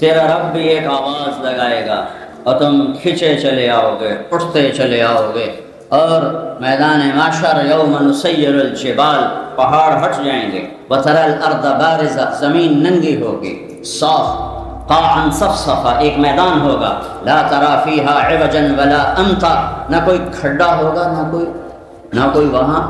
تیرا رب بھی ایک آواز لگائے گا اور تم کھنچے چلے آؤ گے، اٹھتے چلے آؤ گے، اور میدان معشر یوم نسیر الجبال، پہاڑ ہٹ جائیں گے، وتری الارض بارزہ، زمین ننگی ہوگی، صاف قاعا صفصفا، ایک میدان ہوگا، لا تری فیہا عوجا ولا امتا، نہ کوئی کھڈا ہوگا، نہ کوئی وہاں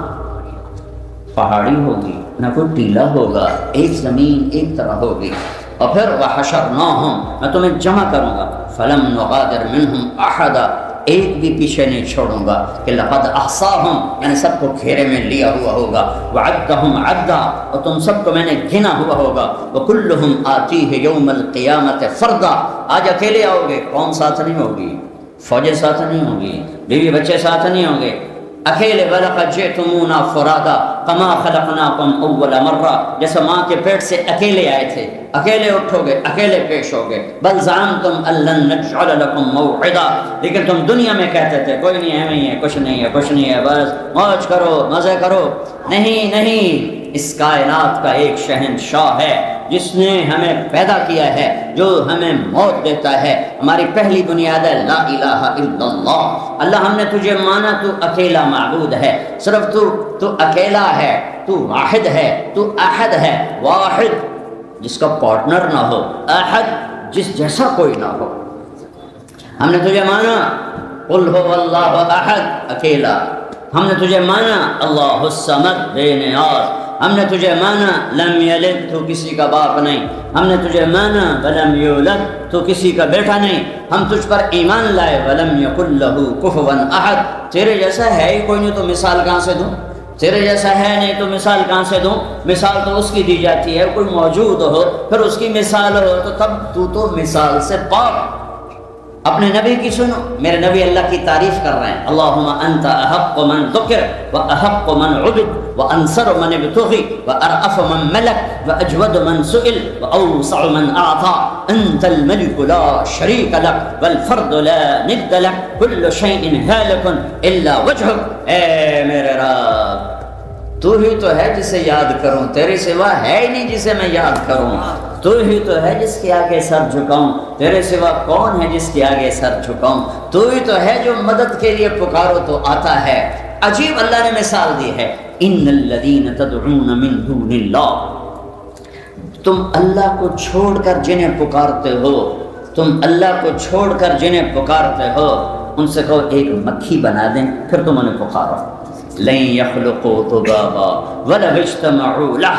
پہاڑی ہوگی، نہ کوئی ٹیلا ہوگا، ایک زمین ایک طرح ہوگی۔ اور پھر وحشرناہم، میں تمہیں جمع کروں گا، فلم نغادر منہم احدا، ایک بھی پیچھے نہیں چھوڑوں گا، کہ لقد احصاہم، یعنی سب کو گھیرے میں لیا ہوا ہوگا، وعدہم عدا، اور تم سب کو میں نے گنا ہوا ہوگا، وکلہم آتیہ یوم القیامت فردا، آج اکیلے آؤ گے، قوم ساتھ نہیں ہوگی، فوجیں ساتھ نہیں ہوگی، بیوی بچے ساتھ نہیں ہوں گے، اکیلے، وَلَقَدْ جِئْتُمُونَا فُرَادَا كَمَا خَلَقْنَاكُمْ أَوَّلَ مَرَّةٍ، جیسے ماں کے پیٹ سے اکیلے آئے تھے، اکیلے اٹھو گے، اکیلے پیش ہوگے، بل زعمتم ان لن نجعل لكم موعدا، لیکن تم دنیا میں کہتے تھے کوئی نہیں ہے، نہیں ہے، کچھ نہیں ہے، کچھ نہیں ہے، بس موج کرو، مزے کرو۔ نہیں، اس کائنات کا ایک شہنشاہ ہے جس نے ہمیں پیدا کیا ہے، جو ہمیں موت دیتا ہے، ہماری پہلی بنیاد ہے لا الہ الا اللہ۔ اللہ ہم نے تجھے مانا، تو اکیلا معبود ہے، صرف تو اکیلا ہے، تو واحد ہے، تو احد ہے، واحد جس کا پارٹنر نہ ہو، احد جس جیسا کوئی نہ ہو۔ ہم نے تجھے مانا قل هو اللہ احد، اکیلا۔ ہم نے تجھے مانا اللہ الصمد، بے نیاز۔ ہم نے تجھے مانا لم یلد، تو کسی کا باپ نہیں۔ ہم نے تجھے مانا ولم یولد، تو کسی کا بیٹا نہیں۔ ہم تجھ پر ایمان لائے ولم یکن لہ کفوا احد، تیرے جیسا ہے ہی کوئی نہیں، تو مثال کہاں سے دوں؟ تیرے جیسا ہے نہیں تو مثال کہاں سے دوں؟ مثال تو اس کی دی جاتی ہے، کوئی موجود ہو پھر اس کی مثال ہو، تو تب تو مثال سے پاک۔ اپنے نبی کی سنو، میرے نبی اللہ کی تعریف کر رہے ہیں، اللہم انت احق من ذکر واحق من عبد وانصر من ابتغی وارأف من ملک واجود من سئل واوسع من اعطا، انت الملک لا شریک لک والفرد لا ند لک کل شیء ہالک الا وجہک۔ اے میرے رب، تو ہی تو ہے جسے یاد کروں، تیرے سوا ہے ہی نہیں جسے میں یاد کروں، تو ہی تو ہے جس کے آگے سر جھکاؤں، تیرے سوا کون ہے جس کے آگے سر جھکاؤں، تو ہی تو ہے جو مدد کے لیے پکارو تو آتا ہے۔ عجیب اللہ نے مثال دی ہے، ان الذین تدعون من دون اللہ، تم اللہ کو چھوڑ کر جنہیں پکارتے ہو، تم اللہ کو چھوڑ کر جنہیں پکارتے ہو، ان سے کہو ایک مکھی بنا دیں، پھر تم انہیں پکارو، لن یخلقوا ذبابا ولو اجتمعوا لہ،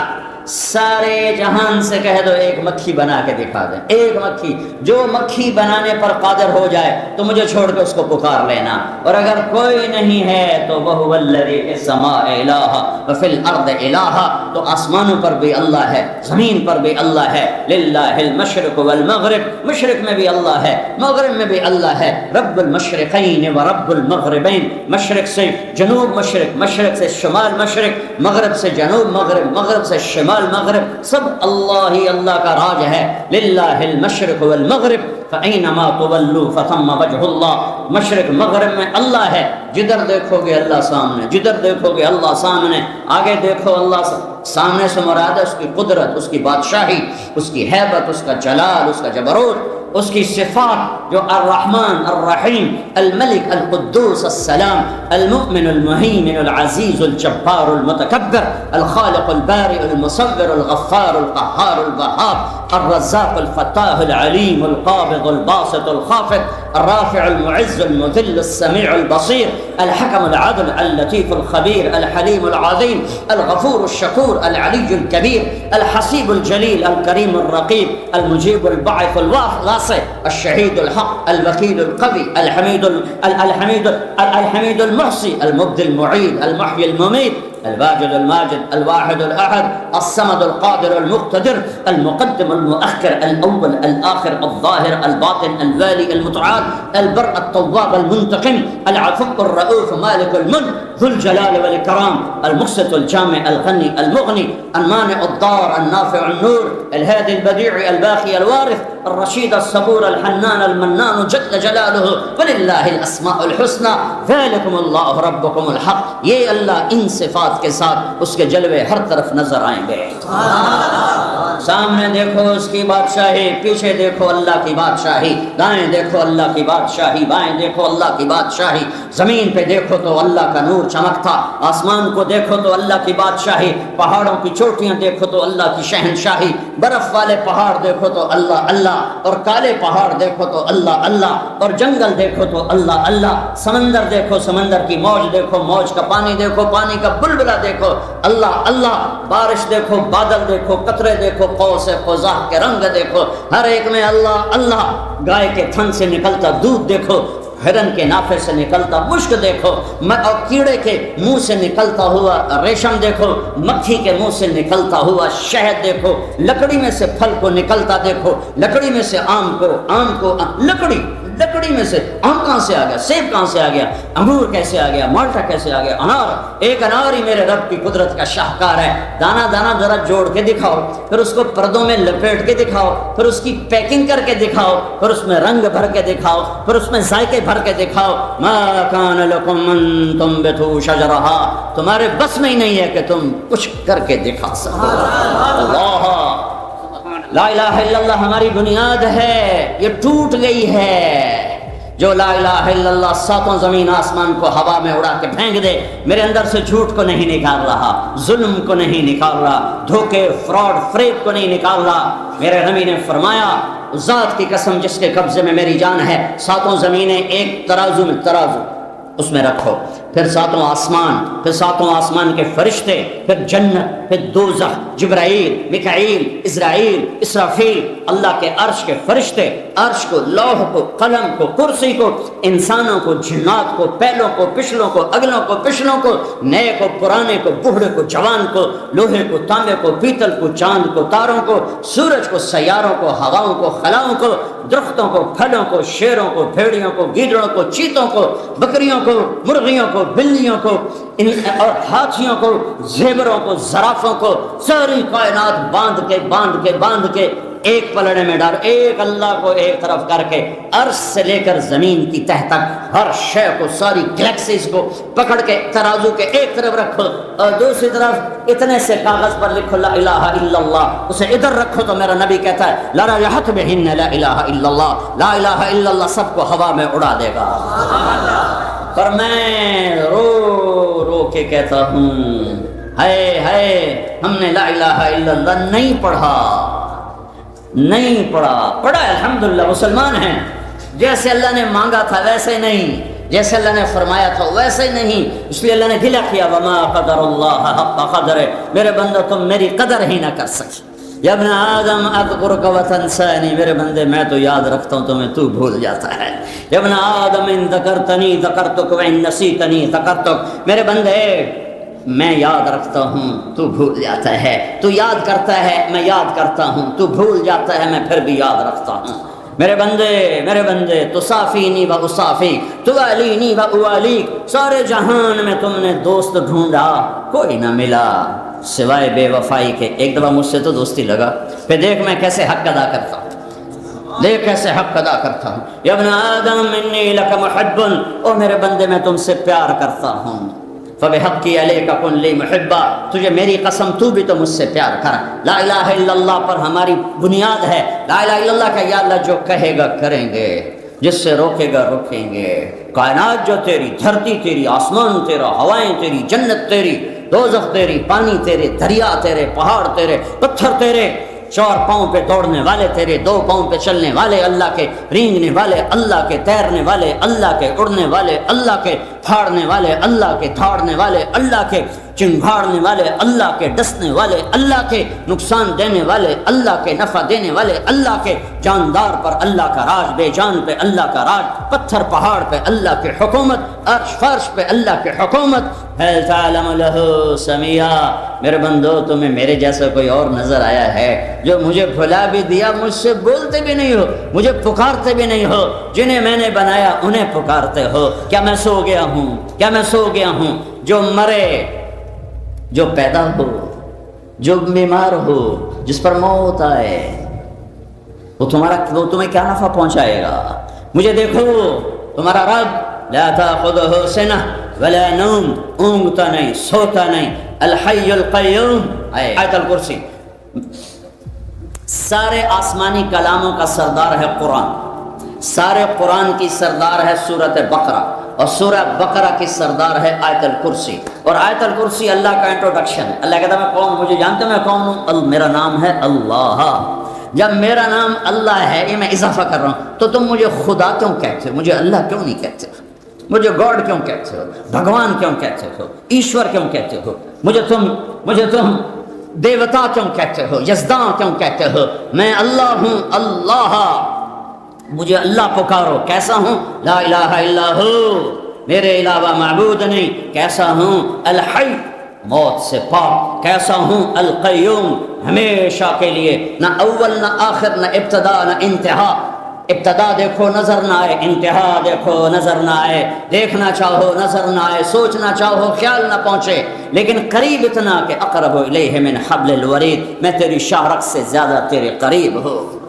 سارے جہان سے کہہ دو ایک مکھی بنا کے دکھا دیں، ایک مکھی، جو مکھی بنانے پر قادر ہو جائے تو مجھے چھوڑ کے اس کو پکار لینا، اور اگر کوئی نہیں ہے تو وَهُوَ الَّذِي فِي السَّمَاءِ إِلَٰهٌ وَفِي الْأَرْضِ إِلَٰهٌ، تو آسمانوں پر بھی اللہ ہے، زمین پر بھی اللہ ہے، لِلَّهِ الْمَشْرِقُ وَالْمَغْرِبُ، مشرق میں بھی اللہ ہے، مغرب میں بھی اللہ ہے، رب المشرقین و رب المغربین، مشرق سے جنوب مشرق، مشرق سے شمال مشرق، مغرب سے جنوب مغرب، مغرب سے شمال مغرب، سب اللہ ہی اللہ کا راج ہے، للہ المشرق والمغرب فَأَيْنَمَا تُوَلُّوا فَثَمَّ وَجْهُ اللَّهِ، مشرق مغرب میں اللہ ہے، جدھر دیکھو گے اللہ سامنے، جدھر دیکھو گے اللہ سامنے، آگے دیکھو اللہ سامنے سے مراد ہے اس کی قدرت، اس کی بادشاہی، اس کی ہیبت، اس کا جلال، اس کا جبروت، اس کی صفات جو الرحمن الرحیم الملک القدوس السلام المؤمن المہیمن العزیز الجبار المتکبر الخالق البارئ المصور الغفار القہار الوہاب الرزاق الفتاح العلیم القابض الباسط الخافض الرافع المعز المذل السمیع البصیر الحکم العدل اللطیف الخبیر الحلیم العظیم الغفور الشکور العلی الکبیر الحسیب الجلیل الکریم الرقیب المجیب الباعث الواسع الشہید الحق الوکیل القوی الحمید المحصی المبدی المعید المحیی الممیت الواجد الماجد الواحد الأحد الصمد القادر المقتدر المقدم المؤخر الأول الآخر الظاهر الباطن الوالي المتعال البر التواب المنتقم العفو الرؤوف مالك الملك ذو الجلال والإكرام المقسط الجامع الغني المغني المانع الضار النافع النور الهادي البديع الباقي الوارث الرشيد الصبور الحنان المنان جل جلاله وللہ الاسماء الحسنى ذلكم اللہ ربكم الحق. یہ اللہ ان صفات کے ساتھ اس کے جلوے ہر طرف نظر آئیں گے. سامنے دیکھو اس کی بادشاہی، پیچھے دیکھو اللہ کی بادشاہی، دائیں دیکھو اللہ کی بادشاہی، بائیں دیکھو اللہ کی بادشاہی. زمین پہ دیکھو تو اللہ کا نور چمکتا، آسمان کو دیکھو تو اللہ کی بادشاہی، پہاڑوں کی چوٹیاں دیکھو تو اللہ کی شہنشاہی، برف والے پہاڑ دیکھو تو اللہ اللہ، اور کالے پہاڑ دیکھو تو اللہ اللہ، اور جنگل دیکھو تو اللہ اللہ، سمندر دیکھو، سمندر کی موج دیکھو، موج کا پانی دیکھو، پانی کا بلبلہ دیکھو، اللہ اللہ، بارش دیکھو، بادل دیکھو، قطرے دیکھو، قوس قزح کے رنگ دیکھو، ہر ایک میں اللہ اللہ. گائے کے تھن سے نکلتا دودھ دیکھو، ہرن کے نافے سے نکلتا مشک دیکھو، اور کیڑے کے منہ سے نکلتا ہوا ریشم دیکھو، مکھی کے منہ سے نکلتا ہوا شہد دیکھو، لکڑی میں سے پھل کو نکلتا دیکھو، لکڑی میں سے آم کو لکڑی میں سے آم کہاں سے آ گیا، سیب کہاں سے آ گیا، انگور کیسے آ گیا، مالٹا کیسے آ گیا، انار. ایک انار ہی میرے رب کی قدرت کا شاہکار ہے. دانہ دانہ ذرا جوڑ کے دکھاؤ، پھر اس کو پردوں میں لپیٹ کے دکھاؤ، پھر اس کی پیکنگ کر کے دکھاؤ، پھر اس میں رنگ بھر کے دکھاؤ، پھر اس میں ذائقے بھر کے دکھاؤ. ما کان لکم ان تنبتوا شجرہا، تمہارے بس میں ہی نہیں ہے کہ تم کچھ کر کے دکھا سکو. اللہ لا الہ الا اللہ ہماری بنیاد ہے، یہ ٹوٹ گئی ہے. جو لا الہ الا اللہ ساتوں زمین آسمان کو ہوا میں اڑا کے پھینک دے، میرے اندر سے جھوٹ کو نہیں نکال رہا، ظلم کو نہیں نکال رہا، دھوکے فراڈ فریب کو نہیں نکال رہا. میرے نبی نے فرمایا ذات کی قسم جس کے قبضے میں میری جان ہے، ساتوں زمینیں ایک ترازو میں ترازو اس میں رکھو، پھر ساتوں آسمان کے فرشتے، پھر جنت، پھر دوزخ، جبرائیل، میکائیل، اسرائیل، اسرافیل، اللہ کے عرش کے فرشتے، عرش کو، لوح کو، قلم کو، کرسی کو، انسانوں کو، جنات کو، پہلوں کو، پچھلوں کو، اگلوں کو، پچھلوں کو، نئے کو، پرانے کو، بوڑھے کو، جوان کو، لوہے کو، تانبے کو، پیتل کو، چاند کو، تاروں کو، سورج کو، سیاروں کو، ہواؤں کو، خلاؤں کو، درختوں کو، پھلوں کو، شیروں کو، بھیڑیوں کو، گیدڑوں کو، چیتوں کو، بکریوں کو، مرغیوں کو، بلیوں کو، اور ہاتھیوں کو، زیوروں کو، زرافوں کو، ساری کائنات باندھ کے ایک پلڑے میں ڈال، ایک اللہ کو ایک طرف کر کے عرش سے لے کر زمین کی تہ تک ہر شے کو، ساری گلیکسیز کو پکڑ کے ترازو کے ایک طرف رکھو، اور دوسری طرف اتنے سے کاغذ پر لکھو لا الہ الا اللہ، اسے ادھر رکھو تو میرا نبی کہتا ہے لرجحت بہن لا الہ الا اللہ، لا الہ الا اللہ سب کو ہوا میں اڑا دے گا. پر میں رو رو کے کہتا ہوں ہائے ہم نے لا الہ الا اللہ نہیں پڑھا ہے. الحمدللہ مسلمان ہیں، جیسے اللہ نے مانگا تھا ویسے نہیں، جیسے اللہ نے فرمایا تھا ویسے نہیں. اس لیے اللہ نے گلہ کیا وما قدر اللہ حق قدرہ، میرے بندہ تم میری قدر ہی نہ کر سکے. یا ابن آدم اذکرک وتنسانی، میرے بندے میں تو یاد رکھتا ہوں تمہیں تو بھول جاتا ہے. یا ابن آدم ان ذکرتنی ذکرتک وان نسیتنی ذکرتک، میرے بندے میں یاد رکھتا ہوں تو بھول جاتا ہے، تو یاد کرتا ہے میں یاد کرتا ہوں، تو بھول جاتا ہے میں پھر بھی یاد رکھتا ہوں. میرے بندے تو صافینی و اصافیک، تو والینی و اوالیک، سارے جہان میں تم نے دوست ڈھونڈا کوئی نہ ملا سوائے بے وفائی کے. ایک دفعہ مجھ سے تو دوستی لگا، پھر دیکھ میں کیسے حق ادا کرتا ہوں. یا ابن آدم انی لک محب، او میرے بندے میں تم سے پیار کرتا ہوں. فبحقی علیک کن لی محبا، تجھے میری قسم تو بھی تو مجھ سے پیار کر. لا الہ الا اللہ پر ہماری بنیاد ہے. لا الہ الا اللہ کا یا اللہ جو کہے گا کریں گے، جس سے روکے گا روکیں گے. کائنات جو تیری، دھرتی تیری، آسمان تیرا، ہوائیں تیری، جنت تیری، دوزخ تیری، پانی تیرے، دریا تیرے، پہاڑ تیرے، پتھر تیرے، 4 پاؤں پہ دوڑنے والے تیرے، 2 پاؤں پہ چلنے والے اللہ کے، رینگنے والے اللہ کے، تیرنے والے اللہ کے، اڑنے والے اللہ کے، پھاڑنے والے اللہ کے، دھاڑنے والے اللہ کے، چنگھاڑنے والے اللہ کے، ڈسنے والے اللہ کے، نقصان دینے والے اللہ کے، نفع دینے والے اللہ کے. جاندار پر اللہ کا راج، بے جان پہ اللہ کا راج، پتھر پہاڑ پہ اللہ کی حکومت، عرش فرش پہ اللہ کی حکومت. هل تعلم له سميا، میرے بندو تمہیں میرے جیسا کوئی اور نظر آیا ہے جو مجھے بھلا بھی دیا، مجھ سے بولتے بھی نہیں ہو، مجھے پکارتے بھی نہیں ہو، جنہیں میں نے بنایا انہیں پکارتے ہو؟ کیا میں سو گیا ہوں؟ کیا میں سو گیا ہوں؟ جو مرے، جو پیدا ہو، جو بیمار ہو، جس پر موت آئے، وہ تمہیں کیا نفع پہنچائے گا؟ مجھے دیکھو، تمہارا رب لا تاخذہ سنہ ولا نوم، اونگتا نہیں، سوتا نہیں، الحی القیوم، آیت الکرسی۔ سارے آسمانی کلاموں کا سردار ہے قرآن، سارے قرآن کی سردار ہے سورۃ بقرہ، اور سورہ بقرہ کی سردار ہے آیت الکرسی۔ اور آیت الکرسی اللہ کا انٹروڈکشن ہے۔ اللہ کہتا ہے میں کون ہوں؟ مجھے جانتے میں کون ہوں؟ میرا نام ہے اللہ۔ جب میرا نام اللہ ہے، یہ میں اضافہ کر رہا ہوں، تو تم مجھے خدا کیوں کہتے ہو؟ مجھے اللہ کیوں نہیں کہتے ہو؟ مجھے گاڈ کیوں کہتے ہو؟ بھگوان کیوں کہتے ہو؟ ایشور کیوں کہتے ہو؟ مجھے تم دیوتا کیوں کہتے ہو؟ یزداں کیوں کہتے ہو؟ میں اللہ ہوں، اللہ، مجھے اللہ پکارو۔ کیسا ہوں؟ لا الہ الا ہو، میرے علاوہ معبود نہیں۔ کیسا ہوں؟ الحی، موت سے پاک۔ کیسا ہوں؟ القیوم، ہمیشہ کے لیے، نہ اول نہ آخر، نہ ابتدا نہ انتہا۔ ابتدا دیکھو نظر نہ آئے، انتہا دیکھو نظر نہ آئے، دیکھنا چاہو نظر نہ آئے، سوچنا چاہو خیال نہ پہنچے، لیکن قریب اتنا کہ اقرب الیہ من حبل الورید، میں تیری شاہرگ سے زیادہ تیرے قریب ہوں۔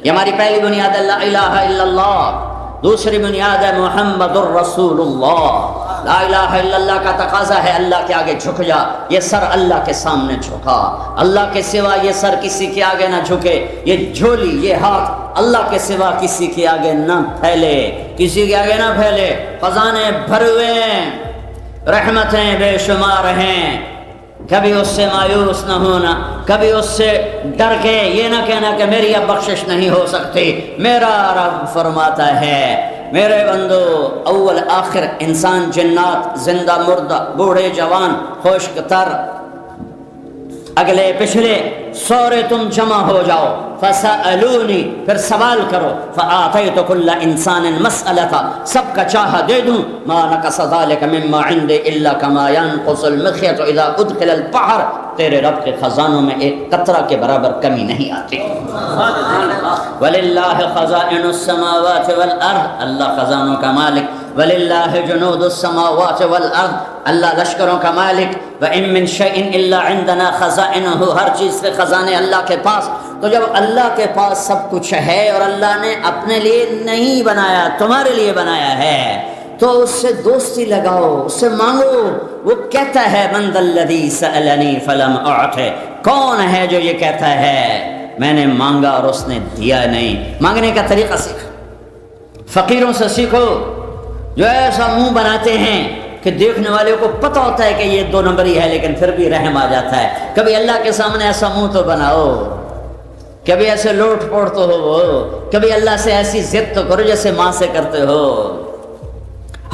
یہ ہماری پہلی بنیاد ہے لا الہ الا اللہ۔ دوسری بنیاد ہے محمد الرسول اللہ۔ لا الہ الا اللہ کا تقاضا ہے اللہ کے آگے جھک جا، یہ سر اللہ کے سامنے جھکا، اللہ کے سوا یہ سر کسی کے آگے نہ جھکے، یہ جھولی، یہ ہاتھ اللہ کے سوا کسی کے آگے نہ پھیلے، کسی کے آگے نہ پھیلے۔ خزانے بھرے ہوئے ہیں، رحمتیں بے شمار ہیں، کبھی اس سے مایوس نہ ہونا، کبھی اس سے ڈر کے یہ نہ کہنا کہ میری اب بخشش نہیں ہو سکتی۔ میرا رب فرماتا ہے میرے بندو، اول آخر، انسان جنات، زندہ مردہ، بوڑھے جوان، خشک تر، اگلے پچھلے، سورے تم جمع ہو جاؤ، فسألونی، پھر سوال کرو، فآتیت کل انسان مسئلتا، سب کا چاہا دے دوں، ما نقص ذلک مما عندی الا کما ينقص المخيط اذا ادخل البحر، تیرے رب کے خزانوں میں ایک قطرہ کے برابر کمی نہیں آتی۔ وَلِلَّهِ خَزَائِنُ السَّمَاوَاتِ وَالْأَرْضِ، اللہ خزانوں کا مالک۔ وَلِلَّهِ جُنُودُ السَّمَاوَاتِ وَالْأَرْضِ، اللہ لشکروں کا مالک۔ وَإِن مِّن شَيْءٍ إِلَّا عِندَنَا خَزَائِنُهُ، ہر چیز کے خزانے اللہ کے پاس۔ تو جب اللہ کے پاس سب کچھ ہے اور اللہ نے اپنے لیے نہیں بنایا، تمہارے لیے بنایا ہے، تو اس سے دوستی لگاؤ، اس سے مانگو۔ وہ کہتا ہے من ذا الذی سألنی فلم اعطہ، کون ہے جو یہ کہتا ہے میں نے مانگا اور اس نے دیا نہیں؟ مانگنے کا طریقہ سیکھو، فقیروں سے سیکھو جو ایسا منہ بناتے ہیں کہ دیکھنے والے کو پتہ ہوتا ہے کہ یہ دو نمبری ہے، لیکن پھر بھی رحم آ جاتا ہے۔ کبھی اللہ کے سامنے ایسا منہ تو بناؤ، کبھی ایسے لوٹ پوٹ تو ہو، کبھی اللہ سے ایسی ضد تو کرو جیسے ماں سے کرتے ہو۔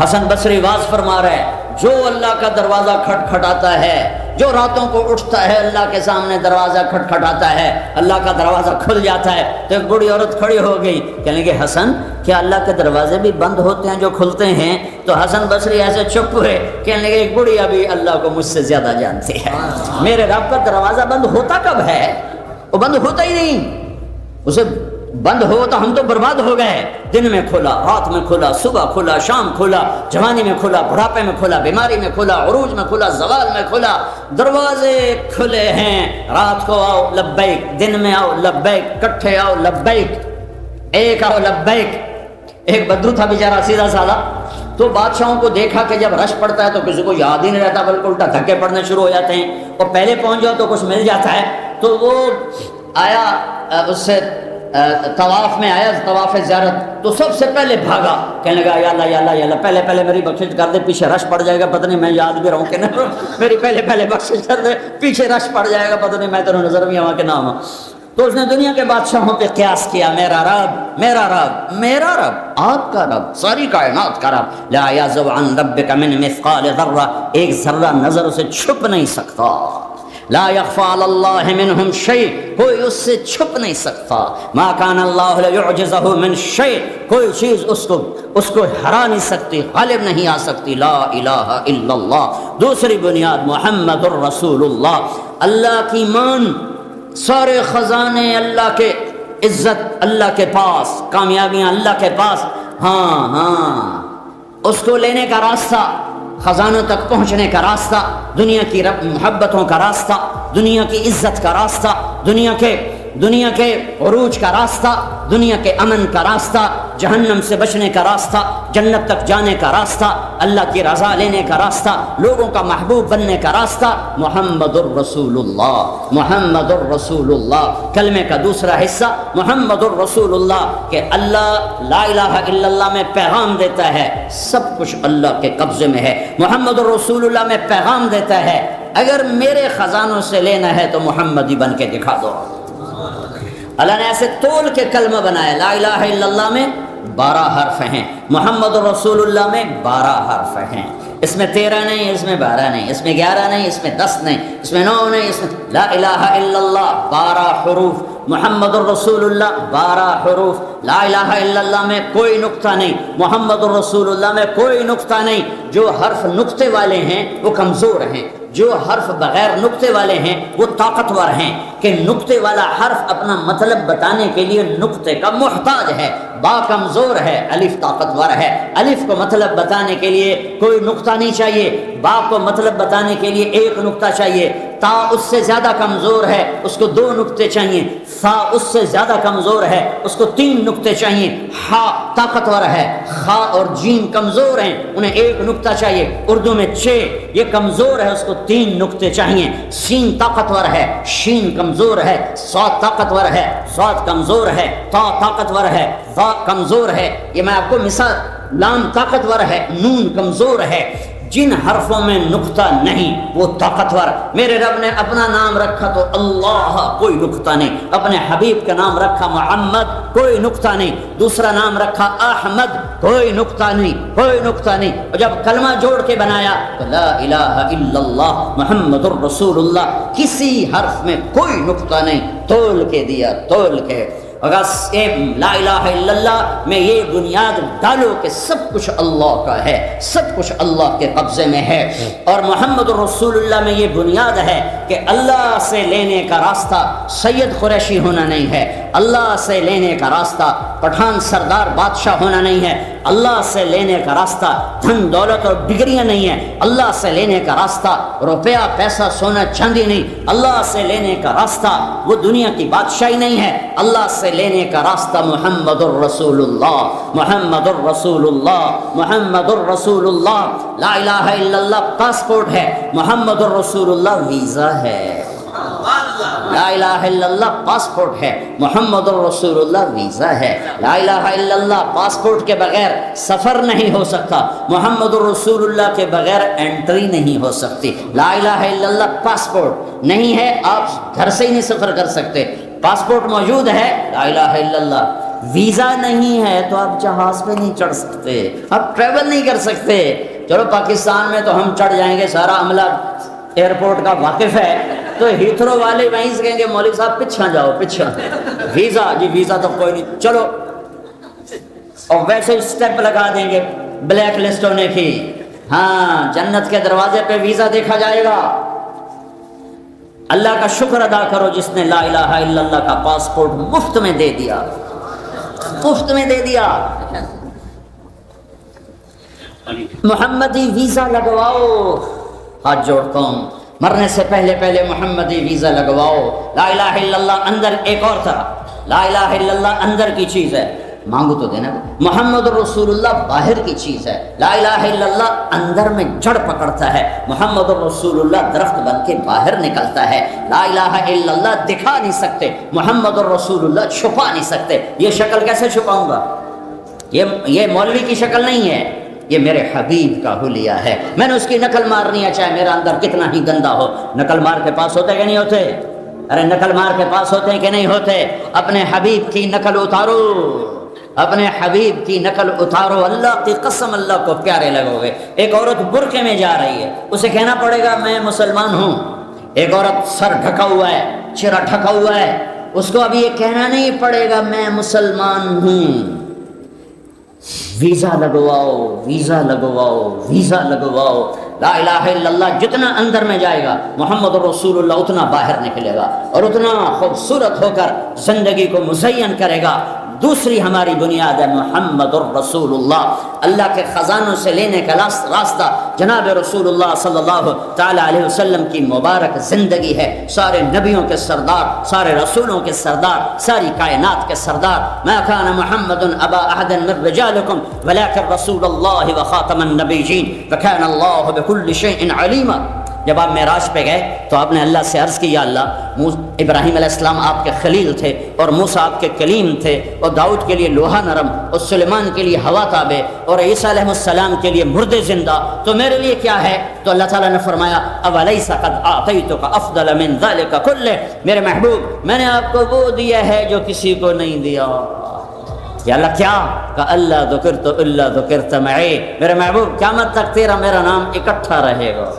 حسن بصری واز فرما رہا ہے، جو اللہ کا دروازہ کھٹکھٹاتا ہے، جو راتوں کو اٹھتا ہے اللہ کے سامنے دروازہ کھٹکھٹاتا ہے، اللہ کا دروازہ کھل جاتا ہے۔ تو ایک بوڑھی عورت کھڑی ہو گئی، کہنے لگے حسن کیا اللہ کے دروازے بھی بند ہوتے ہیں جو کھلتے ہیں؟ تو حسن بصری ایسے چپ ہوئے، کہنے لگے ایک بوڑھی ابھی اللہ کو مجھ سے زیادہ جانتی ہے، میرے رب کا دروازہ بند ہوتا کب ہے؟ وہ بند ہوتا ہی نہیں، اسے بند ہو تو ہم تو برباد ہو گئے۔ دن میں کھلا، رات میں کھلا، صبح کھلا، شام کھلا، جوانی میں کھلا، بڑھاپے میں کھلا، بیماری میں کھلا، عروج میں کھلا، زوال میں کھلا، دروازے کھلے ہیں۔ رات کو آؤ لبیک، دن میں آؤ لبیک، کٹھے آؤ لبیک، ایک آؤ لبیک۔ ایک بدو تھا بیچارہ سیدھا سادہ، تو بادشاہوں کو دیکھا کہ جب رش پڑتا ہے تو کسی کو یاد ہی نہیں رہتا، بلکہ الٹا دھکے پڑنے شروع ہو جاتے ہیں، اور پہلے پہنچ جاؤ تو کچھ مل جاتا ہے۔ تو وہ آیا، اس سے طواف میں آیا، طواف زیارت، تو سب سے پہلے بھاگا، کہنے لگا یا اللہ یا اللہ یا اللہ، پہلے میری بخشش کر دے، پیچھے رش پڑ جائے گا، پتہ نہیں میں یاد بھی رہوں کہ نہیں، میری پہلے بخشش کر دے، پیچھے رش پڑ جائے گا، پتہ نہیں میں تیرے نظر بھی آواں کہ نہ آواں۔ تو اس نے دنیا کے بادشاہوں پہ قیاس کیا، میرا رب میرا رب میرا رب، آپ کا رب، ساری کائنات کا رب، لا یعزب عن ربک من مثقال ذرہ، ایک ذرہ نظر اسے چھپ نہیں سکتا، لا یخفی علی اللہ منہم شیء، کوئی اس سے چھپ نہیں سکتا، ما کان اللہ لیعجزہ من شیء، کوئی چیز اس کو ہرا نہیں سکتی، غالب نہیں آ سکتی، لا الہ الا اللہ۔ دوسری بنیاد محمد الرسول اللہ، اللہ کی مان، سارے خزانے اللہ کے، عزت اللہ کے پاس، کامیابیاں اللہ کے پاس، ہاں اس کو لینے کا راستہ، خزانوں تک پہنچنے کا راستہ، دنیا کی محبتوں کا راستہ، دنیا کی عزت کا راستہ، دنیا کے عروج کا راستہ، دنیا کے امن کا راستہ، جہنم سے بچنے کا راستہ، جنت تک جانے کا راستہ، اللہ کی رضا لینے کا راستہ، لوگوں کا محبوب بننے کا راستہ، محمد الرسول اللہ، محمد الرسول اللہ۔ کلمے کا دوسرا حصہ محمد الرسول اللہ، کہ اللہ لا الہ الا اللہ میں پیغام دیتا ہے سب کچھ اللہ کے قبضے میں ہے، محمد الرسول اللہ میں پیغام دیتا ہے اگر میرے خزانوں سے لینا ہے تو محمدی بن کے دکھا دو۔ اللہ نے ایسے تول کے کلمہ بنایا، لا الہ الا اللہ میں 12 حرف ہیں، محمد رسول اللہ میں 12 حرف ہیں، اس میں 13 نہیں، اس میں 12 نہیں، اس میں 11 نہیں، اس میں 10 نہیں، اس میں 9 نہیں، اس میں لا الہ الا اللہ 12 حروف، محمد الرسول اللہ 12 حروف، لا الہ الا اللہ میں کوئی نقطہ نہیں، محمد الرسول اللہ میں کوئی نقطہ نہیں۔ جو حرف نقطے والے ہیں وہ کمزور ہیں، جو حرف بغیر نقطے والے ہیں وہ طاقتور ہیں، کہ نقطے والا حرف اپنا مطلب بتانے کے لیے نقطے کا محتاج ہے، با کمزور ہے، الف طاقتور ہے، الف کو مطلب بتانے کے لیے کوئی نقطہ نہیں چاہیے، با کو مطلب بتانے کے لیے ایک نقطہ چاہیے، تا اس سے زیادہ کمزور ہے اس کو 2 نقطے چاہیے، سا اس سے زیادہ کمزور ہے اس کو 3 نقطے چاہیے، ہا طاقتور ہے، خا اور جیم کمزور ہیں انہیں 1 نقطہ چاہیے، اردو میں چ یہ کمزور ہے اس کو 3 نقطے چاہیے، سین طاقتور ہے، شین کمزور ہے، صاد طاقتور ہے، صاد کمزور ہے، تا طاقتور ہے، ظا کمزور ہے، یہ میں آپ کو مثال، لام طاقتور ہے، نون کمزور ہے، جن حرفوں میں نقطہ نہیں وہ طاقتور۔ میرے رب نے اپنا نام رکھا تو اللہ، کوئی نقطہ نہیں، اپنے حبیب کا نام رکھا محمد، کوئی نقطہ نہیں، دوسرا نام رکھا احمد، کوئی نقطہ نہیں، کوئی نقطہ نہیں، اور جب کلمہ جوڑ کے بنایا تو لا الہ الا اللہ محمد الرسول اللہ، کسی حرف میں کوئی نقطہ نہیں، تول کے دیا، تول کے۔ اگر لا الہ الا اللہ میں یہ بنیاد ڈالو کہ سب کچھ اللہ کا ہے، سب کچھ اللہ کے قبضے میں ہے، اور محمد رسول اللہ میں یہ بنیاد ہے کہ اللہ سے لینے کا راستہ سید قریشی ہونا نہیں ہے، اللہ سے لینے کا راستہ پٹھان سردار بادشاہ ہونا نہیں ہے، اللہ سے لینے کا راستہ دھن دولت اور ڈگریاں نہیں ہیں، اللہ سے لینے کا راستہ روپیہ پیسہ سونا چاندی نہیں، اللہ سے لینے کا راستہ وہ دنیا کی بادشاہی نہیں ہے، اللہ سے لینے کا راستہ محمد الرسول اللہ، محمد الرسول اللہ، محمد الرسول اللہ۔ لا الہ الا اللہ پاسپورٹ ہے، محمد الرسول اللہ ویزا ہے۔ لا الہ الا اللہ پاسپورٹ ہے، محمد الرسول اللہ ویزا ہے۔ لا الہ الا اللہ پاسپورٹ کے بغیر سفر نہیں ہو سکتا، محمد الرسول اللہ کے بغیر انٹری نہیں ہو سکتی۔ لا الہ الا اللہ پاسپورٹ نہیں ہے، آپ گھر سے ہی نہیں سفر کر سکتے، پاسپورٹ موجود ہے، لا الہ الا اللہ۔ ویزا نہیں ہے تو آپ جہاز پہ نہیں چڑھ سکتے، آپ ٹریول نہیں کر سکتے۔ چلو پاکستان میں تو ہم چڑھ جائیں گے، سارا عملہ ایئرپورٹ کا واقف ہے، تو ہیتھرو والے وہیں سے کہیں گے مولوی صاحب پچھا جاؤ، پچھا ویزا، جی ویزا تو کوئی نہیں، چلو، اور ویسے اسٹیپ لگا دیں گے بلیک لسٹ ہونے کی۔ ہاں، جنت کے دروازے پہ ویزا دیکھا جائے گا۔ اللہ کا شکر ادا کرو جس نے لا الہ الا اللہ کا پاسپورٹ مفت میں دے دیا، مفت میں دے دیا۔ محمدی ویزا لگواؤ، ہاتھ جوڑتا ہوں، مرنے سے پہلے پہلے محمدی ویزا لگواؤ۔ لا الہ الا اللہ اندر ایک اور طرح، لا الہ الا اللہ اندر کی چیز ہے، مانگو تو دینا، محمد رسول اللہ باہر کی چیز ہے، لا الہ الا اللہ اندر میں جڑ پکڑتا ہے، محمد رسول اللہ درخت بن کے باہر نکلتا ہے۔ لا الہ الا اللہ دکھا نہیں سکتے، محمد رسول اللہ چھپا نہیں سکتے۔ یہ شکل کیسے چھپاؤں گا؟ یہ مولوی کی شکل نہیں ہے، یہ میرے حبیب کا حلیہ ہے، میں نے اس کی نقل مارنی ہے چاہے میرا اندر کتنا ہی گندا ہو۔ نقل مار کے پاس ہوتے کہ نہیں ہوتے؟ ارے نقل مار کے پاس ہوتے ہیں کہ نہیں ہوتے؟ اپنے حبیب کی نقل اتارو، اپنے حبیب کی نقل اتارو، اللہ کی قسم اللہ کو پیارے لگو گے۔ ایک عورت برقعے میں جا رہی ہے، اسے کہنا پڑے گا میں مسلمان ہوں، ایک عورت سر ڈھکا ہوا ہے، چہرہ ڈھکا ہوا ہے، اس کو ابھی یہ کہنا نہیں پڑے گا میں مسلمان ہوں، ویزا لگواؤ، ویزا لگواؤ، ویزا لگواؤ۔ لا الہ الا اللہ جتنا اندر میں جائے گا محمد رسول اللہ اتنا باہر نکلے گا اور اتنا خوبصورت ہو کر زندگی کو مزین کرے گا۔ دوسری ہماری بنیاد ہے محمد الرسول اللہ، اللہ کے خزانوں سے لینے کا راستہ جناب رسول اللہ صلی اللہ تعالی علیہ وسلم کی مبارک زندگی ہے۔ سارے نبیوں کے سردار، سارے رسولوں کے سردار، ساری کائنات کے سردار۔ ما کان محمد ابا احد من رجالکم ولکن رسول اللہ وخاتم النبیین وکان اللہ بکل شیء علیما۔ جب آپ معراج پہ گئے تو آپ نے اللہ سے عرض کی یا اللہ ابراہیم علیہ السلام آپ کے خلیل تھے اور موسیٰ آپ کے کلیم تھے، اور داؤد کے لیے لوہا نرم، اور سلیمان کے لیے ہوا تابع، اور عیسیٰ علیہ السلام کے لیے مردے زندہ، تو میرے لیے کیا ہے؟ تو اللہ تعالیٰ نے فرمایا اولیس قد اعطیتک افضل من ذلک کلہ، میرے محبوب میں نے آپ کو وہ دیا ہے جو کسی کو نہیں دیا۔ یا اللہ کیا؟ کہ اللہ ذکرت الا ذکرت معی، میرے محبوب قیامت تک تیرا میرا نام اکٹھا رہے گا،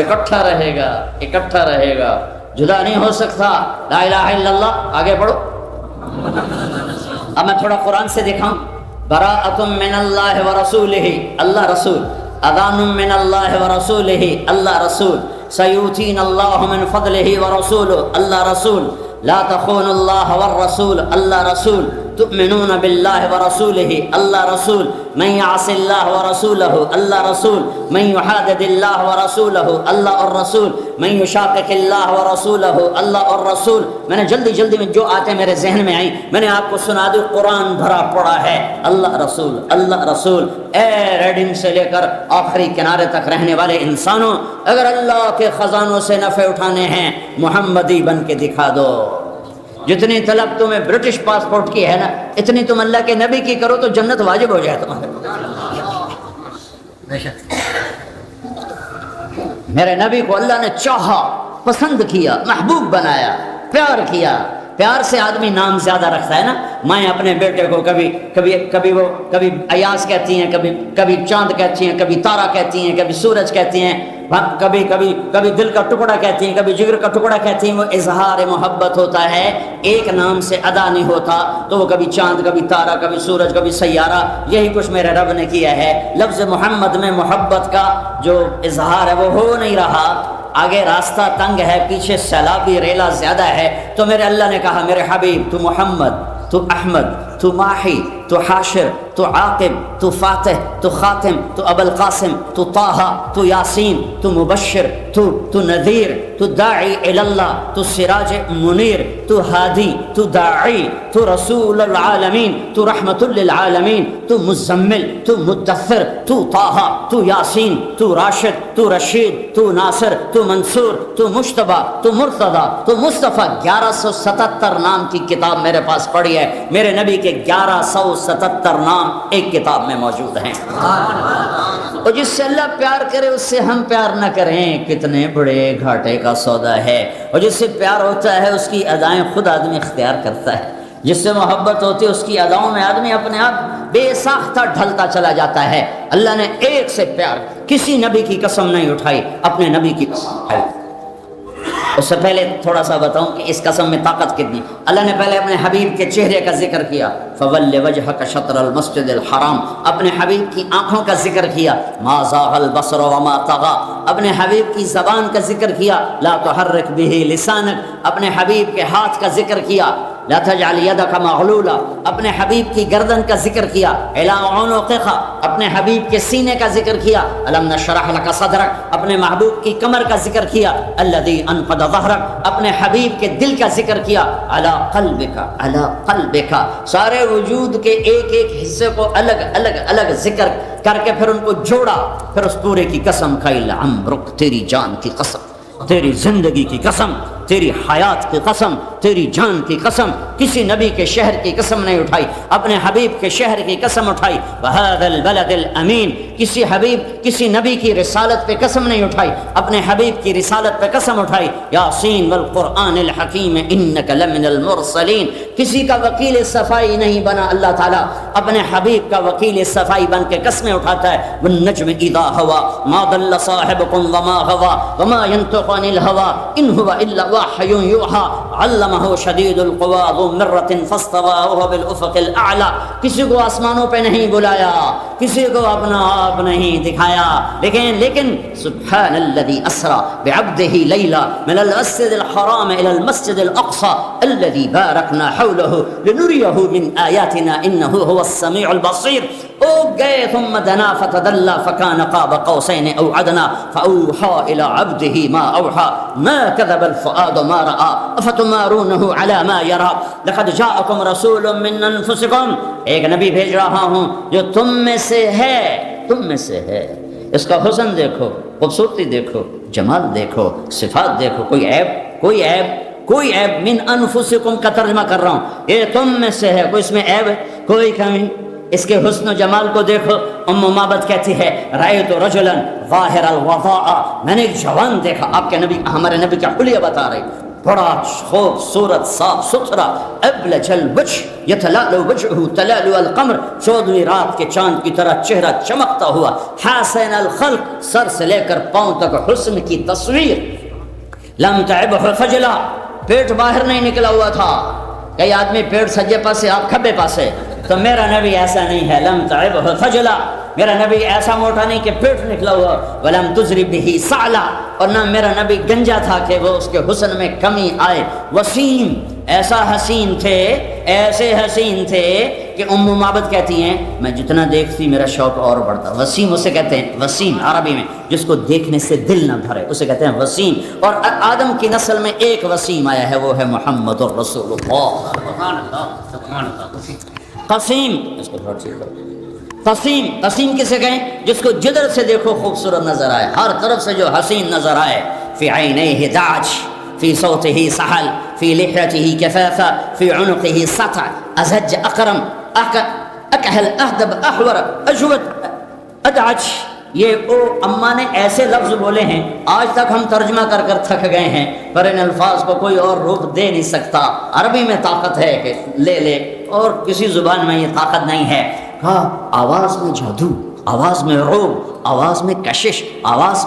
اکٹھا رہے گا، اکٹھا رہے گا، جدا نہیں ہو سکتا۔ لا الہ الا اللہ۔ آگے بڑھو، اب میں تھوڑا قرآن سے دکھاؤں۔ براءۃ من اللہ ورسولہ، اللہ رسول، اذان من اللہ ورسولہ، اللہ رسول، سیؤتین اللہ من فضلہ ورسولہ، اللہ رسول، لا تخون اللہ والرسول، اللہ رسول، تؤمنون باللہ ورسولہ، اللہ رسول، من یعص اللہ ورسولہ، اللہ رسول، من یحادد اللہ ورسولہ، اللہ الرسول، من یشاقق اللہ ورسولہ، اللہ الرسول۔ میں نے جلدی جلدی میں جو آتے میرے ذہن میں آئیں میں نے آپ کو سنا دی، قرآن بھرا پڑا ہے اللہ رسول، اللہ رسول۔ اے ریڈنگ سے لے کر آخری کنارے تک رہنے والے انسانوں، اگر اللہ کے خزانوں سے نفع اٹھانے ہیں محمدی بن کے دکھا دو۔ جتنی طلب تمہیں برٹش پاسپورٹ کی ہے نا، اتنی تم اللہ کے نبی کی کرو تو جنت واجب ہو جائے تمہارے۔ میرے نبی کو اللہ نے چاہا، پسند کیا، محبوب بنایا، پیار کیا۔ پیار سے آدمی نام زیادہ رکھتا ہے نا۔ مائیں اپنے بیٹے کو کبھی ایاز کہتی ہیں، کبھی چاند کہتی ہیں، کبھی تارا کہتی ہیں، کبھی سورج کہتی ہیں، کبھی دل کا ٹکڑا کہتی ہیں، کبھی جگر کا ٹکڑا کہتی ہیں۔ وہ اظہار محبت ہوتا ہے، ایک نام سے ادا نہیں ہوتا، تو وہ کبھی چاند، کبھی تارا، کبھی سورج، کبھی سیارہ۔ یہی کچھ میرے رب نے کیا ہے۔ لفظ محمد میں محبت کا جو اظہار ہے وہ ہو نہیں رہا۔ آگے راستہ تنگ ہے، پیچھے سیلابی ریلا زیادہ ہے، تو میرے اللہ نے کہا میرے حبیب تو محمد، تو احمد، تو ماحی، تو حاشر، تو عاقب، تو فاتح، تو خاتم، تو ابو القاسم، تو طٰہٰ، تو یاسین، تو مبشر، تو نذیر، تو داعی اللہ، تو سراج منیر، تو ہادی، تو داعی، تو رسول العالمین، تو رحمت للعالمین، تو مزمل، تو مدثر، تو طٰہٰ، تو یاسین، تو راشد، تو رشید، تو ناصر، تو منصور، تو مجتبیٰ، تو مرتضیٰ، تو مصطفیٰ۔ 1177 نام کی کتاب میرے پاس پڑھی ہے، میرے نبی کے 1177 نام ایک کتاب میں موجود ہیں۔ اور جس سے اللہ پیار کرے اس سے ہم پیار نہ کریں، کتنے بڑے گھاٹے کا سودا ہے۔ اور جس سے پیار ہوتا ہے اس کی ادائیں خود آدمی اختیار کرتا ہے، جس سے محبت ہوتی ہے اس کی اداؤں میں آدمی اپنے آپ بے ساختہ ڈھلتا چلا جاتا ہے۔ اللہ نے ایک سے پیار، کسی نبی کی قسم نہیں اٹھائی، اپنے نبی کی قسم اٹھائی۔ اس سے پہلے تھوڑا سا بتاؤں کہ اس قسم میں طاقت کتنی۔ اللہ نے پہلے اپنے حبیب کے چہرے کا ذکر کیا، فَوَلِّ وَجْهَكَ شَطْرَ الْمَسْجِدِ الْحَرَامِ، اپنے حبیب کی آنکھوں کا ذکر کیا، مَا زَاغَ الْبَصَرُ وَمَا طَغَىٰ، اپنے حبیب کی زبان کا ذکر کیا، لَا تُحَرِّكْ بِهِ لِسَانَكَ، اپنے حبیب کے ہاتھ کا ذکر کیا، لا تجعل يدك مغلولا، اپنے حبیب کی گردن کا ذکر کیا، الى عنقك، اپنے حبیب کے سینے کا ذکر کیا، الم نشرح لك صدرك، اپنے محبوب کی کمر کا ذکر کیا، الذي انقض ظهرك، اپنے حبیب کے دل کا ذکر کیا، على قلبك، سارے وجود کے ایک ایک حصے کو الگ ذکر کر کے پھر ان کو جوڑا، پھر اس پورے کی قسم کھائی، لعمرک، تیری جان کی قسم، تیری زندگی کی قسم، تیری حیات کی قسم، تیری جان کی قسم کسی نبی کے شہر کی قسم نہیں اٹھائی، اپنے حبیب کے شہر کی قسم اٹھائی۔ وَهَذَا الْبَلَدِ الْأَمِينَ، کسی نبی کی رسالت پہ قسم نہیں اٹھائی، اپنے حبیب کی رسالت پہ قسم اٹھائی۔ یاسین والقرآن الحکیم انک لمن المرسلین، کسی کا وکیل صفائی نہیں بنا اللہ تعالیٰ، اپنے حبیب کا وکیل صفائی بن کے قسمیں اٹھاتا ہے۔ والنجم اذا ہوا ما ضل صاحبکم وما غوا وما ينطق عن الهوى ان هو الا وحی یوحى علمہ شدید القوى ذو مرۃ فاستوى وهو بالافق الاعلی، کسی کو آسمانوں پہ نہیں بلایا، کسی کو اپنا آپ نہیں دکھایا، لیکن سبحان الذي اسرى بعبده ليلا من المسجد الحرام الى المسجد الاقصى الذي باركنا حوله لنريه من آياتنا انه هو السميع البصير۔ او گئے ثم دنا فتدلى فكان قاب قوسين او ادنى فاوحى الى عبده ما اوحى ما كذب الفؤاد ما راى افتمارونه على ما يرى لقد جاءكم رسول من انفسكم، ایک نبی بھیج رہا ہوں جو تم میں سے ہے، اس کا حسن دیکھو، خوبصورتی دیکھو، جمال دیکھو، صفات دیکھو، کوئی عیب من انفسکم کا ترجمہ کر رہا ہوں، یہ تم میں سے ہے، کوئی اس میں عیب ہے، کوئی کمی؟ اس کے حسن و جمال کو دیکھو۔ ام معبد کہتی ہے رأیت رجلا ظاہر الوضاء، میں نے ایک جوان دیکھا، آپ کے نبی، ہمارے نبی کا حلیہ بتا رہی، بڑا خوبصورت صاف ستھرا، ابلج الوجه یتلألؤ وجهه تلألؤ القمر، 14ویں رات کے چاند کی طرح چہرہ چمکتا ہوا، حسن الخلق، سر سے لے کر پاؤں تک حسن کی تصویر، لم تعبه خجلا، پیٹ باہر نہیں نکلا ہوا تھا، کئی آدمی پیٹ سجے پاسے آپ کھبے پاسے، تو میرا نبی ایسا نہیں ہے، لم تعبه خجلا، میرا نبی ایسا موٹا نہیں کہ پیٹ نکلا ہوا، ولم تجرب به سعلا، اور نہ میرا نبی گنجا تھا کہ وہ اس کے حسن میں کمی آئے، وسیم، ایسے حسین تھے کہ ام معبد کہتی ہیں میں جتنا دیکھتی میرا شوق اور بڑھتا۔ وسیم اسے کہتے ہیں، وسیم عربی میں جس کو دیکھنے سے دل نہ بھرے اسے کہتے ہیں وسیم، اور آدم کی نسل میں ایک وسیم آیا ہے، وہ ہے محمد الرسول اللہ۔ قسیم، اس کو تھوڑا ٹھیک کرو، قسیم کسے کہیں؟ جس کو جدھر سے دیکھو خوبصورت نظر آئے، ہر طرف سے جو حسین نظر آئے، فی عینیہ داج، فی صوتہ سحل، فی لحیتہ کفافہ، فی عنقہ سطع، ازج اقرم، اکحل اہدب احور اجود ادعج۔ یہ او اما نے ایسے لفظ بولے ہیں آج تک ہم ترجمہ کر تھک گئے ہیں، پر ان الفاظ کو کوئی اور روپ دے نہیں سکتا۔ عربی میں طاقت ہے کہ لے اور کسی زبان میں یہ طاقت نہیں ہے۔ ہاں، آواز میں جادو، آواز میں رعب، آواز میں کشش، آواز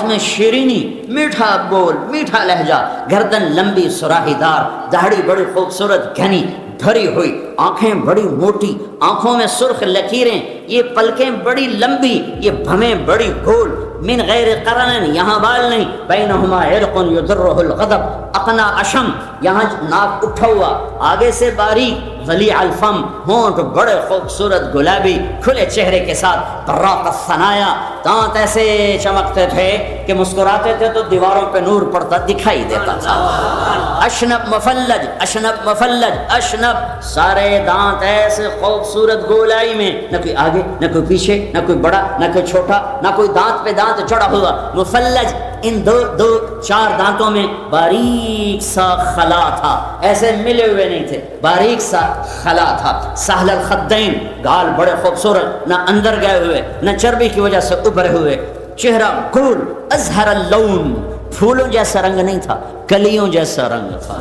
میں شیرینی، میٹھا بول، میٹھا لہجہ، گردن لمبی سراہی دار، داڑھی بڑی خوبصورت گھنی بھری ہوئی، آنکھیں بڑی موٹی، آنکھوں میں سرخ لکیریں، یہ پلکیں بڑی لمبی، یہ بھمیں بڑی گول، من غیر قرن، یہاں بال نہیں، بینہما عرق یدرہ الغضب، اقنا اشم، یہاں ناک اٹھا ہوا، آگے سے باریک، ذلیع الفم، ہونٹ بڑے خوبصورت گلابی کھلے چہرے کے ساتھ، براق الثنایا، دانت ایسے چمکتے تھے کہ مسکراتے تھے تو دیواروں پہ نور پڑتا دکھائی دیتا تھا۔ اشنب مفلج، اشنب، سارے دانت ایسے خوبصورت گولائی میں، نہ کوئی آگے نہ کوئی پیچھے، نہ کوئی بڑا نہ کوئی چھوٹا، نہ کوئی دانت پہ دانت چڑھا ہوا، مفلج، ان دو چار دانتوں میں باریک سا خلا تھا، ایسے ملے ہوئے نہیں تھے، باریک سا خلا تھا، سہل الخدین، گال بڑے خوبصورت، نہ اندر گئے ہوئے نہ چربی کی وجہ سے ابھرے ہوئے، چہرہ گول، ازہر اللون، پھولوں جیسا رنگ نہیں تھا، کلیوں جیسا رنگ تھا،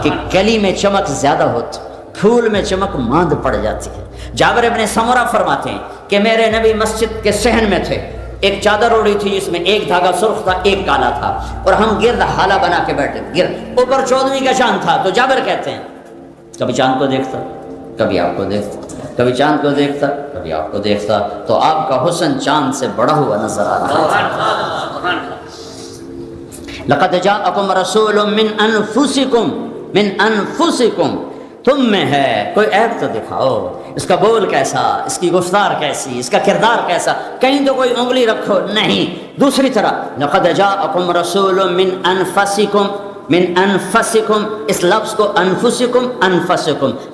کہ کلی میں چمک زیادہ ہوتی، پھول میں چمک ماند پڑ جاتی ہے۔ جابر ابن سمرہ فرماتے ہیں کہ میرے نبی مسجد کے صحن میں تھے، ایک چادر اوڑی تھی جس میں ایک دھاگا سرخ تھا ایک کالا تھا، اور ہم گرد حالہ بنا کے بیٹھے، گرد اوپر 14ویں کا چاند تھا، تو جابر کہتے ہیں کبھی چاند کو دیکھتا، کبھی آپ کو دیکھتا، کبھی چاند کو دیکھتا، کبھی آپ کو دیکھتا، تو آپ کا حسن چاند سے بڑا ہوا نظر آ رہا تھا۔ لقد جاءکم رسول من انفسکم، تم میں ہے، کوئی عیب تو دکھاؤ، اس کا بول کیسا، اس کی گفتار کیسی، اس کا کردار کیسا، کہیں تو کوئی انگلی رکھو، نہیں۔ دوسری طرح لقد جاءکم رسول من انفسکم، اس لفظ کو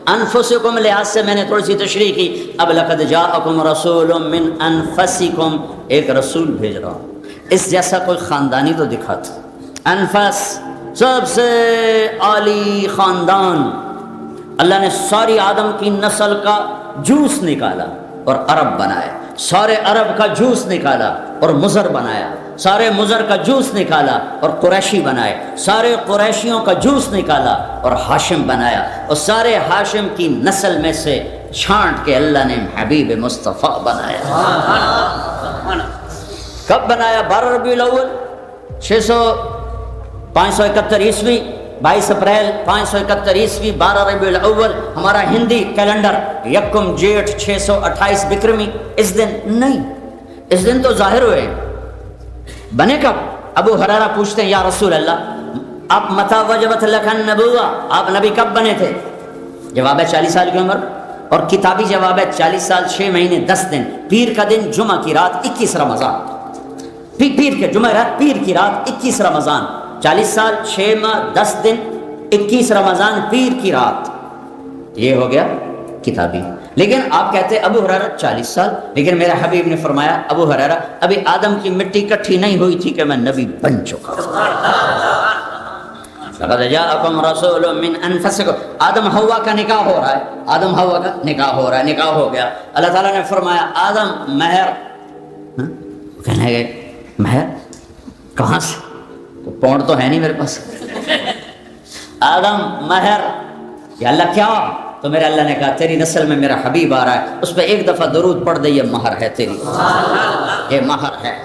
انفسکم لحاظ سے میں نے تھوڑی سی تشریح کی، اب لقد جاءکم رسول من انفسکم، ایک رسول بھیج رہا ہوں، اس جیسا کوئی خاندانی تو دکھاتا، انفس سب سے عالی خاندان. اللہ نے ساری آدم کی نسل کا جوس نکالا اور عرب بنایا. سارے عرب کا جوس نکالا اور مضر بنایا. سارے مضر کا جوس نکالا اور قریشی بنائے. سارے قریشیوں کا جوس نکالا اور ہاشم بنایا. اور سارے ہاشم کی نسل میں سے چھانٹ کے اللہ نے حبیب مصطفیٰ بنایا. کب بنایا؟ 12 ربیع الاول 571 عیسوی، 22 اپریل 571 عیسوی، 12 ربیع الاول ہمارا ہندی کیلنڈر، یکم جیٹھ 628 بکرمی. اس دن نہیں، اس دن تو ظاہر ہوئے. بنے کب؟ ابو ہریرہ پوچھتے ہیں یا رسول اللہ آپ متی وجبت لک النبوہ، آپ نبی کب بنے تھے؟ جواب ہے 40 سال کی عمر. اور کتابی جواب ہے 40 سال 6 مہینے 10 دن. پیر کا دن جمعہ کی رات 21 رمضان. پیر کے جمعہ رات، پیر کی رات 21 رمضان. 40 سال 6 ماہ 10 دن 21 رمضان پیر کی رات. یہ ہو گیا کتابی. لیکن آپ کہتے ابو ہریرہ 40 سال، لیکن میرے حبیب نے فرمایا ابو ہریرہ ابھی آدم کی مٹی کٹھی نہیں ہوئی تھی کہ میں نبی بن چکا. لقد جاءکم رسول من انفسکم. آدم حوا کا نکاح ہو رہا ہے، آدم حوا کا نکاح ہو رہا ہے، نکاح ہو گیا. اللہ تعالیٰ نے فرمایا آدم مہر. کہنے گئے مہر کہاں سے؟ پونڈ تو ہے نہیں میرے پاس. آدم مہر. یا اللہ کیا؟ تو میرے اللہ نے کہا تیری نسل میں میرا حبیب آ رہا ہے، اس پہ ایک دفعہ درود پڑھ دے، یہ مہر ہے تیری، یہ مہر ہے.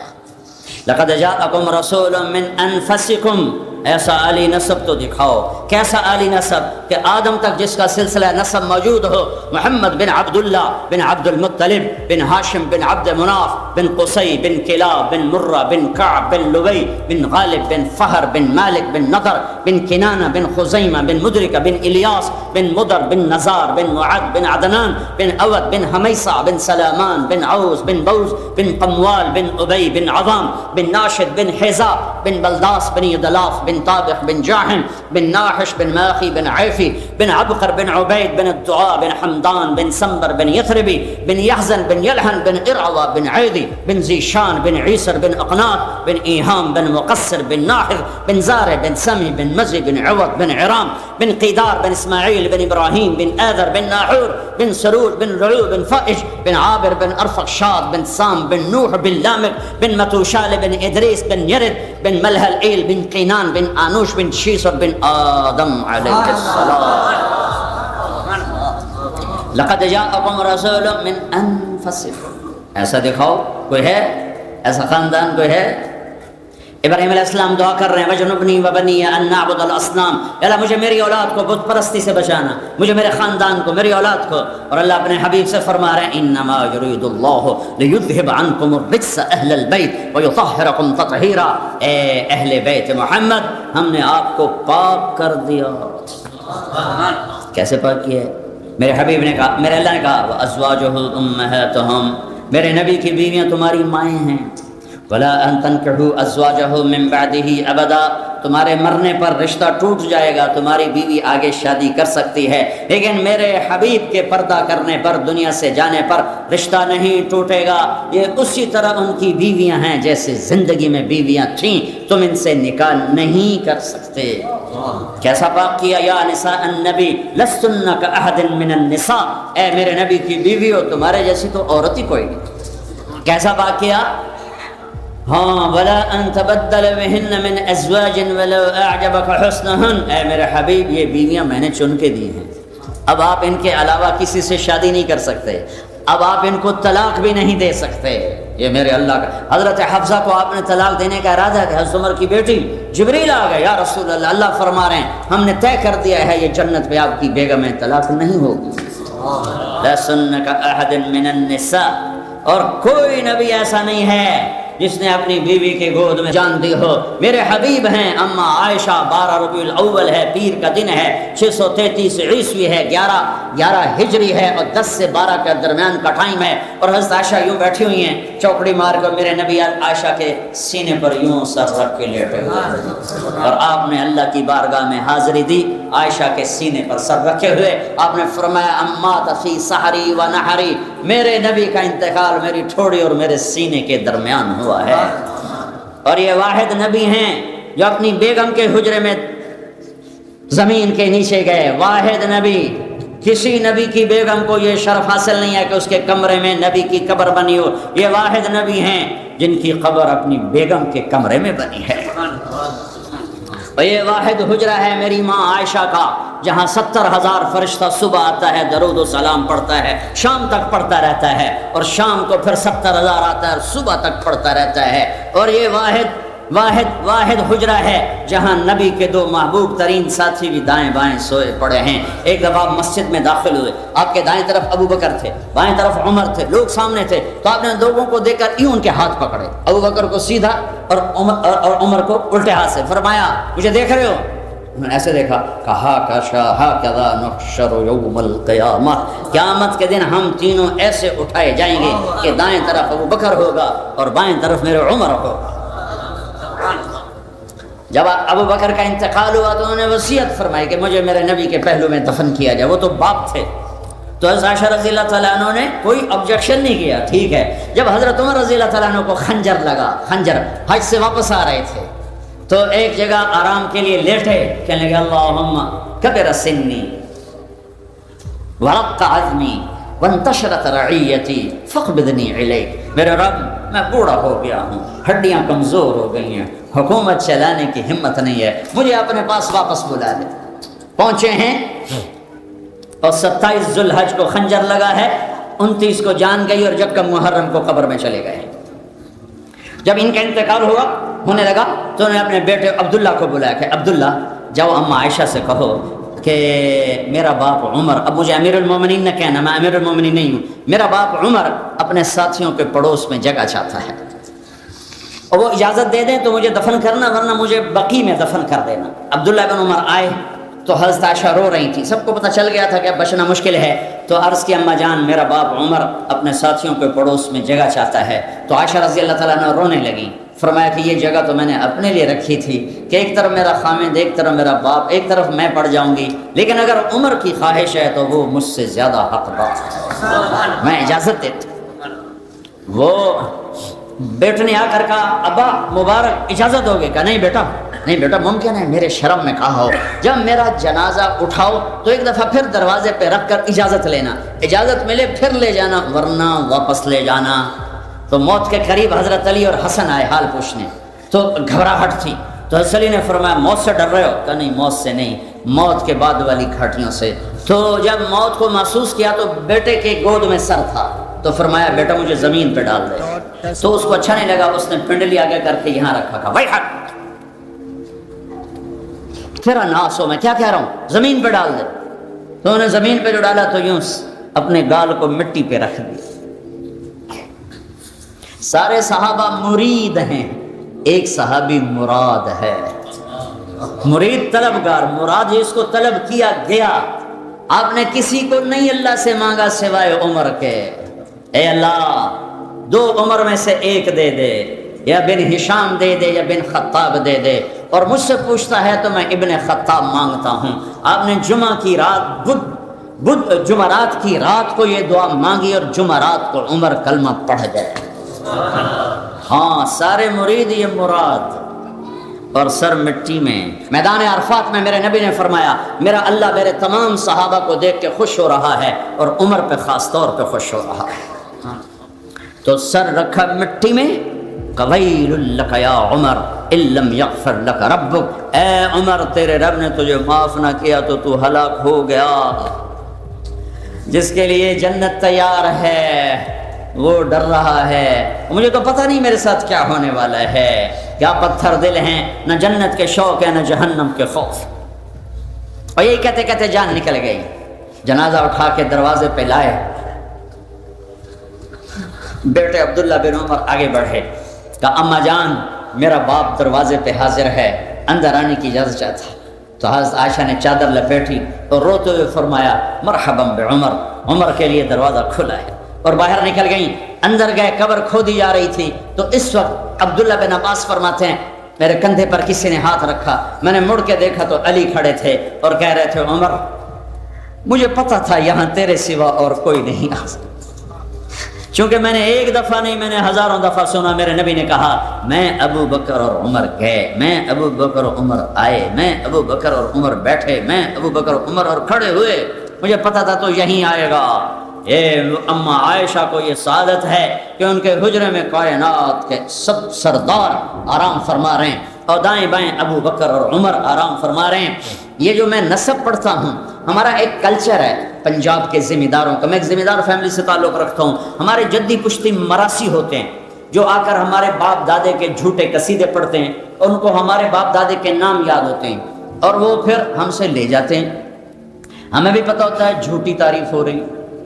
لقد جاءکم رسول من انفسکم. ایسا عالی نسب تو دکھاؤ. کیسا عالی نسب کہ آدم تک جس کا سلسلہ نسب موجود ہو. محمد بن عبداللہ بن عبد المطلب بن ہاشم بن عبد مناف بن قصی بن کلاب بن مرہ بن کعب بن لبی بن غالب بن فہر بن مالک بن نضر بن کنانہ بن خزیمہ بن مدرکہ بن الیاس بن مدر بن نزار بن معد بن عدنان بن اود بن حمیصہ بن سلامان بن عوز بن بوز بن قموال بن ابی بن عظام بن ناشد بن حزا بن بلداس بن یدلاف بن طابق بن جاحم بن ناحش بن ماخی بن عیفی بن عبقر بن عبید بن الدعاء بن حمدان بن سنبر بن یثربی بن یحزن بن یلحن بن ارعوى بن عیدی بن زیشان بن عیسر بن اقناط بن ایہام بن مقصر بن ناحر بن زارع بن سمی بن مزی بن عوض بن عرام بن قیدار بن اسماعیل بن ابراہیم بن آذر بن ناحور بن سرور بن رعو بن فائج بن عابر بن ارفقشاد بن سام بن نوح بن لامق بن متوشال بن ادریس بن یرد بن ملہل ایل بن قینان بن آنوش بن شیسر بن آدم علیہ السلام. لقد جاءکم رسول من انفسکم. ایسا دکھاؤ کوئی ہے؟ ایسا خاندان کوئی ہے؟ ابراہیم علیہ السلام دعا کر رہے ہیں وجنبنی وبنی ان نعبد الاصنام. اللہ مجھے میری اولاد کو بت پرستی سے بچانا، مجھے میرے خاندان کو، میری اولاد کو. اور اللہ اپنے حبیب سے فرما رہے ہیں انما یرید اللہ لیذھب عنکم الرجس اہل البیت ویطہرکم تطہیرا. اے اہل بیت محمد ہم نے آپ کو پاک کر دیا. کیسے پاک کیا ہے؟ میرے حبیب نے کہا، میرے اللہ نے کہا وازواجہ امہاتہم، میرے نبی کی بیویاں تمہاری مائیں ہیں. ولا ان تنکحوا ازواجہ من بعدہ ابدا، تمہارے مرنے پر رشتہ ٹوٹ جائے گا، تمہاری بیوی آگے شادی کر سکتی ہے، لیکن میرے حبیب کے پردہ کرنے پر، دنیا سے جانے پر رشتہ نہیں ٹوٹے گا. یہ اسی طرح ان کی بیویاں ہیں جیسے زندگی میں بیویاں تھیں، تم ان سے نکاح نہیں کر سکتے. کیسا پاک کیا؟ یا نساء النبی لستن کاحد من النساء، اے میرے نبی کی بیویوں تمہارے جیسی تو عورت ہی کوئی نہیں. کیسا پاک کیا؟ ہاں ولا ان تبدل بہن من ازواج ولو اعجبک حسنہن، اے میرے حبیب یہ بیویاں میں نے چن کے دی ہیں، اب آپ ان کے علاوہ کسی سے شادی نہیں کر سکتے، اب آپ ان کو طلاق بھی نہیں دے سکتے. یہ میرے اللہ کا. حضرت حفصہ کو آپ نے طلاق دینے کا ارادہ کیا؟ حضرت عمر کی بیٹی جبریل آ گئے، یا رسول اللہ اللہ فرما رہے ہیں ہم نے طے کر دیا ہے یہ جنت میں آپ کی بیگم ہے، طلاق نہیں ہوگی. لا سنک احد من النساء، اور کوئی نبی ایسا نہیں ہے جس نے اپنی بیوی کے گود میں جان دی ہو. میرے حبیب ہیں اما عائشہ. 12 ربیع الاول ہے، پیر کا دن ہے، 633 عیسوی ہے، 11 ہجری ہے، اور 10 سے 12 کے درمیان کا ٹائم ہے. اور حضرت عائشہ یوں بیٹھی ہوئی ہیں چوکڑی مار کر، میرے نبی عائشہ کے سینے پر یوں سر رکھ کے لیٹے ہوئے، اور آپ نے اللہ کی بارگاہ میں حاضری دی عائشہ کے سینے پر سر رکھے ہوئے. آپ نے فرمایا اما فی سحری و نحری، میرے نبی کا انتقال میری ٹھوڑی اور میرے سینے کے درمیان ہوا ہے. اور یہ واحد نبی ہیں جو اپنی بیگم کے حجرے میں زمین کے نیچے گئے. واحد نبی, کسی نبی کی بیگم کو یہ شرف حاصل نہیں ہے کہ اس کے کمرے میں نبی کی قبر بنی ہو. یہ واحد نبی ہیں جن کی قبر اپنی بیگم کے کمرے میں بنی ہے. اور یہ واحد حجرہ ہے میری ماں عائشہ کا, جہاں 70,000 فرشتہ صبح آتا ہے, درود و سلام پڑھتا ہے, شام تک پڑھتا رہتا ہے, اور شام کو پھر 70,000 آتا ہے اور صبح تک پڑھتا رہتا ہے. اور یہ واحد حجرہ ہے جہاں نبی کے 2 محبوب ترین ساتھی بھی دائیں بائیں سوئے پڑے ہیں. ایک دفعہ آپ مسجد میں داخل ہوئے, آپ کے دائیں طرف ابو بکر تھے, بائیں طرف عمر تھے, لوگ سامنے تھے, تو آپ نے لوگوں کو دیکھ کر یوں ان کے ہاتھ پکڑے, ابو بکر کو سیدھا اور عمر کو الٹے ہاتھ سے. فرمایا مجھے دیکھ رہے ہو؟ میں نے ایسے دیکھا, کہا ہاکذا نحشر یوم القیامہ, قیامت کے دن ہم تینوں ایسے اٹھائے جائیں گے کہ دائیں طرف ابو بکر ہوگا اور بائیں طرف میرے عمر ہوگا. جب ابو بکر کا انتقال ہوا تو انہوں نے وصیت فرمائی کہ مجھے میرے نبی کے پہلو میں دفن کیا جائے. وہ تو باپ تھے, تو حضرت عائشہ رضی اللہ تعالیٰ عنہ نے کوئی آبجیکشن نہیں کیا, ٹھیک ہے. جب حضرت عمر رضی اللہ تعالیٰ عنہ کو خنجر لگا, خنجر حج سے واپس آ رہے تھے, تو ایک جگہ آرام کے لیے لیٹے, کہنے لگے اللہم کبر سنی ورق عظمی وانتشرت رعیتی فاقبضنی الیک. میرے رب میں بوڑھا ہو گیا ہوں, ہڈیاں کمزور ہو گئی ہیں, حکومت چلانے کی ہمت نہیں ہے, مجھے اپنے پاس واپس بلا لے. پہنچے ہیں اور 27 ذوالحج کو خنجر لگا ہے, 29 کو جان گئی اور یکم محرم کو قبر میں چلے گئے. جب ان کا انتقال ہونے لگا تو انہوں نے اپنے بیٹے عبداللہ کو بلایا کہ عبداللہ جاؤ اماں عائشہ سے کہو کہ میرا باپ عمر, اب مجھے امیر المومنین نہ کہنا, میں امیر المومنین نہیں ہوں, میرا باپ عمر اپنے ساتھیوں کے پڑوس میں جگہ چاہتا ہے, اور وہ اجازت دے دیں تو مجھے دفن کرنا, ورنہ مجھے بقی میں دفن کر دینا. عبداللہ بن عمر آئے تو حضرت عائشہ رو رہی تھی, سب کو پتہ چل گیا تھا کہ اب بچنا مشکل ہے. تو عرض کی اماں جان میرا باپ عمر اپنے ساتھیوں کے پڑوس میں جگہ چاہتا ہے. تو عائشہ رضی اللہ تعالیٰ عنہ رونے لگی. فرمایا کہ یہ جگہ تو میں نے اپنے لیے رکھی تھی کہ ایک طرف میرا خامد, ایک طرف میرا باپ, ایک طرف میں پڑ جاؤں گی, لیکن اگر عمر کی خواہش ہے تو وہ مجھ سے زیادہ حقدار ہے, میں اجازت دیتا. وہ بیٹے نے آ کر کہا ابا مبارک اجازت ہوگی؟ کہا نہیں بیٹا ممکن ہے میرے شرم میں کہا ہو, جب میرا جنازہ اٹھاؤ تو ایک دفعہ پھر دروازے پہ رکھ کر اجازت لینا, اجازت ملے پھر لے جانا, ورنہ واپس لے جانا. تو موت کے قریب حضرت علی اور حسن آئے حال پوچھنے, تو گھبراہٹ تھی. تو حضرت علی نے فرمایا موت سے ڈر رہے ہو؟ کہا نہیں موت سے نہیں, موت کے بعد والی گھاٹیوں سے. تو جب موت کو محسوس کیا تو بیٹے کے گود میں سر تھا, تو فرمایا بیٹا مجھے زمین پہ ڈال دے. تو اس کو اچھا نہیں لگا, اس نے پنڈلی آگے کر کے یہاں رکھا, کہا بھائی ہٹ, تیرا ناس ہو, میں کیا کہہ رہا ہوں, زمین پہ ڈال دے. تو انہوں نے زمین پہ جو ڈالا تو یوں اپنے گال کو مٹی پہ رکھ دیا. سارے صحابہ مرید ہیں, ایک صحابی مراد ہے. مرید طلبگار, مراد جس کو طلب کیا گیا. آپ نے کسی کو نہیں اللہ سے مانگا سوائے عمر کے, اے اللہ 2 عمر میں سے ایک دے دے, یا بن ہشام دے دے یا بن خطاب دے دے, اور مجھ سے پوچھتا ہے تو میں ابن خطاب مانگتا ہوں. آپ نے جمعہ کی رات جمعرات کی رات کو یہ دعا مانگی اور جمعرات کو عمر کلمہ پڑھ گئے. ہاں سارے مرید یہ مراد, اور سر مٹی میں. میدان عرفات میں میرے نبی نے فرمایا میرا اللہ میرے تمام صحابہ کو دیکھ کے خوش ہو رہا ہے اور عمر پہ خاص طور پہ خوش ہو رہا ہے. تو سر رکھا مٹی میں, قویل لک یا عمر ان لم یغفر لک ربک, اے عمر تیرے رب نے تجھے معاف نہ کیا تو ہلاک ہو گیا. جس کے لیے جنت تیار ہے وہ ڈر رہا ہے, مجھے تو پتہ نہیں میرے ساتھ کیا ہونے والا ہے. کیا پتھر دل ہیں, نہ جنت کے شوق ہے نہ جہنم کے خوف. اور یہی کہتے کہتے جان نکل گئی. جنازہ اٹھا کے دروازے پہ لائے, بیٹے عبداللہ بن عمر آگے بڑھے, کہا اماں جان میرا باپ دروازے پہ حاضر ہے, اندر آنے کی اجازت چاہتا. تو حضرت عائشہ نے چادر لپیٹی اور روتے ہوئے فرمایا مرحبا بعمر, عمر کے لیے دروازہ کھلا ہے. اور باہر نکل گئیں, اندر گئے, قبر کھودی جا رہی تھی. تو اس وقت عبداللہ بن عباس فرماتے ہیں میرے کندھے پر کسی نے ہاتھ رکھا, میں نے مڑ کے دیکھا تو علی کھڑے تھے اور کہہ رہے تھے عمر مجھے پتا تھا یہاں تیرے سوا اور کوئی نہیں آ سکتا, چونکہ میں نے ایک دفعہ نہیں، میں نے ہزاروں دفعہ سنا میرے نبی نے کہا میں ابو بکر اور عمر گئے، میں ابو بکر اور عمر آئے، میں ابو بکر اور عمر بیٹھے، میں ابو بکر اور عمر اور کھڑے ہوئے، مجھے پتا تھا تو یہیں آئے گا۔ یہ اما عائشہ کو یہ سعادت ہے کہ ان کے حجرے میں کائنات کے سب سردار آرام فرما رہے ہیں اور دائیں بائیں ابو بکر اور عمر آرام فرما رہے ہیں۔ یہ جو میں نسب پڑھتا ہوں، ہمارا ایک کلچر ہے پنجاب کے ذمہ داروں کا، میں ایک ذمہ دار فیملی سے تعلق رکھتا ہوں، ہمارے جدی پشتی مراسی ہوتے ہیں جو آ کر ہمارے باپ دادے کے جھوٹے قصیدے پڑھتے ہیں، ان کو ہمارے باپ دادے کے نام یاد ہوتے ہیں اور وہ پھر ہم سے لے جاتے ہیں۔ ہمیں بھی پتہ ہوتا ہے جھوٹی تعریف ہو رہی،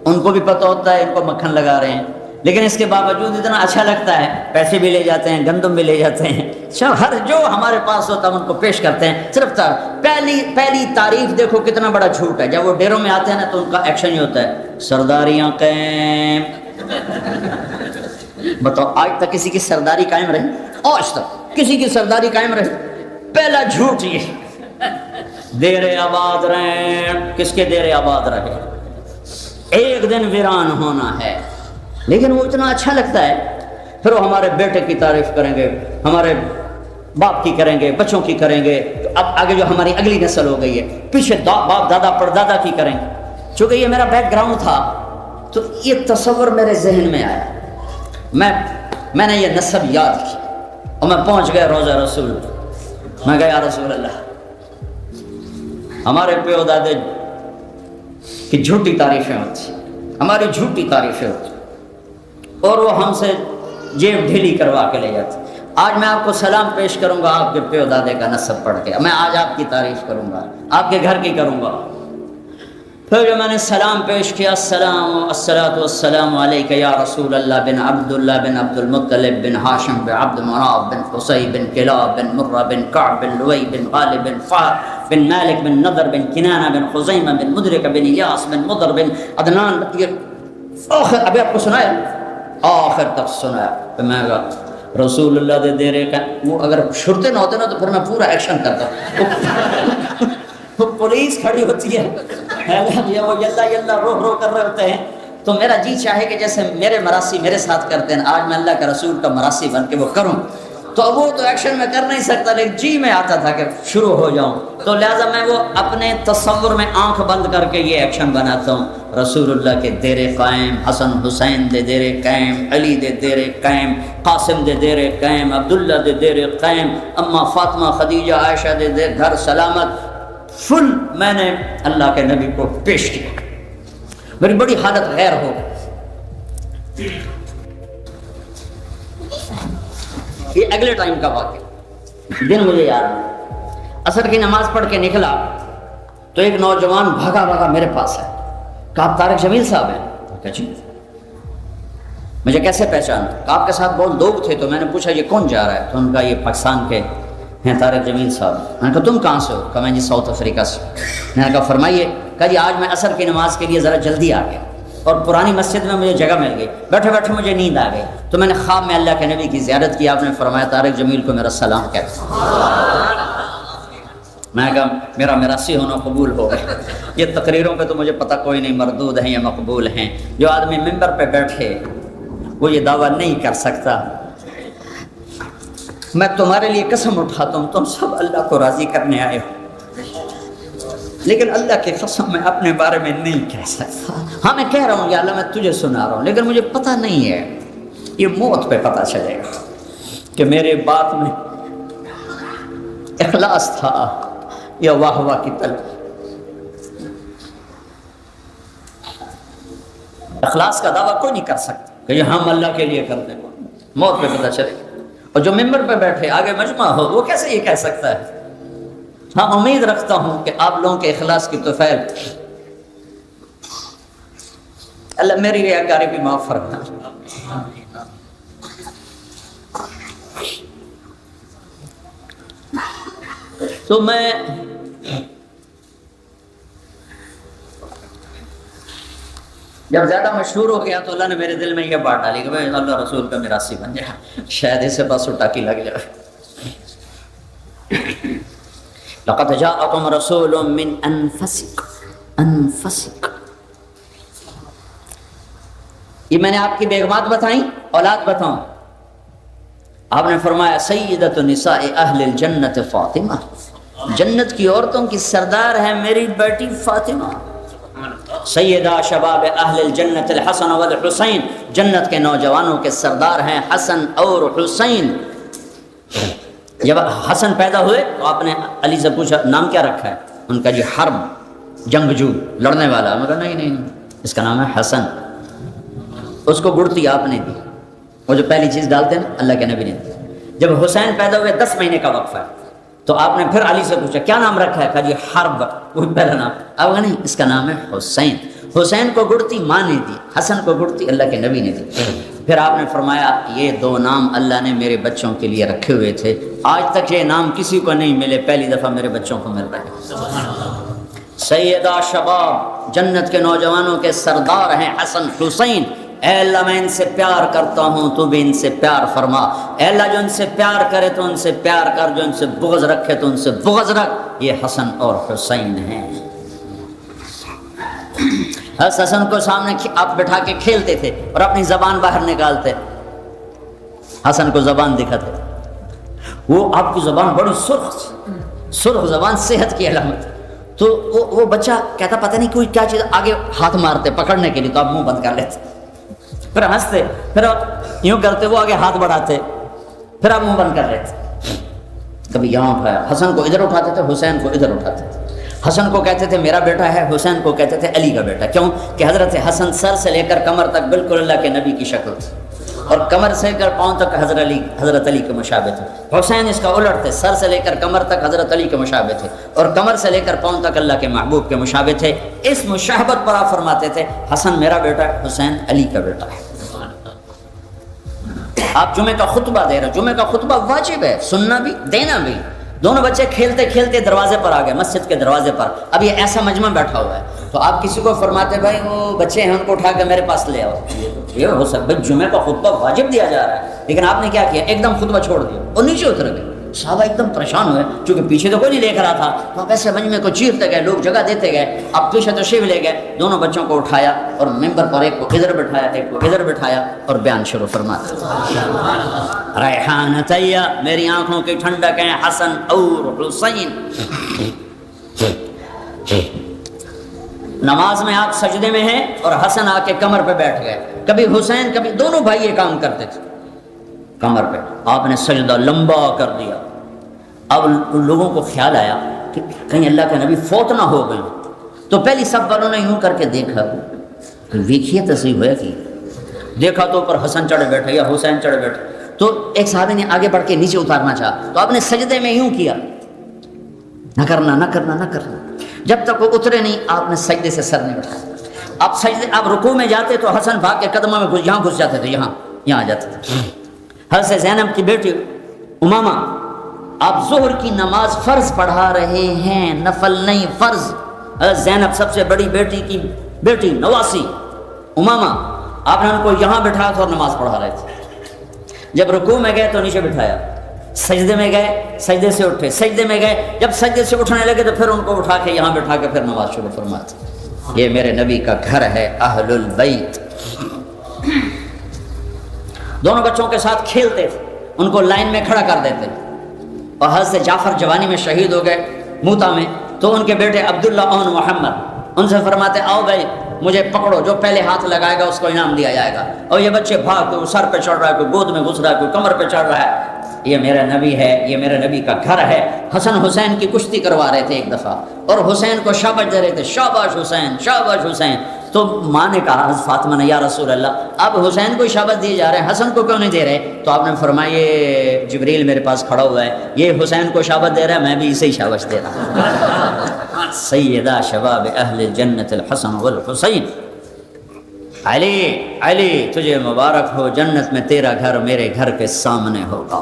ان کو بھی پتہ ہوتا ہے ان کو مکھن لگا رہے ہیں، لیکن اس کے باوجود اتنا اچھا لگتا ہے، پیسے بھی لے جاتے ہیں، گندم بھی لے جاتے ہیں، ہر جو ہمارے پاس ہوتا ہے ان کو پیش کرتے ہیں۔ صرف پہلی تعریف دیکھو کتنا بڑا جھوٹ ہے، جب وہ ڈیروں میں آتے ہیں نا تو ان کا ایکشن ہی ہوتا ہے سرداریاں قائم۔ بتاؤ آج تک کسی کی سرداری قائم رہی؟ آج تک کسی کی سرداری قائم رہی؟ پہلا جھوٹ یہ دیر آباد رہے، کس کے دیر آباد رہے، ایک دن ویران ہونا ہے، لیکن وہ اتنا اچھا لگتا ہے۔ پھر وہ ہمارے بیٹے کی تعریف کریں گے، ہمارے باپ کی کریں گے، بچوں کی کریں گے، تو اب آگے جو ہماری اگلی نسل ہو گئی ہے پیچھے باپ دادا پردادا کی کریں گے۔ چونکہ یہ میرا بیک گراؤنڈ تھا تو یہ تصور میرے ذہن میں آیا، میں نے یہ نسب یاد کی اور میں پہنچ گیا روضہ رسول، میں گیا رسول اللہ، ہمارے پیو دادے کی جھوٹی تعریفیں ہوتی، ہماری جھوٹی تعریفیں ہوتی اور وہ ہم سے جیب ڈھیلی کروا کے لے جاتے۔ آج میں آپ کو سلام پیش کروں گا آپ کے پیو دادے کا نسب پڑھ کے، میں آج آپ کی تعریف کروں گا، آپ کے گھر کی کروں گا۔ پھر جو میں نے سلام پیش کیا، الصلاۃ والسلام علیک یا رسول اللہ بن عبداللہ بن عبد المطلب بن ہاشم بن عبد مناف بن قصی بن کلاب بن مرہ بن کعب بن لوی بن غالب بن فہر بن مالک بن نضر بن کنانہ بن خزیمہ بن مدرک بن الیاس بن مضر بن عدنان، آخر ابھی آپ کو سنایا، آخر تک سنایا۔ پھر میں کہا رسول اللہ دے دے رہے، وہ اگر شرطے نہ ہوتے نا تو پھر میں پورا ایکشن کرتا۔ وہ پولیس کھڑی ہوتی ہے، وہ یلا یلا رو رو کر رہے ہوتے ہیں، تو میرا جی چاہے کہ جیسے میرے مراسی میرے ساتھ کرتے ہیں، آج میں اللہ کا رسول کا مراسی بن کے وہ کروں، تو وہ تو ایکشن میں کر نہیں سکتا، لیکن جی میں آتا تھا کہ شروع ہو جاؤں، تو لہٰذا میں وہ اپنے تصور میں آنکھ بند کر کے یہ ایکشن بناتا ہوں۔ رسول اللہ کے دیر قائم، حسن حسین دے دیر قائم، علی دے دیر قائم، قاسم دے دیر قائم، عبداللہ دے دیر قائم، اما فاطمہ خدیجہ عائشہ دے دیر گھر سلامت، فل میں نے اللہ کے نبی کو پیش کیا۔ میری بڑی حالت غیر ہو گئی۔ یہ اگلے ٹائم کا واقعہ، دن مجھے یاد ہے، عصر کی نماز پڑھ کے نکلا تو ایک نوجوان بھاگا بھاگا میرے پاس ہے، کہا آپ طارق جمیل صاحب ہیں؟ کہا جی۔ مجھے کیسے پہچانا؟ کہا آپ کے ساتھ بہت لوگ تھے، تو میں نے پوچھا یہ کون جا رہا ہے؟ تو ان کا یہ پاکستان کے ہیں طارق جمیل صاحب۔ میں نے کہا تم کہاں سے ہو؟ کہا میں جی ساؤتھ افریقہ سے۔ میں نے کہا فرمائیے۔ کہا جی آج میں عصر کی نماز کے لیے ذرا جلدی آ گیا اور پرانی مسجد میں مجھے جگہ مل گئی، بیٹھے بیٹھے مجھے نیند آ گئی، تو میں نے خواب میں اللہ کے نبی کی زیارت کی، آپ نے فرمایا طارق جمیل کو میرا سلام کہتے۔ میں کہا میرا میراثی ہونا قبول ہو گیا۔ یہ تقریروں پہ تو مجھے پتہ کوئی نہیں مردود ہیں یا مقبول ہیں، جو آدمی ممبر پہ بیٹھے وہ یہ دعویٰ نہیں کر سکتا۔ میں تمہارے لیے قسم اٹھاتا ہوں تم سب اللہ کو راضی کرنے آئے ہو، لیکن اللہ کی قسم میں اپنے بارے میں نہیں کہہ سکتا۔ ہاں میں کہہ رہا ہوں یا اللہ میں تجھے سنا رہا ہوں، لیکن مجھے پتہ نہیں ہے، یہ موت پہ پتہ چلے گا کہ میرے بات میں اخلاص تھا یا واہ واہ کی طلب۔ اخلاص کا دعویٰ کوئی نہیں کر سکتا کہ یہ ہم اللہ کے لیے کرتے ہیں، موت پہ پتہ چلے گا۔ اور جو ممبر پہ بیٹھے آگے مجمع ہو وہ کیسے یہ کہہ سکتا ہے؟ ہاں امید رکھتا ہوں کہ آپ لوگوں کے اخلاص کی توفیق اللہ میری ریاکاری بھی معاف فرمائے۔ تو میں جب زیادہ مشہور ہو گیا تو اللہ نے میرے دل میں یہ بات ڈالی کہ بھائی اللہ رسول کا میراثی بن جائے، شاید اسے بس ٹاکی لگ جائے۔ لقد جاءكم رسول من انفسكم یہ میں نے آپ کی بیگمات بتائیں، اولاد بتاؤں؟ آپ نے فرمایا سیدۃ نساء اہل الجنت فاطمہ، جنت کی عورتوں کی سردار ہے میری بیٹی فاطمہ۔ سیدہ شباب اہل الجنت الحسن والحسین، جنت کے نوجوانوں کے سردار ہیں حسن اور حسین۔ جب حسن پیدا ہوئے تو آپ نے علی سے پوچھا نام کیا رکھا ہے؟ ان کا جی حرب، جنگجو، لڑنے والا۔ میں کہا نہیں، اس کا نام ہے حسن۔ اس کو گڑتی آپ نے دی، وہ جو پہلی چیز ڈالتے ہیں نا، اللہ کے نبی نے دی۔ جب حسین پیدا ہوئے 10 مہینے کا وقفہ ہے تو آپ نے پھر علی سے پوچھا کیا نام رکھا ہے؟ کہا جی حرب، وہ پہلا نام۔ اب کہا نہیں، اس کا نام ہے حسین۔ حسین کو گڑتی ماں نے دی، حسن کو گڑتی اللہ کے نبی نے دی۔ پھر آپ نے فرمایا یہ 2 نام اللہ نے میرے بچوں کے لیے رکھے ہوئے تھے، آج تک یہ نام کسی کو نہیں ملے، پہلی دفعہ میرے بچوں کو مل رہے ہیں۔ سیدہ شباب، جنت کے نوجوانوں کے سردار ہیں حسن حسین۔ اے اللہ میں ان سے پیار کرتا ہوں، تو بھی ان سے پیار فرما۔ اے اللہ جو ان سے پیار کرے تو ان سے پیار کر، جو ان سے بغض رکھے تو ان سے بغض رکھ۔ یہ حسن اور حسین ہیں۔ حسن کو سامنے آپ بٹھا کے کھیلتے تھے اور اپنی زبان باہر نکالتے، حسن کو زبان دکھاتے، وہ آپ کی زبان بڑی سرخ زبان صحت کی علامت۔ تو وہ بچہ کہتا پتہ نہیں کوئی کیا چیز، آگے ہاتھ مارتے پکڑنے کے لیے تو آپ منہ بند کر لیتے، پھر ہنستے، پھر یوں کرتے، وہ آگے ہاتھ بڑھاتے، پھر آپ منہ بند کر لیتے۔ کبھی یہاں اٹھایا، حسن کو ادھر اٹھاتے تھے، حسین کو ادھر اٹھاتے تھے۔ حسن کو کہتے تھے میرا بیٹا ہے، حسین کو کہتے تھے علی کا بیٹا۔ کیوں کہ حضرت حسن سر سے لے کر کمر تک بالکل اللہ کے نبی کی شکل تھی، اور کمر سے لے کر پاؤں تک حضرت علی کے مشابہ تھے۔ حسین اس کا الٹ تھے، سر سے لے کر کمر تک حضرت علی کے مشابہ تھے، اور کمر سے لے کر پاؤں تک اللہ کے محبوب کے مشابہ تھے۔ اس مشابہت پر آپ فرماتے تھے حسن میرا بیٹا ہے، حسین علی کا بیٹا ہے۔ آپ جمعے کا خطبہ دے رہے، جمعے کا خطبہ واجب ہے، سننا بھی دینا بھی۔ دونوں بچے کھیلتے کھیلتے دروازے پر آ گئے، مسجد کے دروازے پر۔ اب یہ ایسا مجمع بیٹھا ہوا ہے تو آپ کسی کو فرماتے بھائی وہ بچے ہیں ان کو اٹھا کے میرے پاس لے آؤ، یہ ہو سکتا ہے جمعے کا خطبہ واجب دیا جا رہا ہے، لیکن آپ نے کیا کیا، ایک دم خطبہ چھوڑ دیا اور نیچے اتر گئے۔ صحابہ ایک دم پریشان ہوئے، چونکہ پیچھے تو کوئی نہیں دیکھ رہا تھا، تو آپ ایسے مجمع کو چیرتے گئے، لوگ جگہ دیتے گئے، آپ پیچھے تشریف لے گئے، دونوں بچوں کو اٹھایا اور ممبر پر ایک کو ادھر بٹھایا، ایک کو ادھر بٹھایا، اور بیان شروع فرماتے ریحانتیہ، میری آنکھوں کی ٹھنڈک ہیں حسن اور حسین۔ نماز میں آپ سجدے میں ہیں اور حسن آ کے کمر پہ بیٹھ گئے، کبھی حسین کبھی دونوں بھائی یہ کام کرتے تھے، کمر پہ آپ نے سجدہ لمبا کر دیا۔ اب لوگوں کو خیال آیا کہ کہیں اللہ کے نبی فوت نہ ہو گئے، تو پہلی سب والوں نے یوں کر کے دیکھا کہ ویکھیے تصویر ہوئے کہ دیکھا تو اوپر حسن چڑھ بیٹھے یا حسین چڑھ بیٹھے، تو ایک صحابی نے آگے بڑھ کے نیچے اتارنا چاہا تو آپ نے سجدے میں یوں کیا، نہ کرنا نہ کرنا نہ کرنا، جب تک وہ اترے نہیں آپ نے سجدے سے سر نہیں اٹھایا۔ آپ سجدے، آپ رکوع میں جاتے تو حسن بھاگ کے قدموں میں یہاں گھس جاتے تھے، یہاں آ جاتے تھے۔ حضرت زینب کی بیٹی امامہ، آپ ظہر کی نماز فرض پڑھا رہے ہیں، نفل نہیں فرض۔ حضرت زینب سب سے بڑی بیٹی کی بیٹی نواسی امامہ، آپ نے ان کو یہاں بٹھایا تھا اور نماز پڑھا رہے تھے۔ جب رکوع میں گئے تو نیچے بٹھایا، سجدے میں گئے سجدے سے اٹھے، سجدے میں گئے جب سجدے سے اٹھنے لگے تو پھر ان کو اٹھا کے یہاں بٹھا کے پھر نماز شروع فرماتے۔ یہ میرے نبی کا گھر ہے، اہل البیت۔ دونوں بچوں کے ساتھ کھیلتے تھے، ان کو لائن میں کھڑا کر دیتے، اور حضرت جعفر جوانی میں شہید ہو گئے موتا میں، تو ان کے بیٹے عبداللہ اور محمد ان سے فرماتے آؤ بھائی مجھے پکڑو، جو پہلے ہاتھ لگائے گا اس کو انعام دیا جائے گا۔ اور یہ بچے بھاگ، کوئی سر پہ چڑھ رہا ہے، کوئی گود میں گھس رہا ہے، کوئی کمر پہ چڑھ رہا ہے۔ یہ میرا نبی ہے، یہ میرے نبی کا گھر ہے۔ حسن حسین کی کشتی کروا رہے تھے ایک دفعہ، اور حسین کو شاباش دے رہے تھے، شاباش حسین شاباش حسین۔ تو ماں نے کہا حضرت فاطمہ نے یا رسول اللہ اب حسین کو شاباش دیے جا رہے ہیں، حسن کو کیوں نہیں دے رہے؟ تو آپ نے فرمایا یہ جبریل میرے پاس کھڑا ہوا ہے، یہ حسین کو شاباش دے رہا ہے، میں بھی اسے ہی شاباش دے رہا ہوں۔ سیدہ شباب اہل جنت الحسن والحسین۔ علی علی تجھے مبارک ہو، جنت میں تیرا گھر میرے گھر کے سامنے ہوگا،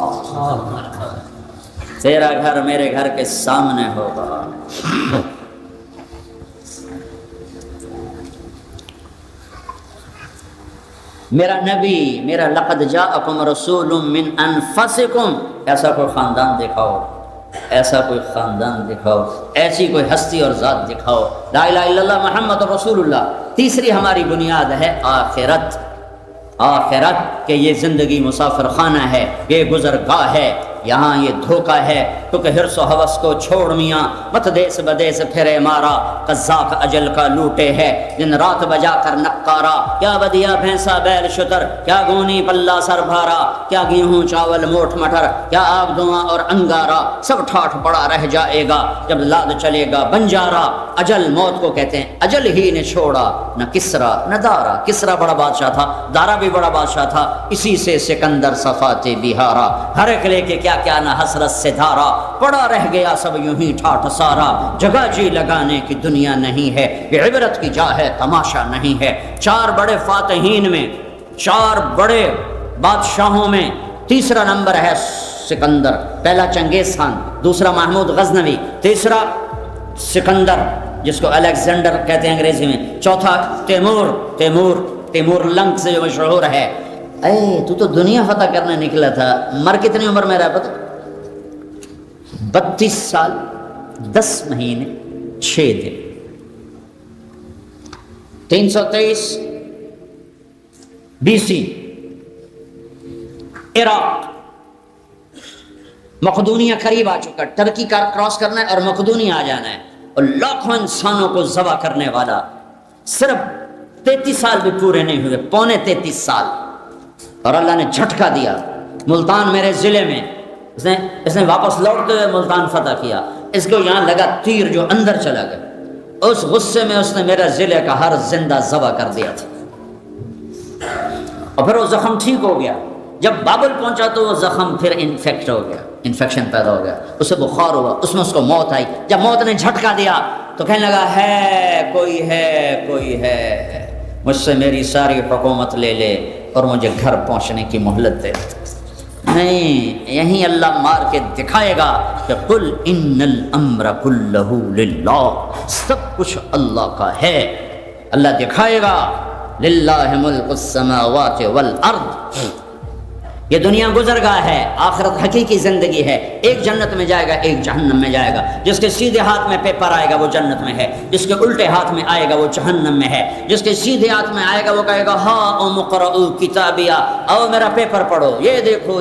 تیرا گھر میرے گھر کے سامنے ہوگا۔ میرا نبی، میرا لقد جاءکم رسول من انفسکم، ایسا کوئی خاندان دکھاؤ، ایسا کوئی خاندان دکھاؤ، ایسی کوئی ہستی اور ذات دکھاؤ۔ لا الہ الا اللہ محمد رسول اللہ۔ تیسری ہماری بنیاد ہے آخرت، آخرت کہ یہ زندگی مسافر خانہ ہے، یہ گزرگاہ ہے، یہاں یہ دھوکہ ہے۔ تو کہ حرص و حوث کو چھوڑ میاں، مت دیس بدیس پھرے مارا، قزاق اجل کا لوٹے ہے دن رات بجا کر نقارا۔ کیا بدیا بھینسا بیل شتر، کیا گونی پلہ سر بھارا، کیا گیہوں چاول موٹ مٹر، کیا آگ دھواں اور انگارا، سب ٹھاٹھ پڑا رہ جائے گا جب لاد چلے گا بنجارا۔ اجل موت کو کہتے ہیں، اجل ہی نے چھوڑا نہ کسرا نہ دارا۔ کسرا بڑا بادشاہ تھا، دارا بھی بڑا بادشاہ تھا، اسی سے سکندر صفات بہارا۔ ہر ایک لے کے کیا کیا نہ حسرت سے دھارا، پڑا رہ گیا سب یوں ہی ٹھاٹھ سارا۔ جگہ جی لگانے کی دنیا نہیں ہے، یہ عبرت کی جا ہے تماشا نہیں ہے۔ چار بڑے فاتحین میں، چار بڑے بادشاہوں میں تیسرا نمبر ہے سکندر۔ پہلا چنگیز خان، دوسرا محمود غزنوی، تیسرا سکندر جس کو الیگزینڈر کہتے ہیں انگریزی میں، چوتھا تیمور لنگ سے جو مشہور ہے۔ اے تو دنیا فتح کرنے نکلا تھا، مر کتنی عمر میں رہا پتہ؟ 32 سال 10 مہینے 6 دن، 323 BC، عراق، مقدونیہ قریب آ چکا، ٹرکی کا کراس کرنا ہے اور مقدونیہ آ جانا ہے، اور لاکھوں انسانوں کو ذبح کرنے والا، صرف 33 سال بھی پورے نہیں ہوئے، پونے 33 سال، اور اللہ نے جھٹکا دیا۔ ملتان میرے ضلع میں اس نے واپس لوٹتے ہوئے ملتان فتح کیا، اس کو یہاں لگا تیر جو اندر چلا گیا، اس غصے میں اس نے میرا ضلع کا ہر زندہ ذبح کر دیا تھا، اور پھر وہ زخم ٹھیک ہو گیا۔ جب بابل پہنچا تو وہ زخم پھر انفیکٹ ہو گیا، انفیکشن پیدا ہو گیا، اسے بخار ہوا، اس میں اس کو موت آئی۔ جب موت نے جھٹکا دیا تو کہنے لگا ہے کوئی ہے مجھ سے میری ساری حکومت لے لے اور مجھے گھر پہنچنے کی مہلت دے۔ نہیں، یہیں اللہ مار کے دکھائے گا کہ قل ان الامر کلہ للہ، سب کچھ اللہ کا ہے۔ اللہ دکھائے گا للہ ملک السماوات والارض، یہ دنیا گزرگاہ ہے، آخرت حقیقی زندگی ہے۔ ایک جنت میں جائے گا، ایک جہنم میں جائے گا۔ جس کے سیدھے ہاتھ میں پیپر آئے گا وہ جنت میں ہے، جس کے الٹے ہاتھ میں آئے گا وہ جہنم میں ہے۔ جس کے سیدھے ہاتھ میں آئے گا وہ کہے گا ہاں اقرؤ کتابیہ، آؤ میرا پیپر پڑھو، یہ دیکھو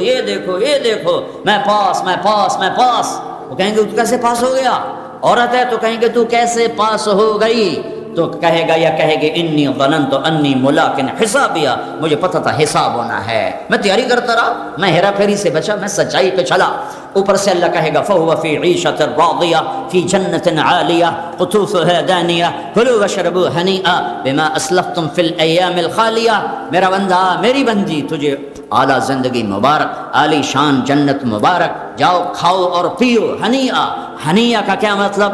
میں پاس۔ وہ کہیں گے تو کیسے پاس ہو گیا؟ عورت ہے تو کہیں گے تو کیسے پاس ہو گئی؟ تو کہے گا یا کہے گے انی ظننت انی ملاقٍ حسابیہ، مجھے پتہ تھا حساب ہونا ہے، میں تیاری کرتا رہا، میں ہیرا پھیری سے بچا، میں سچائی پہ چلا۔ اوپر سے اللہ کہے گا فَهُوَ فِي عِيشَةٍ رَاضِيَةٍ فِي جَنَّةٍ عَالِيَةٍ قُطُوفُهَا دَانِيَةٌ كُلُوا وَاشْرَبُوا هَنِيئًا بِمَا أَسْلَفْتُمْ فِي الْأَيَّامِ الْخَالِيَةِ۔ میرا بندہ، میری بندی، تجھے اعلیٰ زندگی مبارک، عالی شان جنت مبارک، جاؤ کھاؤ اور پیو۔ ہنیہ کا کیا مطلب؟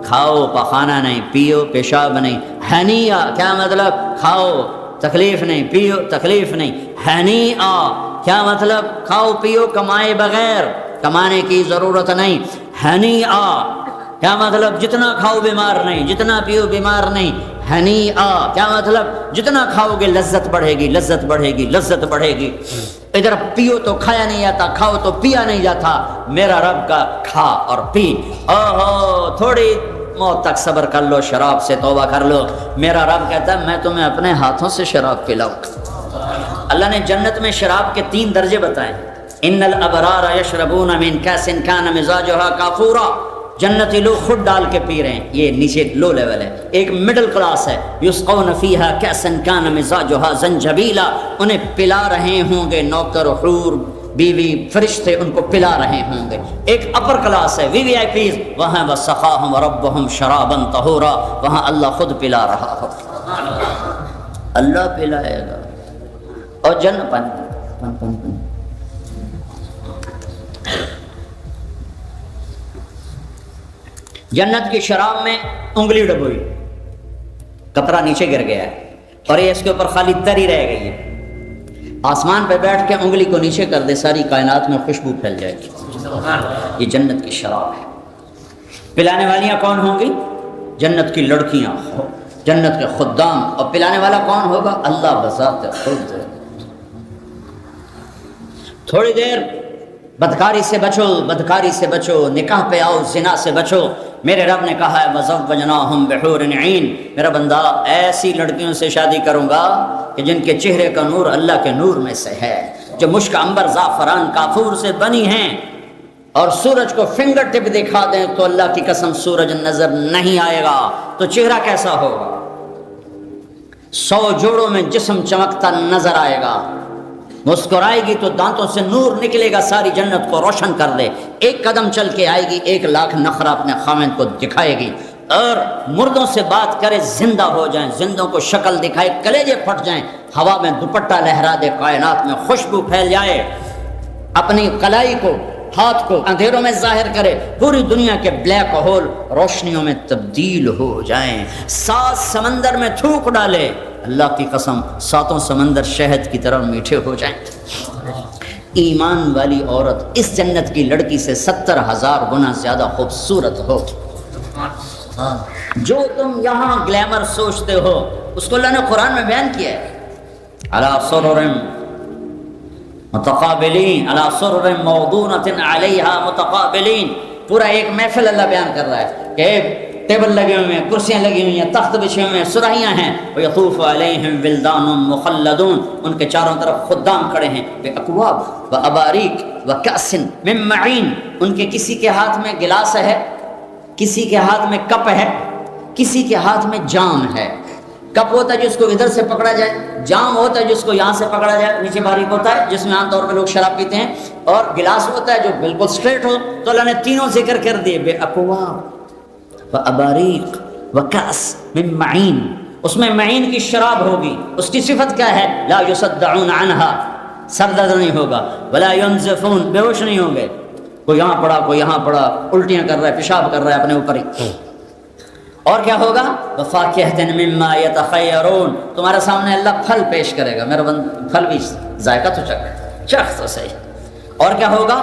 کھاؤ پخانا نہیں، پیو پیشاب نہیں۔ ہنیہ کیا مطلب؟ کھاؤ تکلیف نہیں، پیو تکلیف نہیں۔ ہنیہ کیا مطلب؟ کھاؤ پیو کمائے بغیر، کمانے کی ضرورت نہیں۔ ہنیہ کیا مطلب؟ جتنا کھاؤ بیمار نہیں، جتنا پیو بیمار نہیں۔ ہنیہ کیا مطلب؟ جتنا کھاؤ گے لذت بڑھے گی، لذت بڑھے گی، لذت بڑھے گی۔ ادھر پیو تو کھایا نہیں جاتا، کھاؤ تو پیا نہیں جاتا۔ میرا رب کا کھا اور پی۔ اوہو، تھوڑی موت تک صبر کر لو، شراب سے توبہ کر لو۔ میرا رب کہتا ہے میں تمہیں اپنے ہاتھوں سے شراب پلاؤں۔ اللہ نے جنت میں شراب کے 3 درجے بتائے۔ ان الابرار یشربون من کاس کان مزاجها کافورا، جنتی لوگ خود ڈال کے پی رہے ہیں، یہ نیچے لو لیول ہے۔ ایک مڈل کلاس ہے، یسقون فیہا کاسا کان مزاجها زنجبیلا، انہیں پلا رہے ہوں گے نوکر حور بیوی فرشتے، ان کو پلا رہے ہوں گے۔ ایک اپر کلاس ہے، VVIPs، وہاں وسقاہم ربہم شرابا طہورا، وہاں اللہ خود پلا رہا ہو، اللہ پلائے گا۔ اور جنت کی شراب میں انگلی ڈبوئی، قطرہ نیچے گر گیا ہے اور یہ اس کے اوپر خالی تری رہ گئی ہے۔ آسمان پہ بیٹھ کے انگلی کو نیچے کر دے، ساری کائنات میں خوشبو پھیل جائے گی۔ یہ جنت کی شراب ہے۔ پلانے والیاں کون ہوں گی؟ جنت کی لڑکیاں، جنت کے خدام۔ اور پلانے والا کون ہوگا؟ اللہ بذات خود۔ تھوڑی دیر بدکاری سے بچو، بدکاری سے بچو، نکاح پہ آؤ، زنا سے بچو، میرے رب نے کہا ہے وَزَوَّجْنَاهُمْ بِحُورٍ عِينٍ، میرا بندہ ایسی لڑکیوں سے شادی کروں گا کہ جن کے چہرے کا نور اللہ کے نور میں سے ہے، جو مشک عنبر زعفران کافور سے بنی ہیں، اور سورج کو فنگر ٹپ دکھا دیں تو اللہ کی قسم سورج نظر نہیں آئے گا، تو چہرہ کیسا ہوگا؟ 100 جوڑوں میں جسم چمکتا نظر آئے گا، مسکرائے گی تو دانتوں سے نور نکلے گا، ساری جنت کو روشن کر دے، ایک قدم چل کے آئے گی 1 لاکھ نخرہ اپنے خاوند کو دکھائے گی، اور مردوں سے بات کرے زندہ ہو جائیں، زندوں کو شکل دکھائے کلیجے پھٹ جائیں، ہوا میں دوپٹہ لہرا دے، کائنات میں خوشبو پھیل جائے، اپنی کلائی کو ہاتھ کو اندھیروں میں ظاہر کرے، پوری دنیا کے بلیک ہول روشنیوں میں تبدیل ہو جائیں، 7 سمندر میں تھوک ڈالے، اللہ کی قسم 7 سمندر شہد کی طرح میٹھے ہو جائیں۔ ایمان والی عورت اس جنت کی لڑکی سے 70,000 گنا زیادہ خوبصورت ہو۔ جو تم یہاں گلیمر سوچتے ہو اس کو اللہ نے قرآن میں بیان کیا ہے، علی سرر متقابلین، علی سرر موضونۃ علیہا متقابلین، پورا ایک محفل اللہ بیان کر رہا ہے کہ ٹیبل لگے ہوئے ہیں، کرسیاں لگی ہوئی ہیں، تخت بچھے ہوئے ہیں، سراہیاں ہیں، ویطوف علیہم ولدان مخلدون، ان کے چاروں طرف خدام کھڑے ہیں، باکواب واباریک وکأس من معین، ان کے کسی کے ہاتھ میں گلاس ہے، کسی کے ہاتھ میں کپ ہے، کسی کے ہاتھ میں جام ہے۔ کپ ہوتا ہے جس کو ادھر سے پکڑا جائے، جام ہوتا ہے جس کو یہاں سے پکڑا جائے، نیچے باریک ہوتا ہے جس میں عام طور پہ لوگ شراب پیتے ہیں، اور گلاس ہوتا ہے جو بالکل سٹریٹ ہو۔ تو اللہ نے تینوں ذکر کر دیے، بے اکواب و اباریق و کأس من معین، اس میں معین کی شراب ہوگی، اس کی صفت کیا ہے؟ لا یصدعون عنہا، سر درد نہیں ہوگا، ولا ینزفون، بے ہوش نہیں ہوں گے، کوئی یہاں پڑا کوئی یہاں پڑا، الٹیاں کر رہا ہے، پیشاب کر رہا ہے اپنے اوپر ہی۔ اور کیا ہوگا؟ وَفَاكِهَةٍ مِّمَّا يَتَخَيَّرُونَ، تمہارے سامنے اللہ پھل پیش کرے گا، میرا پھل بھی ذائقہ تو چکھ تو صحیح۔ اور کیا ہوگا؟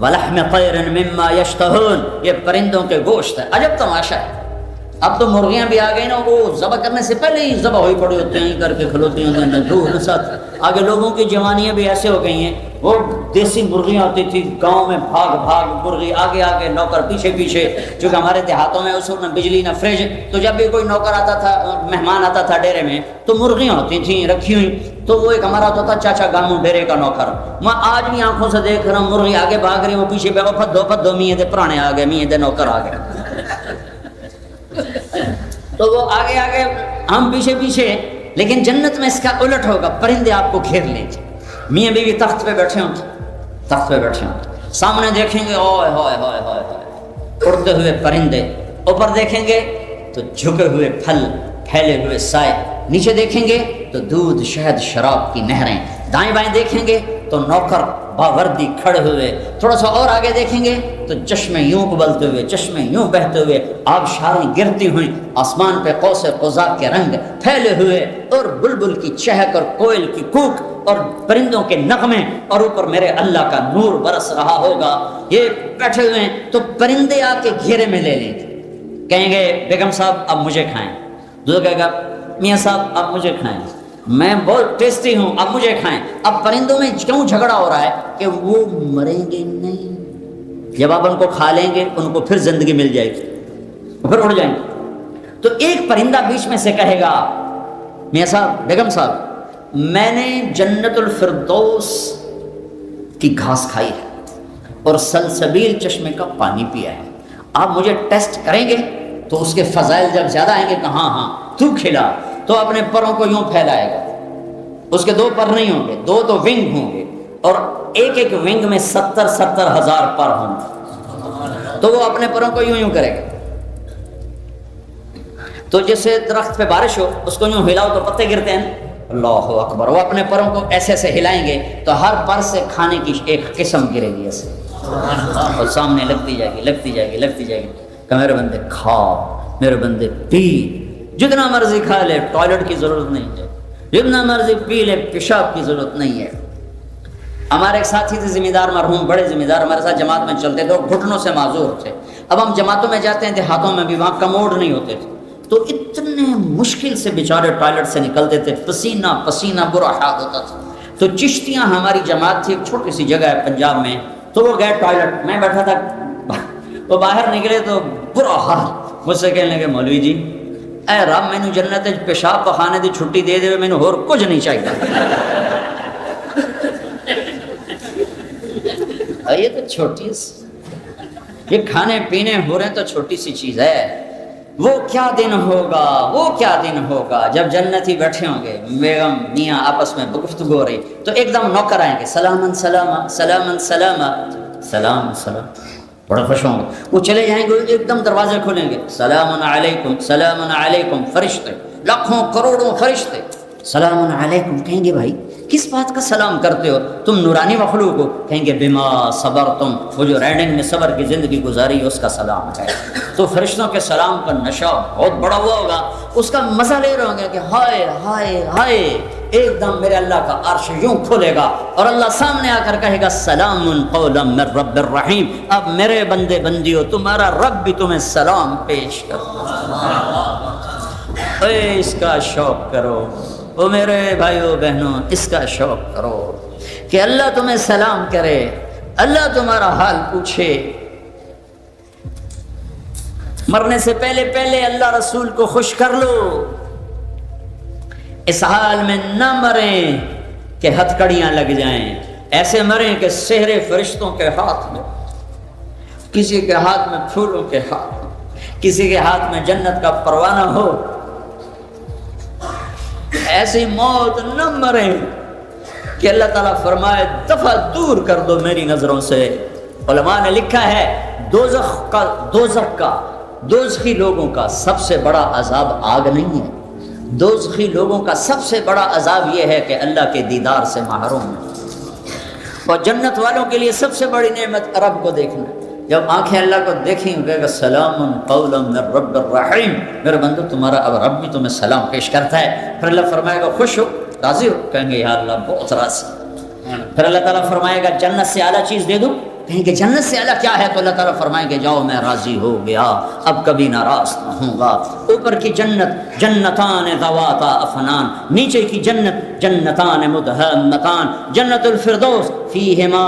وَلَحْمِ طَيْرٍ مِّمَّا يَشْتَهُونَ، یہ پرندوں کے گوشت ہے۔ عجب تماشا ہے، اب تو مرغیاں بھی آ گئی نا، وہ ذبح کرنے سے پہلے ہی ذبح ہوئی پڑی ہوتے ہیں، کر کے کھلوتی ہیں دودھ ساتھ۔ آگے لوگوں کی جوانیاں بھی ایسے ہو گئی ہیں، وہ دیسی مرغیاں ہوتی تھی گاؤں میں، بھاگ بھاگ مرغی آگے آگے، نوکر پیچھے پیچھے، چونکہ ہمارے دیہاتوں میں اس وقت نہ بجلی نہ فریج، تو جب بھی کوئی نوکر آتا تھا، مہمان آتا تھا ڈیرے میں، تو مرغیاں ہوتی تھیں رکھی ہوئی، تو وہ ایک ہمارا ہوتا تھا چاچا گاموں ڈیرے کا نوکر، میں آج بھی آنکھوں سے دیکھ رہا ہوں مرغی آگے بھاگ رہی، وہ پیچھے پہ پھدو میاں دے پرانے آ گئے، میاں دے نوکر آ گئے، تو وہ آگے آگے ہم پیچھے پیچھے۔ لیکن جنت میں اس کا الٹ ہوگا، پرندے آپ کو گھیر لیں گے، میاں بیوی تخت پہ بیٹھے ہوں، تخت پہ بیٹھے ہوں، سامنے دیکھیں گے اوئے ہوئے ہوئے ہوئے اڑتے ہوئے پرندے، اوپر دیکھیں گے تو جھکے ہوئے پھل، پھیلے ہوئے سائے، نیچے دیکھیں گے تو دودھ شہد شراب کی نہریں، دائیں بائیں دیکھیں گے تو نوکر باوردی کھڑے ہوئے، تھوڑا سا اور آگے دیکھیں گے تو چشمے یوں ابلتے ہوئے، چشمے یوں بہتے ہوئے، آبشاریں گرتی ہوئی، آسمان پہ قوس قزح کے رنگ پھیلے ہوئے، اور بلبل کی چہک اور کوئل کی کوک اور پرندوں کے نغمے، اور اوپر میرے اللہ کا نور برس رہا ہوگا۔ یہ بیٹھے ہوئے ہیں تو پرندے آ کے گھیرے میں لے لیں گے، کہیں گے بیگم صاحب اب مجھے کھائیں، دوسرا کہے گا میاں صاحب اب مجھے کھائیں، میں بہت ٹیسٹی ہوں اب مجھے کھائیں۔ اب پرندوں میں کیوں جھگڑا ہو رہا ہے کہ وہ مریں گے نہیں، جب آپ ان کو کھا لیں گے ان کو پھر زندگی مل جائے گی، وہ پھر اڑ جائیں گے۔ تو ایک پرندہ بیچ میں سے کہے گا میاں صاحب بیگم صاحب میں نے جنت الفردوس کی گھاس کھائی ہے اور سلسبیل چشمے کا پانی پیا ہے، آپ مجھے ٹیسٹ کریں گے؟ تو اس کے فضائل جب زیادہ آئیں گے کہ ہاں ہاں تو کھلا، تو اپنے پروں کو یوں پھیلائے گا، اس کے 2 پر نہیں ہوں گے، 2 تو ونگ ہوں گے، اور ایک ایک ونگ میں 70 ہزار پر ہوں گے، تو وہ اپنے پروں کو یوں کرے گا۔ تو جیسے درخت پہ بارش ہو اس کو یوں ہلاؤ تو پتے گرتے ہیں، اللہ اکبر، وہ اپنے پروں کو ایسے ایسے ہلائیں گے تو ہر پر سے کھانے کی ایک قسم گرے گی ایسے، اور سامنے لگتی جائے گی لگتی جائے گی لگتی جائے گی کہ میرے بندے کھا، میرے بندے پی، جتنا مرضی کھا لے، ٹوائلٹ کی ضرورت نہیں ہے، جتنا مرضی پی لے، پیشاب کی ضرورت نہیں ہے۔ ہمارے ایک ساتھی تھے ذمہ دار مرحوم، بڑے ذمہ دار، ہمارے ساتھ جماعت میں چلتے تھے اور گھٹنوں سے معذور تھے۔ اب ہم جماعتوں میں جاتے ہیں، دیہاتوں میں بھی، وہاں کموڈ نہیں ہوتے تھے، تو اتنے مشکل سے بیچارے ٹوائلٹ سے نکلتے تھے، پسینہ پسینہ برا حال ہوتا تھا۔ تو چشتیاں ہماری جماعت تھی، ایک چھوٹی سی جگہ ہے پنجاب میں، تو وہ گئے ٹوائلٹ، میں بیٹھا تھا، وہ باہر نکلے تو برا حال. مجھ سے کہنے لگے مولوی جی اے رب مینو جنت پیشاب پخانے دی چھٹی دے دے, مینو ہور کچھ نہیں چاہیے. یہ تو چھوٹی یہ کھانے پینے ہو رہے ہیں تو چھوٹی سی چیز ہے. وہ کیا دن ہوگا, وہ کیا دن ہوگا جب جنتی بیٹھے ہوں گے, بیگم میاں آپس میں گفتگو ہو رہی, تو ایک دم نوکر آئیں گے, سلامن سلامہ سلامن سلامہ, سلام سلام, بڑا خوش ہوں گے. وہ چلے جائیں گے, ایک دم دروازے کھولیں گے, سلام علیکم سلام علیکم, فرشتے لاکھوں کروڑوں فرشتے سلام علیکم. کہیں گے بھائی کس بات کا سلام کرتے ہو, تم نورانی مخلوق ہو. کہیں گے بما صبر تم, وہ جو رائڈنگ میں صبر کی زندگی گزاری ہے اس کا سلام ہے. تو فرشتوں کے سلام کا نشہ بہت بڑا ہوا ہوگا, اس کا مزہ لے رہے ہوں گے کہ ہائے ہائے ہائے, ایک دم میرے اللہ کا عرش یوں کھلے گا اور اللہ سامنے آ کر کہے گا سلام قولا من رب الرحیم. اب میرے بندے بندیو تمہارا رب بھی تمہیں سلام پیش کرو. اس کا شوق کرو او میرے بھائیو بہنوں, اس کا شوق کرو کہ اللہ تمہیں سلام کرے, اللہ تمہارا حال پوچھے. مرنے سے پہلے پہلے اللہ رسول کو خوش کر لو. اس حال میں نہ مریں کہ ہتھکڑیاں لگ جائیں, ایسے مریں کہ سحر فرشتوں کے ہاتھ میں, کسی کے ہاتھ میں پھولوں کے ہاتھ, کسی کے ہاتھ میں جنت کا پروانہ ہو. ایسی موت نہ مریں کہ اللہ تعالیٰ فرمائے دفعہ دور کر دو میری نظروں سے. علماء نے لکھا ہے دوزخی لوگوں کا سب سے بڑا عذاب آگ نہیں ہے, دوزخی لوگوں کا سب سے بڑا عذاب یہ ہے کہ اللہ کے دیدار سے محروم ہے. اور جنت والوں کے لیے سب سے بڑی نعمت رب کو دیکھنا. جب آنکھیں اللہ کو دیکھیں گے کہ سلام قولا من رب الرحیم, میرے بندو تمہارا اب رب بھی تمہیں سلام پیش کرتا ہے. پھر اللہ فرمائے گا خوش ہو, راضی ہو, کہیں گے یا اللہ بہت راضی. پھر اللہ تعالیٰ فرمائے گا جنت سے اعلیٰ چیز دے دوں, کہیں گے جنت سے اعلیٰ کیا ہے, تو اللہ تعالیٰ فرمائیں گے جاؤ میں راضی ہو گیا, اب کبھی ناراض نہ ہوں گا. اوپر کی جنت جنتان ذواتا افنان, نیچے کی جنت جنتان مدہمتان, جنت الفردوس فیہما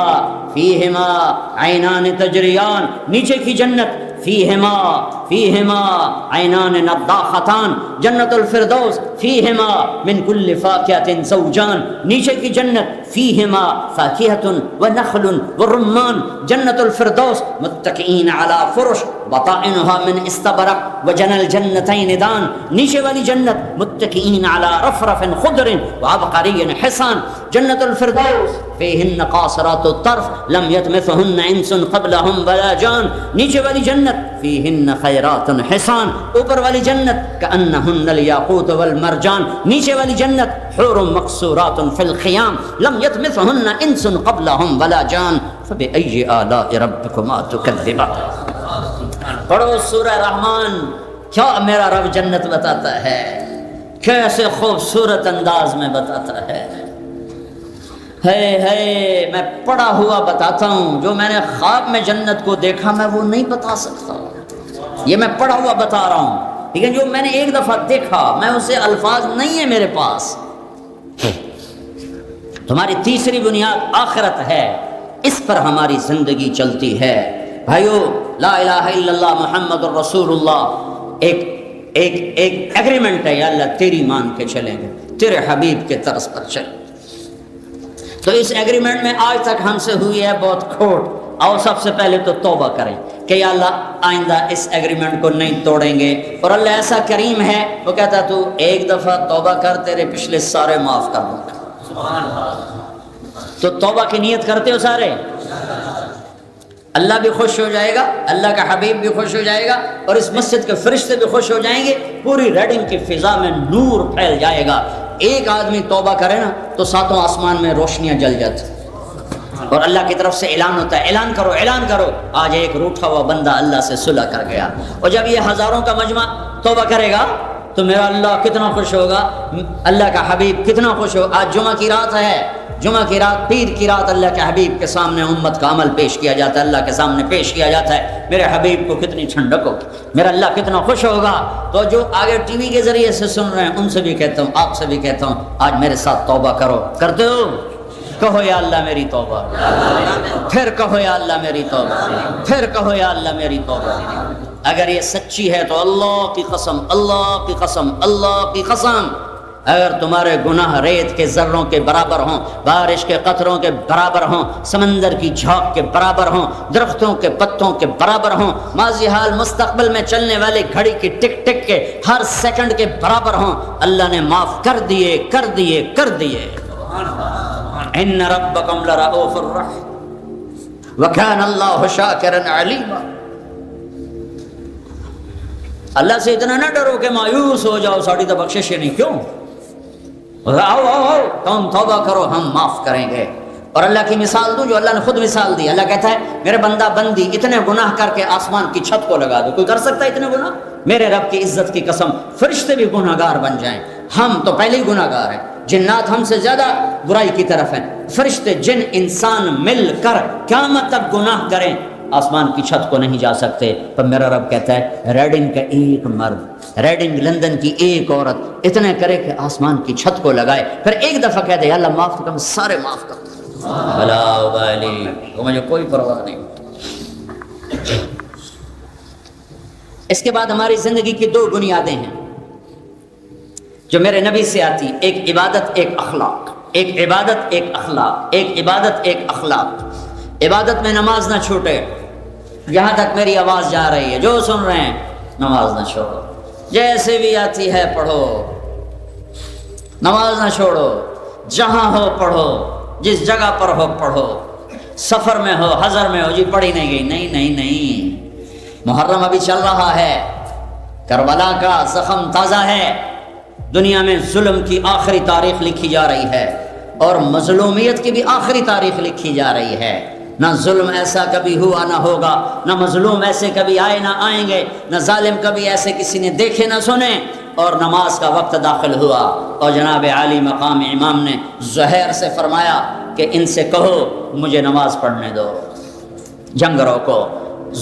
عینان تجریان, نیچے کی جنت فیہما عینان نضاختان, جنت الفردوس فیہما من کل فاکہۃ زوجان, نیچے کی جنت فیہما فاکہۃ ونخل ورمان, جنت الفردوس متکئین علی فرش بطائنها من استبرق وجنى الجنتین دان, نیچے والی جنت متکئین علی رفرف خضر وعبقری حصان, جنت الفردوس فیہن قاصرات الطرف لم یطمثہن انس قبلہم ولا جان, نیچے والی جنت فیہن خیرات حصان, اوپر والی جنت کأنہن الیاقوت والمرجان, نیچے والی جنت حور مقصورات فی الخیام لم یطمثہن انس قبلہم ولا جان, فبأی آلاء ربکما تکذبان. پڑھو سورہ رحمان, کیا میرا رب جنت بتاتا ہے, کیسے خوبصورت انداز میں بتاتا ہے. ہے میں پڑھا ہوا بتاتا ہوں, جو میں نے خواب میں جنت کو دیکھا میں وہ نہیں بتا سکتا, یہ میں پڑھا ہوا بتا رہا ہوں. لیکن جو میں نے ایک دفعہ دیکھا میں اسے الفاظ نہیں ہے میرے پاس. تمہاری تیسری بنیاد آخرت ہے, اس پر ہماری زندگی چلتی ہے. بھائیو لا الہ الا اللہ محمد الرسول اللہ ایک ایگریمنٹ ہے, یا اللہ تیری مان کے چلیں گے, تیرے حبیب کے طرز پر چلیں. تو اس ایگریمنٹ میں آج تک ہم سے ہوئی ہے بہت کھوٹ. اور سب سے پہلے تو توبہ کریں کہ یا اللہ آئندہ اس ایگریمنٹ کو نہیں توڑیں گے. اور اللہ ایسا کریم ہے, وہ کہتا ہے تو ایک دفعہ توبہ کر, تیرے پچھلے سارے معاف کر دوں گا. تو توبہ کی نیت کرتے ہو سارے, اللہ بھی خوش ہو جائے گا, اللہ کا حبیب بھی خوش ہو جائے گا, اور اس مسجد کے فرشتے بھی خوش ہو جائیں گے. پوری ریڈنگ کی فضا میں نور پھیل جائے گا. ایک آدمی توبہ کرے نا تو ساتوں آسمان میں روشنیاں جل جاتی, اور اللہ کی طرف سے اعلان ہوتا ہے, اعلان کرو اعلان کرو, آج ایک روٹھا ہوا بندہ اللہ سے صلح کر گیا. اور جب یہ ہزاروں کا مجمع توبہ کرے گا تو میرا اللہ کتنا خوش ہوگا, اللہ کا حبیب کتنا خوش ہوگا. آج جمعہ کی رات ہے, جمعہ کی رات, پیر کی رات اللہ کے حبیب کے سامنے امت کا عمل پیش کیا جاتا ہے, اللہ کے سامنے پیش کیا جاتا ہے. میرے حبیب کو کتنی ٹھنڈک ہوگی, میرا اللہ کتنا خوش ہوگا. تو جو آگے ٹی وی کے ذریعے سے سن رہے ہیں ان سے بھی کہتا ہوں, آپ سے بھی کہتا ہوں, آج میرے ساتھ توبہ کرو. کرتے ہو؟ کہو یا اللہ میری توبہ, پھر کہو یا اللہ میری توبہ, پھر کہو یا اللہ میری توبہ. اگر یہ سچی ہے تو اللہ کی قسم، اللہ کی قسم، اللہ کی قسم، اگر تمہارے گناہ ریت کے ذروں کے برابر ہوں، بارش کے قطروں کے برابر ہوں، سمندر کی جھاگ کے برابر ہوں، درختوں کے پتوں کے برابر ہوں، ماضی حال مستقبل میں چلنے والے گھڑی کی ٹک ٹک کے ہر سیکنڈ کے برابر ہوں، اللہ نے معاف کر دیے، کر دیے، کر دیے۔ ان ربکم لرؤوف الرحیم وکان اللہ شاکرا علیما۔ اللہ سے اتنا نہ ڈرو کہ مایوس ہو جاؤ، ساڑی تو بخشش ہی نہیں، کیوں؟ آؤ آؤ آؤ تم توبہ کرو، ہم معاف کریں گے۔ اور اللہ کی مثال دوں جو اللہ نے خود مثال دی، اللہ کہتا ہے میرے بندہ بندی اتنے گناہ کر کے آسمان کی چھت کو لگا دو، کوئی کر سکتا ہے اتنے گناہ؟ میرے رب کی عزت کی قسم فرشتے بھی گناہ گار بن جائیں، ہم تو پہلے ہی گناہ گار ہیں، جنات ہم سے زیادہ برائی کی طرف ہیں، فرشتے جن انسان مل کر قیامت تک گناہ کریں آسمان کی چھت کو نہیں جا سکتے، پر میرا رب کہتا ہے ریڈنگ کا ایک مرد، ریڈنگ لندن کی ایک عورت اتنے کرے کہ آسمان کی چھت کو لگائے، پھر ایک دفعہ کہتے ہیں اللہ معاف کر، سارے معاف کر، بلا ابالی، مجھے کوئی پرواہ نہیں۔ اس کے بعد ہماری زندگی کی دو بنیادیں ہیں جو میرے نبی سے آتی، ایک عبادت، ایک اخلاق، ایک عبادت، ایک اخلاق، ایک عبادت، ایک اخلاق۔ عبادت میں نماز نہ چھوٹے، یہاں تک میری آواز جا رہی ہے، جو سن رہے ہیں نماز نہ چھوڑو، جیسے بھی آتی ہے پڑھو، نماز نہ چھوڑو، جہاں ہو پڑھو، جس جگہ پر ہو پڑھو، سفر میں ہو، حضر میں ہو، جی پڑھی نہیں گئی، نہیں نہیں نہیں، محرم ابھی چل رہا ہے، کربلا کا زخم تازہ ہے، دنیا میں ظلم کی آخری تاریخ لکھی جا رہی ہے اور مظلومیت کی بھی آخری تاریخ لکھی جا رہی ہے، نہ ظلم ایسا کبھی ہوا نہ ہوگا، نہ مظلوم ایسے کبھی آئے نہ آئیں گے، نہ ظالم کبھی ایسے کسی نے دیکھے نہ سنے، اور نماز کا وقت داخل ہوا، اور جناب عالی مقام امام نے زہیر سے فرمایا کہ ان سے کہو مجھے نماز پڑھنے دو، جنگ روکو۔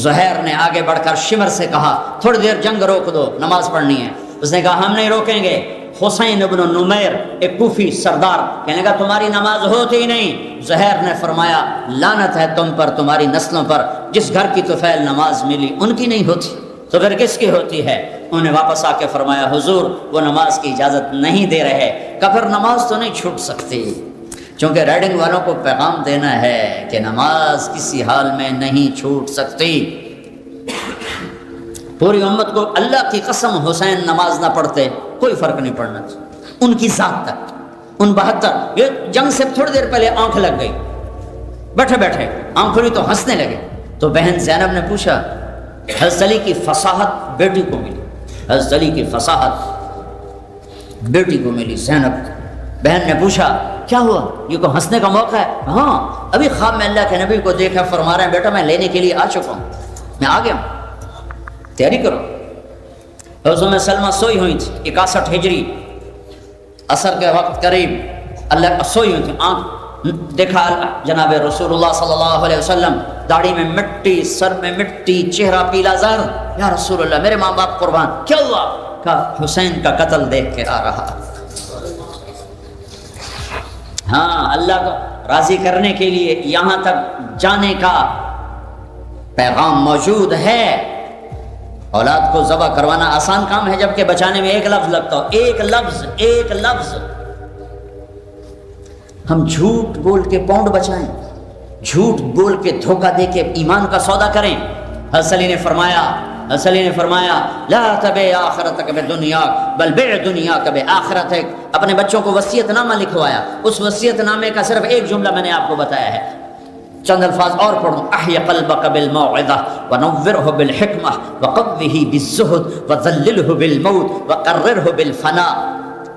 زہیر نے آگے بڑھ کر شمر سے کہا تھوڑی دیر جنگ روک دو، نماز پڑھنی ہے۔ اس نے کہا ہم نہیں روکیں گے۔ حسین ابن نمیر ایک کوفی سردار کہنے لگا تمہاری نماز ہوتی ہی نہیں۔ زہیر نے فرمایا لعنت ہے تم پر، تمہاری نسلوں پر، جس گھر کی طفیل نماز ملی ان کی نہیں ہوتی تو پھر کس کی ہوتی ہے؟ انہوں نے واپس آ کے فرمایا حضور وہ نماز کی اجازت نہیں دے رہے، کہ پھر نماز تو نہیں چھوٹ سکتی، چونکہ ریڈنگ والوں کو پیغام دینا ہے کہ نماز کسی حال میں نہیں چھوٹ سکتی۔ پوری امت کو اللہ کی قسم حسین نماز نہ پڑھتے کوئی فرق نہیں پڑنا، ان کی ذات تک، ان 72 یہ جنگ سے تھوڑی دیر پہلے آنکھ لگ گئی، بیٹھے بیٹھے آنکھ کھلی تو ہنسنے لگے، تو بہن زینب نے پوچھا، حضرت علی کی فصاحت بیٹی کو ملی، حضرت علی کی فصاحت بیٹی کو ملی زینب کو۔ بہن نے پوچھا کیا ہوا، یہ کو ہنسنے کا موقع ہے؟ ہاں ابھی خواب میں اللہ کے نبی کو دیکھا، فرما رہے ہیں بیٹا میں لینے کے لیے آ چکا ہوں، میں آ گیا ہوں، تیاری کرو۔ حضرت سلمہ سوئی ہوئی تھی 61 ہجری، عصر کے وقت قریب، اللہ سوئی ہوئی تھی، آنکھ دیکھا جناب رسول اللہ صلی اللہ علیہ وسلم، داڑھی میں مٹی، سر میں مٹی، چہرہ پیلا زرد، یا رسول اللہ میرے ماں باپ قربان، کیا ہوا؟ کہا حسین کا قتل دیکھ کے آ رہا۔ ہاں اللہ کو راضی کرنے کے لیے یہاں تک جانے کا پیغام موجود ہے۔ اولاد کو ذبح کروانا آسان کام ہے، جبکہ بچانے میں ایک لفظ لگتا ہو، ایک لفظ، ایک لفظ۔ ہم جھوٹ بول کے پاؤنڈ بچائیں، جھوٹ بول کے دھوکہ دے کے ایمان کا سودا کریں۔ حضرت علی نے فرمایا لا تبع آخرتک بدنیا بل بع دنیاک بآخرتک۔ اپنے بچوں کو وصیت نامہ لکھوایا، اس وصیت نامے کا صرف ایک جملہ میں نے آپ کو بتایا ہے، چند الفاظ اور پڑھوں، احی قلبک بالموعظہ ونورہ بالحکمہ وقوہ بالزہد وذللہ بالموت وقررہ بالفناء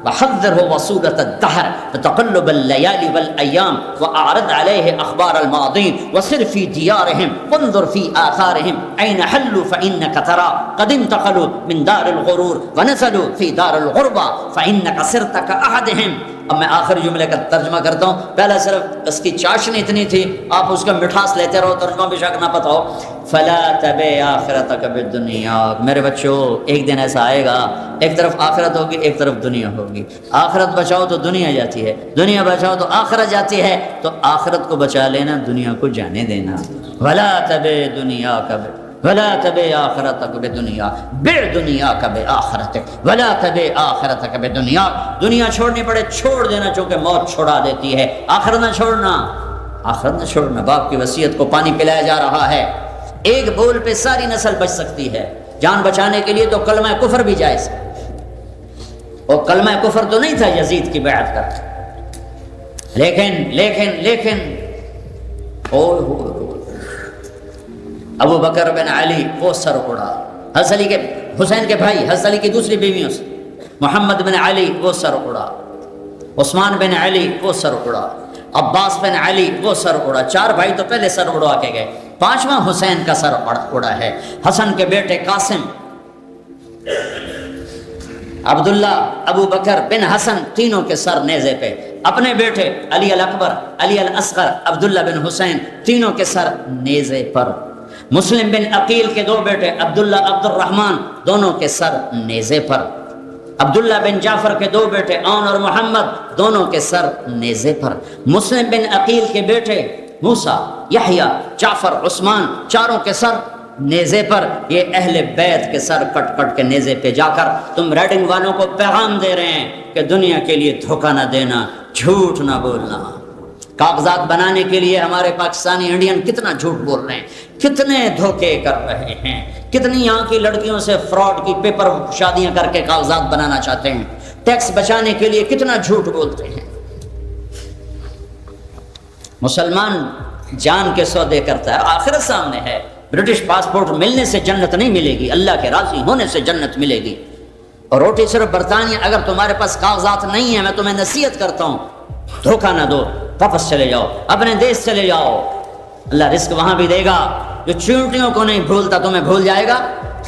وحذرہ وصولة الدہر وتقلب اللیال والایام واعرض علیہ اخبار الماضین وسر فی دیارہم وانظر فی آثارہم این حلوا فإنک ترى قد انتقلوا من دار الغرور ونزلوا فی دار الغربہ فإنک صرت کأحدہم۔ اب میں آخر جملے کا ترجمہ کرتا ہوں، پہلا صرف اس کی چاشنی اتنی تھی، آپ اس کا مٹھاس لیتے رہو، ترجمہ بھی شک نہ پتہ ہو۔ فلا تبع آخرتک بالدنیا، میرے بچوں ایک دن ایسا آئے گا، ایک طرف آخرت ہوگی ایک طرف دنیا ہوگی، آخرت بچاؤ تو دنیا جاتی ہے، دنیا بچاؤ تو آخرت جاتی ہے، تو آخرت کو بچا لینا، دنیا کو جانے دینا۔ ولا تبع دنیاک ولا تبع آخرتک بدنیا، بع دنیا کا بآخرتک ولا تبع آخرتک بدنیا، دنیا چھوڑنی پڑے چھوڑ دینا چونکہ موت چھڑا دیتی ہے، آخرت نہ چھوڑنا، آخرت نہ چھوڑنا۔ باپ کی وصیت کو پانی پلایا جا رہا ہے، ایک بول پہ ساری نسل بچ سکتی ہے، جان بچانے کے لیے تو کلمہ کفر بھی جائز ہے، اور کلمہ کفر تو نہیں تھا یزید کی بیعت کا، لیکن ابو بکر بن علی وہ سر اڑا، حسین کے بھائی حضرت علی کی دوسری بیویوں سے، محمد بن علی وہ سر اڑا، عثمان بن علی وہ سر اڑا، عباس بن علی وہ سر اڑا، 4 بھائی تو پہلے سر اڑوا کے گئے، 5واں حسین کا سر اڑا ہے۔ حسن کے بیٹے قاسم، عبداللہ، ابو بکر بن حسن، تینوں کے سر نیزے پہ، اپنے بیٹے علی الاکبر، علی الاصغر، عبداللہ بن حسین، تینوں کے سر نیزے پر۔ مسلم بن عقیل کے 2 بیٹے عبداللہ، عبد الرحمن، دونوں کے سر نیزے پر۔ عبداللہ بن جعفر کے 2 بیٹے عون اور محمد، دونوں کے سر نیزے پر۔ مسلم بن عقیل کے بیٹے موسیٰ، یحییٰ، جعفر، عثمان، چاروں کے سر نیزے پر۔ یہ اہل بیت کے سر کٹ کٹ کے نیزے پہ جا کر تم ریڈنگ والوں کو پیغام دے رہے ہیں کہ دنیا کے لیے دھوکہ نہ دینا، جھوٹ نہ بولنا۔ کاغذات بنانے کے لیے ہمارے پاکستانی انڈین کتنا جھوٹ بول رہے ہیں، کتنے دھوکے کر رہے ہیں، کتنی یہاں کی لڑکیوں سے فراڈ کی پیپر شادیاں کر کے کاغذات بنانا چاہتے ہیں، ٹیکس بچانے کے لیے کتنا جھوٹ بولتے ہیں۔ مسلمان جان کے سودے کرتا ہے، آخرت سامنے ہے۔ برٹش پاسپورٹ ملنے سے جنت نہیں ملے گی، اللہ کے راضی ہونے سے جنت ملے گی۔ اور روٹی صرف برطانیہ، اگر تمہارے پاس کاغذات نہیں ہیں، میں تمہیں نصیحت کرتا ہوں دھوکہ نہ دو، واپس چلے جاؤ، اپنے دیش چلے جاؤ، اللہ رزق وہاں بھی دے گا۔ جو چونٹیوں کو نہیں بھولتا تمہیں بھول جائے گا،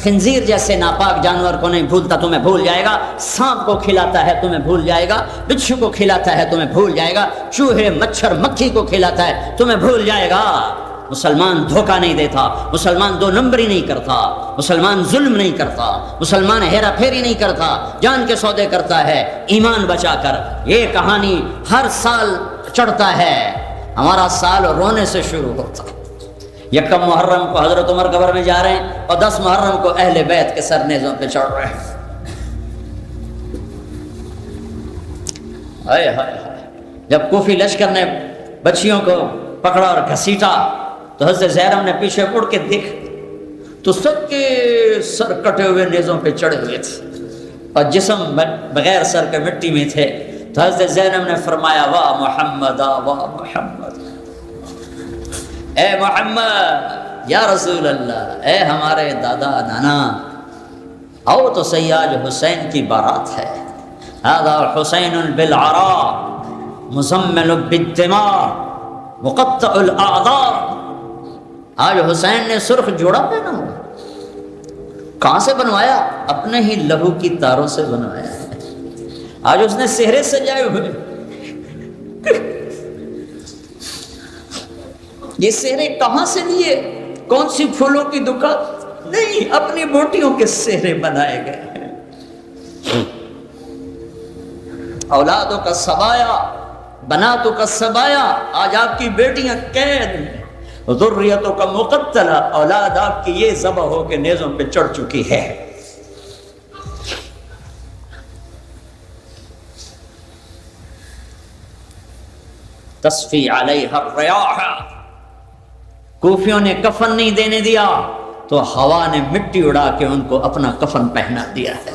خنزیر جیسے ناپاک جانور کو نہیں بھولتا تمہیں بھول جائے گا، سانپ کو کھلاتا ہے تمہیں بھول جائے گا، بچھو کو کھلاتا ہے تمہیں بھول جائے گا، چوہے مچھر مکھی کو کھلاتا ہے تمہیں بھول جائے گا۔ مسلمان دھوکہ نہیں دیتا، مسلمان 2 نمبری نہیں کرتا، مسلمان ظلم نہیں کرتا، مسلمان ہیرا پھیری نہیں کرتا، جان کے سودے کرتا ہے ایمان بچا کر۔ یہ کہانی ہر سال چڑھتا ہے، ہمارا سال رونے سے شروع ہوتا ہے۔ 1 محرم کو حضرت عمر قبر میں جا رہے ہیں، اور 10 محرم کو اہل بیت کے سر نیزوں پہ چڑھ رہے ہیں۔ ہائے ہائے ہائے، جب کوفی لشکر نے بچیوں کو پکڑا اور گھسیٹا تو حضرت زینب نے پیچھے مڑ کے دیکھا تو سب کے سر کٹے ہوئے نیزوں پہ چڑھے ہوئے تھے اور جسم بغیر سر کے مٹی میں تھے۔ تو حضرت زینب نے فرمایا واہ محمد، واہ محمد، اے محمد، یا رسول اللہ، اے ہمارے دادا نانا، آؤ تو صحیح، آج حسین کی بارات ہے۔ هذا حسین بالعراء مزمل بالدماء مقطع الاعضاء۔ آج حسین نے سرخ جوڑا پہنا ہوا، کہاں سے بنوایا؟ اپنے ہی لہو کی تاروں سے بنوایا ہے۔ آج اس نے سہرے سجائے ہوئے، یہ سہرے کہاں سے لیے؟ کون سی پھولوں کی دکان؟ نہیں، اپنی بوٹیوں کے سہرے بنائے گئے ہیں۔ اولادوں کا سبایا، بناتوں کا سبایا، آج آپ کی بیٹیاں قید ہیں، ذریتوں کا مقتلہ، اولاد آپ کی یہ ذبح ہو کے نیزوں پہ چڑھ چکی ہے۔ تصفی علیہ الریاح، کوفیوں نے کفن نہیں دینے دیا تو ہوا نے مٹی اڑا کے ان کو اپنا کفن پہنا دیا ہے۔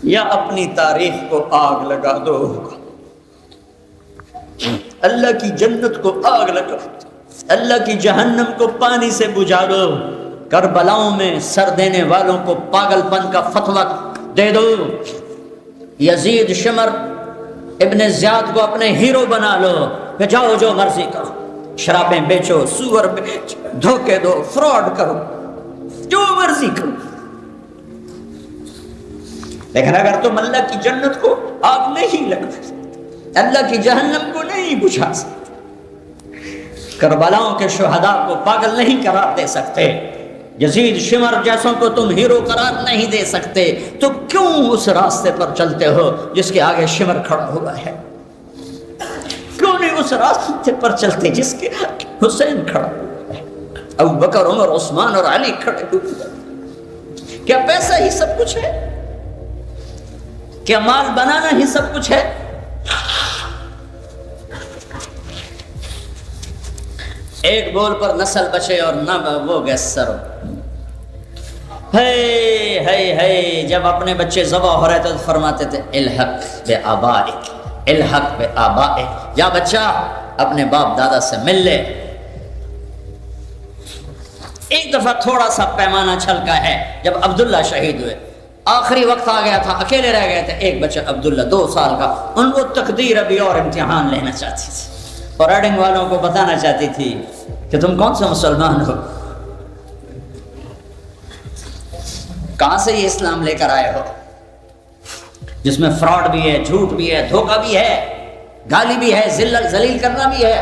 یا اپنی تاریخ کو آگ لگا دو، اللہ کی جنت کو آگ لگا دو، اللہ کی جہنم کو پانی سے بجھا دو، کربلاؤں میں سر دینے والوں کو پاگل پن کا فتویٰ دے دو، یزید شمر ابن زیاد کو اپنے ہیرو بنا لو، کہ جاؤ جو مرضی کرو، شرابیں بیچو، سور بیچو، دھوکے دو، فراڈ کرو، جو مرضی کرو، لیکن اگر تم اللہ کی جنت کو آگ نہیں لگا سکتے، اللہ کی جہنم کو نہیں بجھا سکتے، کربلاؤں کے شہداء کو پاگل نہیں قرار دے سکتے، یزید شمر جیسوں کو تم ہیرو قرار نہیں دے سکتے، تو کیوں اس راستے پر چلتے ہو جس کے آگے شمر کھڑا ہوا ہے؟ کیوں نہیں اس راستے پر چلتے جس کے آگے حسین کھڑا، ابو بکر، عمر، عثمان اور علی کھڑے ہوئے۔ کیا پیسہ ہی سب کچھ ہے؟ کیا مال بنانا ہی سب کچھ ہے؟ ایک بول پر نسل بچے اور نہ وہ گئے سر۔ ہے جب اپنے بچے ذبح ہو رہے تھے تو فرماتے تھے الحق بے آبائک، الحق بے آبائک، یا بچہ اپنے باپ دادا سے مل لے۔ ایک دفعہ تھوڑا سا پیمانہ چھلکا ہے جب عبداللہ شہید ہوئے، آخری وقت آ گیا تھا، اکیلے رہ گئے تھے، ایک بچہ عبداللہ 2 سال کا، ان کو تقدیر ابھی اور امتحان لینا چاہتی تھی اور ریڈنگ والوں کو بتانا چاہتی تھی کہ تم کون سا مسلمان ہو، کہاں سے یہ اسلام لے کر آئے ہو جس میں فراڈ بھی ہے، جھوٹ بھی ہے، دھوکہ بھی ہے، گالی بھی ہے، ذلیل کرنا بھی ہے۔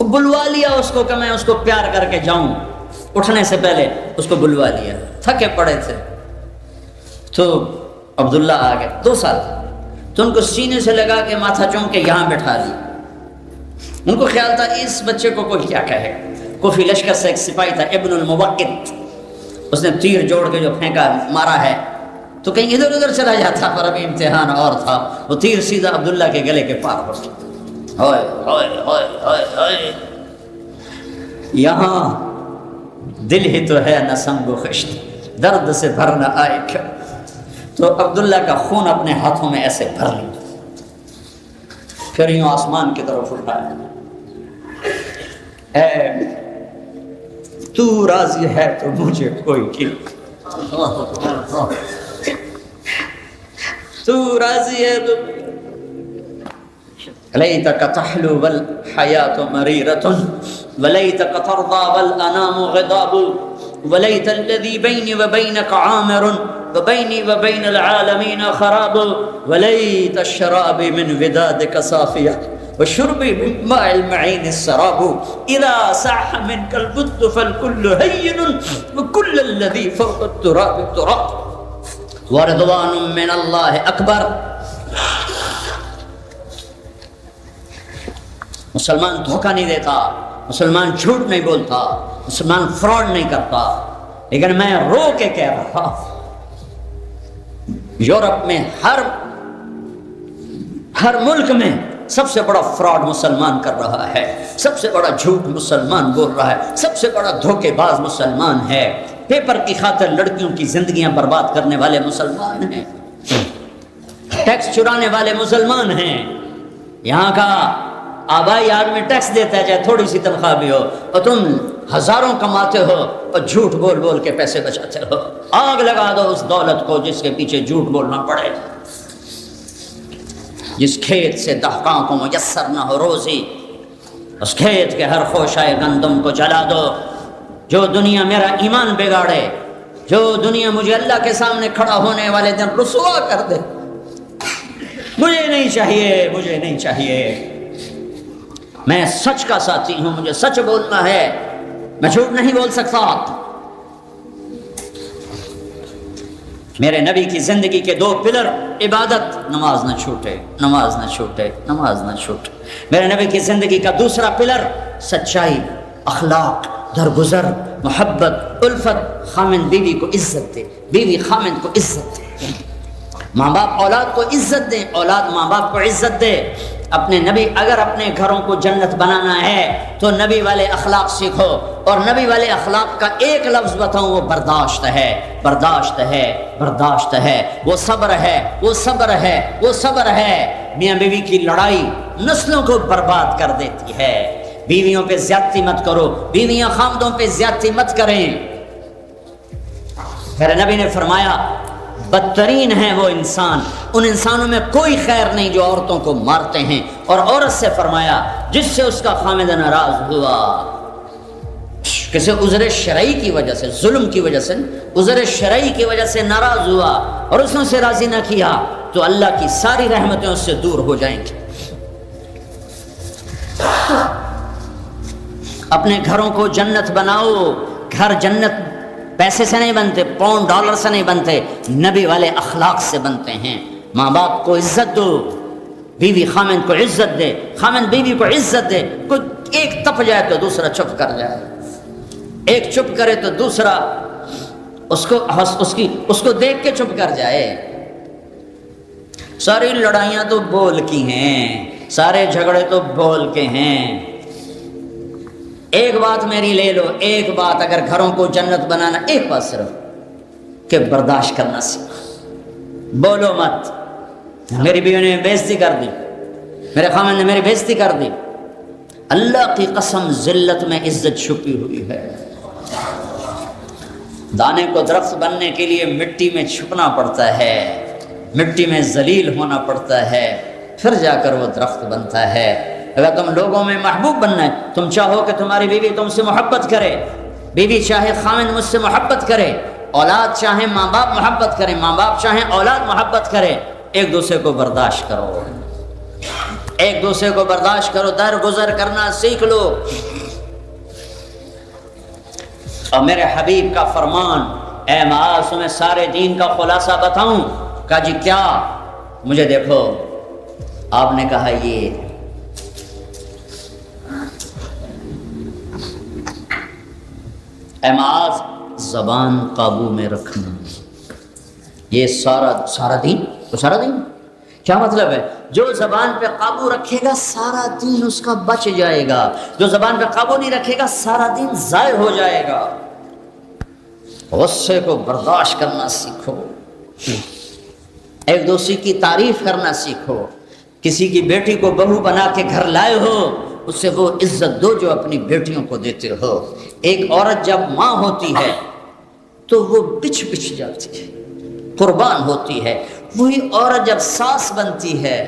بلوا لیا اس کو کہ میں اس کو پیار کر کے جاؤں، اٹھنے سے پہلے اس کو بلوا لیا، تھکے پڑے تھے تو عبداللہ آ گئے، 2 سال تو ان کو سینے سے لگا کے ماتھا چوم کے یہاں بٹھا لیا۔ ان کو خیال تھا اس بچے کو کوئی کیا کہے۔ کوفی لشکر سے ایک سپاہی تھا ابن الموقت، اس نے تیر جوڑ کے جو پھینکا مارا ہے تو کہیں ادھر ادھر چلا جاتا، پر ابھی امتحان اور تھا، وہ تیر سیدھا عبداللہ کے گلے کے پار ہو گیا۔ ہوئے ہوئے ہوئے ہوئے ہوئے، یہاں دل ہی تو ہے نہ سنگ و خشت، درد سے بھر نہ آئے کیا، تو عبداللہ کا خون اپنے ہاتھوں میں ایسے بھر لیا، پھر یوں آسمان کی طرف اٹھایا، اے تو راضی ہے تو مجھے کوئی کیوں، تو راضی ہے تو لیتک تحلو والحیات مریرۃ ولیتک ترضى والانام غضاب ولیت الذی بینی وبینک عامر وبینی وبین العالمین خراب ولیت الشراب من ودادک صافیہ وشربی من ماء المعین السراب اذا صاح منک البد فالکل ہین وکل الذی فوق التراب تراب ورضوان من اللہ اکبر۔ مسلمان دھوکہ نہیں دیتا، مسلمان جھوٹ نہیں بولتا، مسلمان فراڈ نہیں کرتا، لیکن میں رو کے کہہ رہا یورپ میں ہر ملک میں سب سے بڑا فراڈ مسلمان کر رہا ہے، سب سے بڑا جھوٹ مسلمان بول رہا ہے، سب سے بڑا دھوکے باز مسلمان ہے، پیپر کی خاطر لڑکیوں کی زندگیاں برباد کرنے والے مسلمان ہیں، ٹیکس چرانے والے مسلمان ہیں۔ یہاں کا آبائی آدمی ٹیکس دیتا ہے چاہے تھوڑی سی تنخواہ بھی ہو، اور تم ہزاروں کماتے ہو اور جھوٹ بول بول کے پیسے بچاتے ہو۔ آگ لگا دو اس دولت کو جس کے پیچھے جھوٹ بولنا پڑے، جس کھیت سے دہقاں کو میسر نہ ہو روزی، اس کھیت کے ہر خوشائے گندم کو جلا دو۔ جو دنیا میرا ایمان بگاڑے، جو دنیا مجھے اللہ کے سامنے کھڑا ہونے والے دن رسوا کر دے، مجھے نہیں چاہیے، مجھے نہیں چاہیے۔ میں سچ کا ساتھی ہوں، مجھے سچ بولنا ہے، میں جھوٹ نہیں بول سکتا۔ میرے نبی کی زندگی کے 2 پلر، عبادت، نماز نہ چھوٹے، نماز نہ چھوٹے، نماز نہ چھوٹے۔ میرے نبی کی زندگی کا دوسرا پلر سچائی، اخلاق، درگزر، محبت، الفت، خامن بیوی کو عزت دے، بیوی خامن کو عزت دے، ماں باپ اولاد کو عزت دے، اولاد ماں باپ کو عزت دے۔ اپنے نبی، اگر اپنے گھروں کو جنت بنانا ہے تو نبی والے اخلاق سیکھو، اور نبی والے اخلاق کا ایک لفظ بتاؤں، وہ برداشت ہے، برداشت ہے، برداشت ہے، وہ صبر ہے، وہ صبر ہے، وہ صبر ہے۔ میاں بیوی کی لڑائی نسلوں کو برباد کر دیتی ہے۔ بیویوں پہ زیادتی مت کرو، بیویاں خامدوں پہ زیادتی مت کریں۔ میرے نبی نے فرمایا بدترین ہے وہ انسان، ان انسانوں میں کوئی خیر نہیں جو عورتوں کو مارتے ہیں، اور عورت سے فرمایا جس سے اس کا خامد ناراض ہوا، کسی عذر شرعی کی وجہ سے، ظلم کی وجہ سے، عذر شرعی کی وجہ سے ناراض ہوا اور اس نے اسے راضی نہ کیا، تو اللہ کی ساری رحمتیں اس سے دور ہو جائیں گی۔ اپنے گھروں کو جنت بناؤ۔ گھر جنت پیسے سے نہیں بنتے، پاؤنڈ ڈالر سے نہیں بنتے، نبی والے اخلاق سے بنتے ہیں۔ ماں باپ کو عزت دو، بیوی خامن کو عزت دے، خامن بیوی کو عزت دے۔ کوئی ایک تپ جائے تو دوسرا چپ کر جائے، ایک چپ کرے تو دوسرا اس کو دیکھ کے چپ کر جائے۔ ساری لڑائیاں تو بول کی ہیں، سارے جھگڑے تو بول کے ہیں۔ ایک بات میری لے لو، ایک بات اگر گھروں کو جنت بنانا، ایک بات صرف کہ برداشت کرنا سیکھو، بولو مت۔ میری بیوی نے بےزتی کر دی، میرے خامن نے میری بےزتی کر دی، اللہ کی قسم ذلت میں عزت چھپی ہوئی ہے۔ دانے کو درخت بننے کے لیے مٹی میں چھپنا پڑتا ہے، مٹی میں ذلیل ہونا پڑتا ہے، پھر جا کر وہ درخت بنتا ہے۔ اگر تم لوگوں میں محبوب بننا ہے، تم چاہو کہ تمہاری بیوی تم سے محبت کرے، بیوی چاہے خامن مجھ سے محبت کرے، اولاد چاہے ماں باپ محبت کرے، ماں باپ چاہے اولاد محبت کرے، ایک دوسرے کو برداشت کرو، ایک دوسرے کو برداشت کرو، درگزر کرنا سیکھ لو۔ اور میرے حبیب کا فرمان، اے معاذ تمہیں سارے دین کا خلاصہ بتاؤں؟ کہا جی کیا؟ مجھے دیکھو، آپ نے کہا یہ اے معاذ زبان قابو میں رکھنا۔ یہ سارا دین، تو سارا دین کیا مطلب ہے؟ جو زبان پہ قابو رکھے گا سارا دین اس کا بچ جائے گا، جو زبان پہ قابو نہیں رکھے گا سارا دین ضائع ہو جائے گا۔ غصے کو برداشت کرنا سیکھو، ایک دوسرے کی تعریف کرنا سیکھو۔ کسی کی بیٹی کو بہو بنا کے گھر لائے ہو، اس سے وہ عزت دو جو اپنی بیٹیوں کو دیتے ہو۔ ایک عورت جب ماں ہوتی ہے تو وہ بچھ جاتی ہے، قربان ہوتی ہے۔ وہی عورت جب ساس بنتی ہے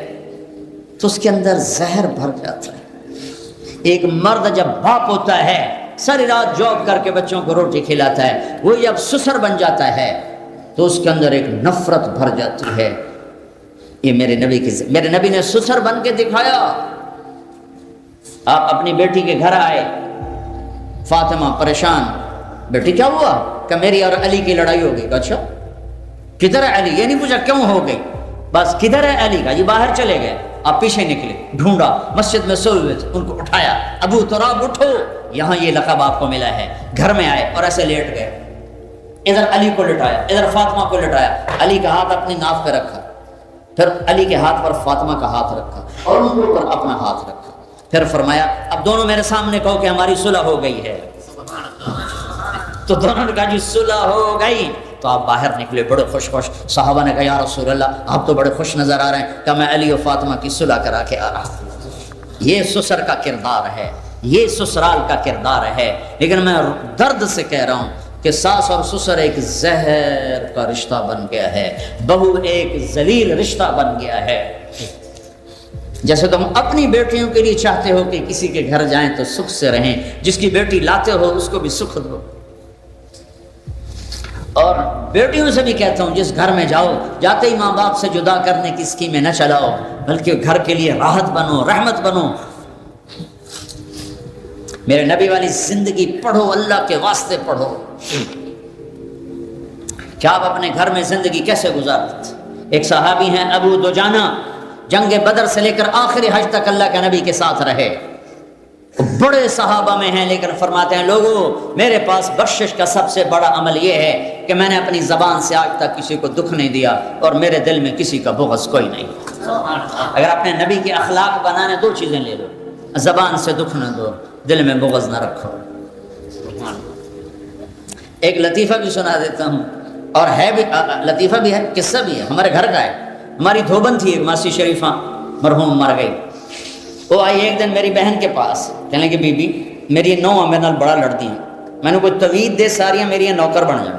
تو اس کے اندر زہر بھر جاتا ہے۔ ایک مرد جب باپ ہوتا ہے، ساری رات جاب کر کے بچوں کو روٹی کھلاتا ہے، وہ جب سسر بن جاتا ہے تو اس کے اندر ایک نفرت بھر جاتی ہے۔ یہ میرے نبی نے سسر بن کے دکھایا۔ آپ اپنی بیٹی کے گھر آئے، فاطمہ پریشان، بیٹی کیا ہوا؟ کہ میری اور علی کی لڑائی ہو گئی۔ اچھا کدھر ہے علی؟ یہ نہیں پوچھا کیوں ہو گئی، بس کدھر ہے علی؟ کا جی باہر چلے گئے۔ آپ پیچھے نکلے، ڈھونڈا، مسجد میں سوئے ہوئے تھے، ان کو اٹھایا، ابو تراب اٹھو، یہاں یہ لقب آپ کو ملا ہے۔ گھر میں آئے اور ایسے لیٹ گئے، ادھر علی کو لٹایا، ادھر فاطمہ کو لٹایا، علی کا ہاتھ اپنی ناف پہ رکھا، پھر علی کے ہاتھ پر فاطمہ کا ہاتھ رکھا اور ان کے اوپر اپنا ہاتھ رکھا، پھر فرمایا اب دونوں میرے سامنے کہو کہ ہماری صلح ہو گئی ہے۔ تو دونوں نے کہا جی صلح ہو گئی۔ تو آپ باہر نکلے بڑے خوش۔ صحابہ نے کہا یا رسول اللہ آپ تو بڑے خوش نظر آ رہے ہیں۔ کہ میں علی و فاطمہ کی صلح کرا کے آ رہا ہوں۔ یہ سسر کا کردار ہے، یہ سسرال کا کردار ہے۔ لیکن میں درد سے کہہ رہا ہوں کہ ساس اور سسر ایک زہر کا رشتہ بن گیا ہے، بہو ایک ذلیل رشتہ بن گیا ہے۔ جیسے تم اپنی بیٹیوں کے لیے چاہتے ہو کہ کسی کے گھر جائیں تو سکھ سے رہیں، جس کی بیٹی لاتے ہو اس کو بھی سکھ دو۔ اور بیٹیوں سے بھی کہتا ہوں جس گھر میں جاؤ، جاتے ہی ماں باپ سے جدا کرنے کی اسکیمیں نہ چلاؤ، بلکہ گھر کے لیے راحت بنو، رحمت بنو۔ میرے نبی والی زندگی پڑھو، اللہ کے واسطے پڑھو کہ آپ اپنے گھر میں زندگی کیسے گزارتے تھے۔ ایک صحابی ہیں ابو دجانہ، جنگ بدر سے لے کر آخری حج تک اللہ کے نبی کے ساتھ رہے، بڑے صحابہ میں ہیں، لیکن فرماتے ہیں لوگوں میرے پاس بخشش کا سب سے بڑا عمل یہ ہے کہ میں نے اپنی زبان سے آج تک کسی کو دکھ نہیں دیا اور میرے دل میں کسی کا بغض کوئی نہیں۔ اگر اپنے نبی کے اخلاق بنانے دو چیزیں لے لو، زبان سے دکھ نہ دو، دل میں بغض نہ رکھو۔ ایک لطیفہ بھی سنا دیتا ہوں، اور ہے بھی لطیفہ بھی ہے، قصہ بھی ہے، ہمارے گھر کا ہے۔ ہماری دھوبن تھی ایک ماسی شریفہ، مرحوم مر گئی۔ وہ آئی ایک دن میری بہن کے پاس، کہنے لگی بی بی میری نو میرے نال بڑا لڑتی ہیں، میں نے کوئی توید دے ساریاں میری نوکر بن جائیں۔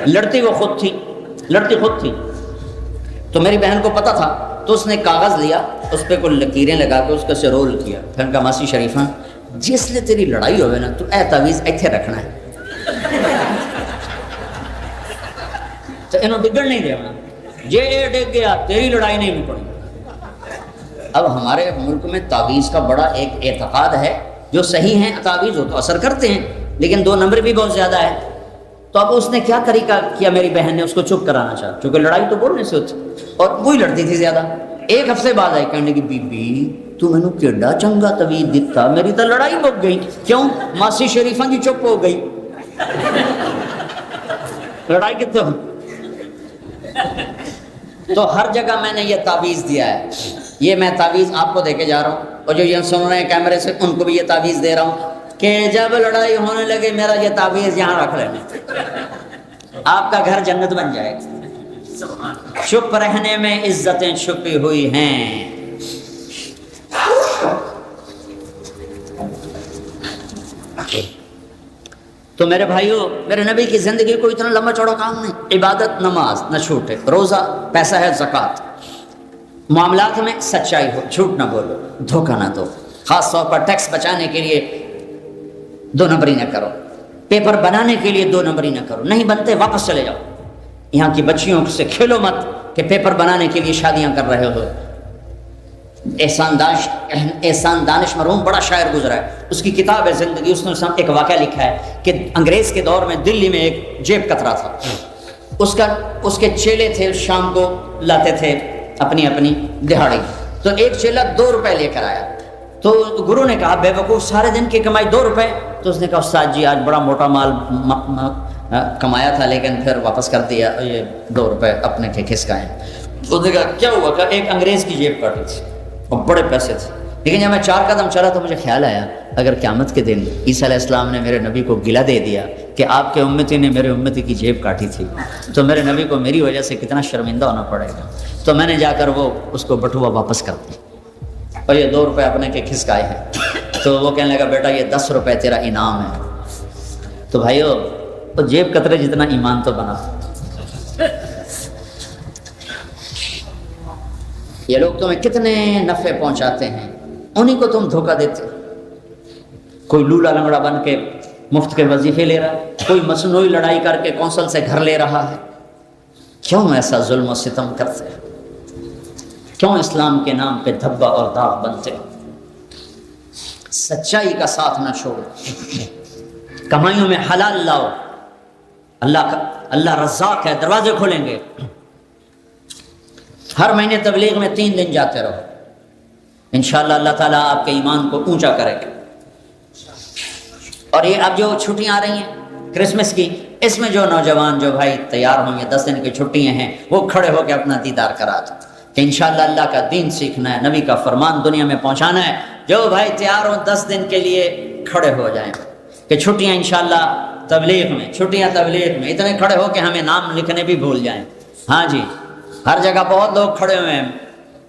لڑتی وہ خود تھی، لڑتی خود تھی۔ تو میری بہن کو پتہ تھا، تو اس نے کاغذ لیا، اس پہ کوئی لکیریں لگا کے اس کا سے رول کیا، پھر کہا ماسی شریفہ جس لئے تیری لڑائی ہوئے نا تو اے تعویذ ایتھے رکھنا ہے، تو انہوں بگڑ نہیں دینا، جے ڈگ گیا تیری لڑائی نہیں بھی پڑی۔ اب ہمارے ملک میں تعویذ کا بڑا ایک اعتقاد ہے، جو صحیح ہیں تعویذ ہو تو اثر کرتے ہیں، لیکن 2 نمبر بھی بہت زیادہ ہے۔ تو اب اس نے کیا طریقہ کیا، میری بہن نے اس کو چپ کرانا چاہا، کیونکہ لڑائی تو بولنے سے ہوتی اور وہی لڑتی تھی زیادہ۔ ایک ہفتے بعد آئی، کہنے کی بی بی تو مینوں کیڈا چنگا تویز دتا، میری تو لڑائی مک گئی. کیوں؟ ماسی شریفاں جی چپ ہو گئی. لڑائی کتنے ہو؟ تو ہر جگہ میں نے یہ تعویذ دیا ہے. یہ میں تعویذ آپ کو دے کے جا رہا ہوں، اور جو یہ سن رہے ہیں کیمرے سے ان کو بھی یہ تعویذ دے رہا ہوں کہ جب لڑائی ہونے لگے میرا یہ تعویذ یہاں رکھ لینا، آپ کا گھر جنت بن جائے گا. چپ رہنے میں عزتیں چھپی ہوئی ہیں. تو میرے بھائیو، میرے نبی کی زندگی کو اتنا لمبا چوڑا کام نہیں. عبادت، نماز نہ چھوٹے، روزہ، پیسہ ہے زکوٰۃ، معاملات میں سچائی ہو، جھوٹ نہ بولو، دھوکہ نہ دو، خاص طور پر ٹیکس بچانے کے لیے 2 نمبری نہ کرو، پیپر بنانے کے لیے 2 نمبری نہ کرو، نہیں بنتے واپس چلے جاؤ. یہاں کی بچیوں سے کھیلو مت کہ پیپر بنانے کے لیے شادیاں کر رہے ہو. احسان دانش مرحوم بڑا شاعر گزرا ہے، اس کی کتاب ہے زندگی. اس نے ایک واقعہ لکھا ہے کہ انگریز کے دور میں دلی میں ایک جیب کترا تھا. اس کے چیلے تھے، شام کو لاتے تھے اپنی دہاڑی. تو ایک چیلا 2 روپے لے کر آیا. تو گرو نے کہا بے وقوف، سارے دن کی کمائی 2 روپے. تو اس نے کہا استاد جی آج بڑا موٹا مال کمایا تھا لیکن پھر واپس کر دیا، یہ 2 روپے اپنے کے کھسکائے. اس نے کہا کیا ہوا؟ کہ ایک انگریز کی جیب کاٹی تھی اور بڑے پیسے تھے. لیکن جب میں 4 قدم چلا تو مجھے خیال آیا اگر قیامت کے دن عیسیٰ علیہ السلام نے میرے نبی کو گلہ دے دیا کہ آپ کے امتی نے میرے امتی کی جیب کاٹی تھی، تو میرے نبی کو میری وجہ سے کتنا شرمندہ ہونا پڑے گا. تو میں نے جا کر وہ اس کو بٹوا واپس کر دی اور یہ 2 روپے اپنے کے کھسکائے ہیں. تو وہ کہنے لگا بیٹا یہ 10 روپے تیرا انعام ہے. تو بھائیو، تو جیب کترے جتنا ایمان تو بنا. یہ لوگ تمہیں کتنے نفع پہنچاتے ہیں، انہیں کو تم دھوکہ دیتے. کوئی لولا لنگڑا بن کے مفت کے وظیفے لے رہا ہے، کوئی مصنوعی لڑائی کر کے کونسل سے گھر لے رہا ہے. کیوں ایسا ظلم و ستم کرتے ہیں؟ کیوں اسلام کے نام پہ دھبا اور داغ بنتے ہو؟ سچائی کا ساتھ نہ چھوڑو، کمائیوں میں حلال لاؤ. اللہ رزاق ہے، دروازے کھولیں گے. ہر مہینے تبلیغ میں 3 دن جاتے رہو، انشاءاللہ اللہ تعالیٰ آپ کے ایمان کو اونچا کرے گا. اور یہ اب جو چھٹیاں آ رہی ہیں کرسمس کی، اس میں جو نوجوان جو بھائی تیار ہوں گے، 10 دن کی چھٹیاں ہیں، وہ کھڑے ہو کے اپنا دیدار کرا دو کہ انشاءاللہ اللہ کا دین سیکھنا ہے، نبی کا فرمان دنیا میں پہنچانا ہے. جو بھائی تیار ہوں 10 دن کے لیے کھڑے ہو جائیں کہ چھٹیاں انشاءاللہ تبلیغ میں، چھٹیاں تبلیغ میں. اتنے کھڑے ہو کہ ہمیں نام لکھنے بھی بھول جائیں. ہاں جی، ہر جگہ بہت لوگ کھڑے ہوئے ہیں،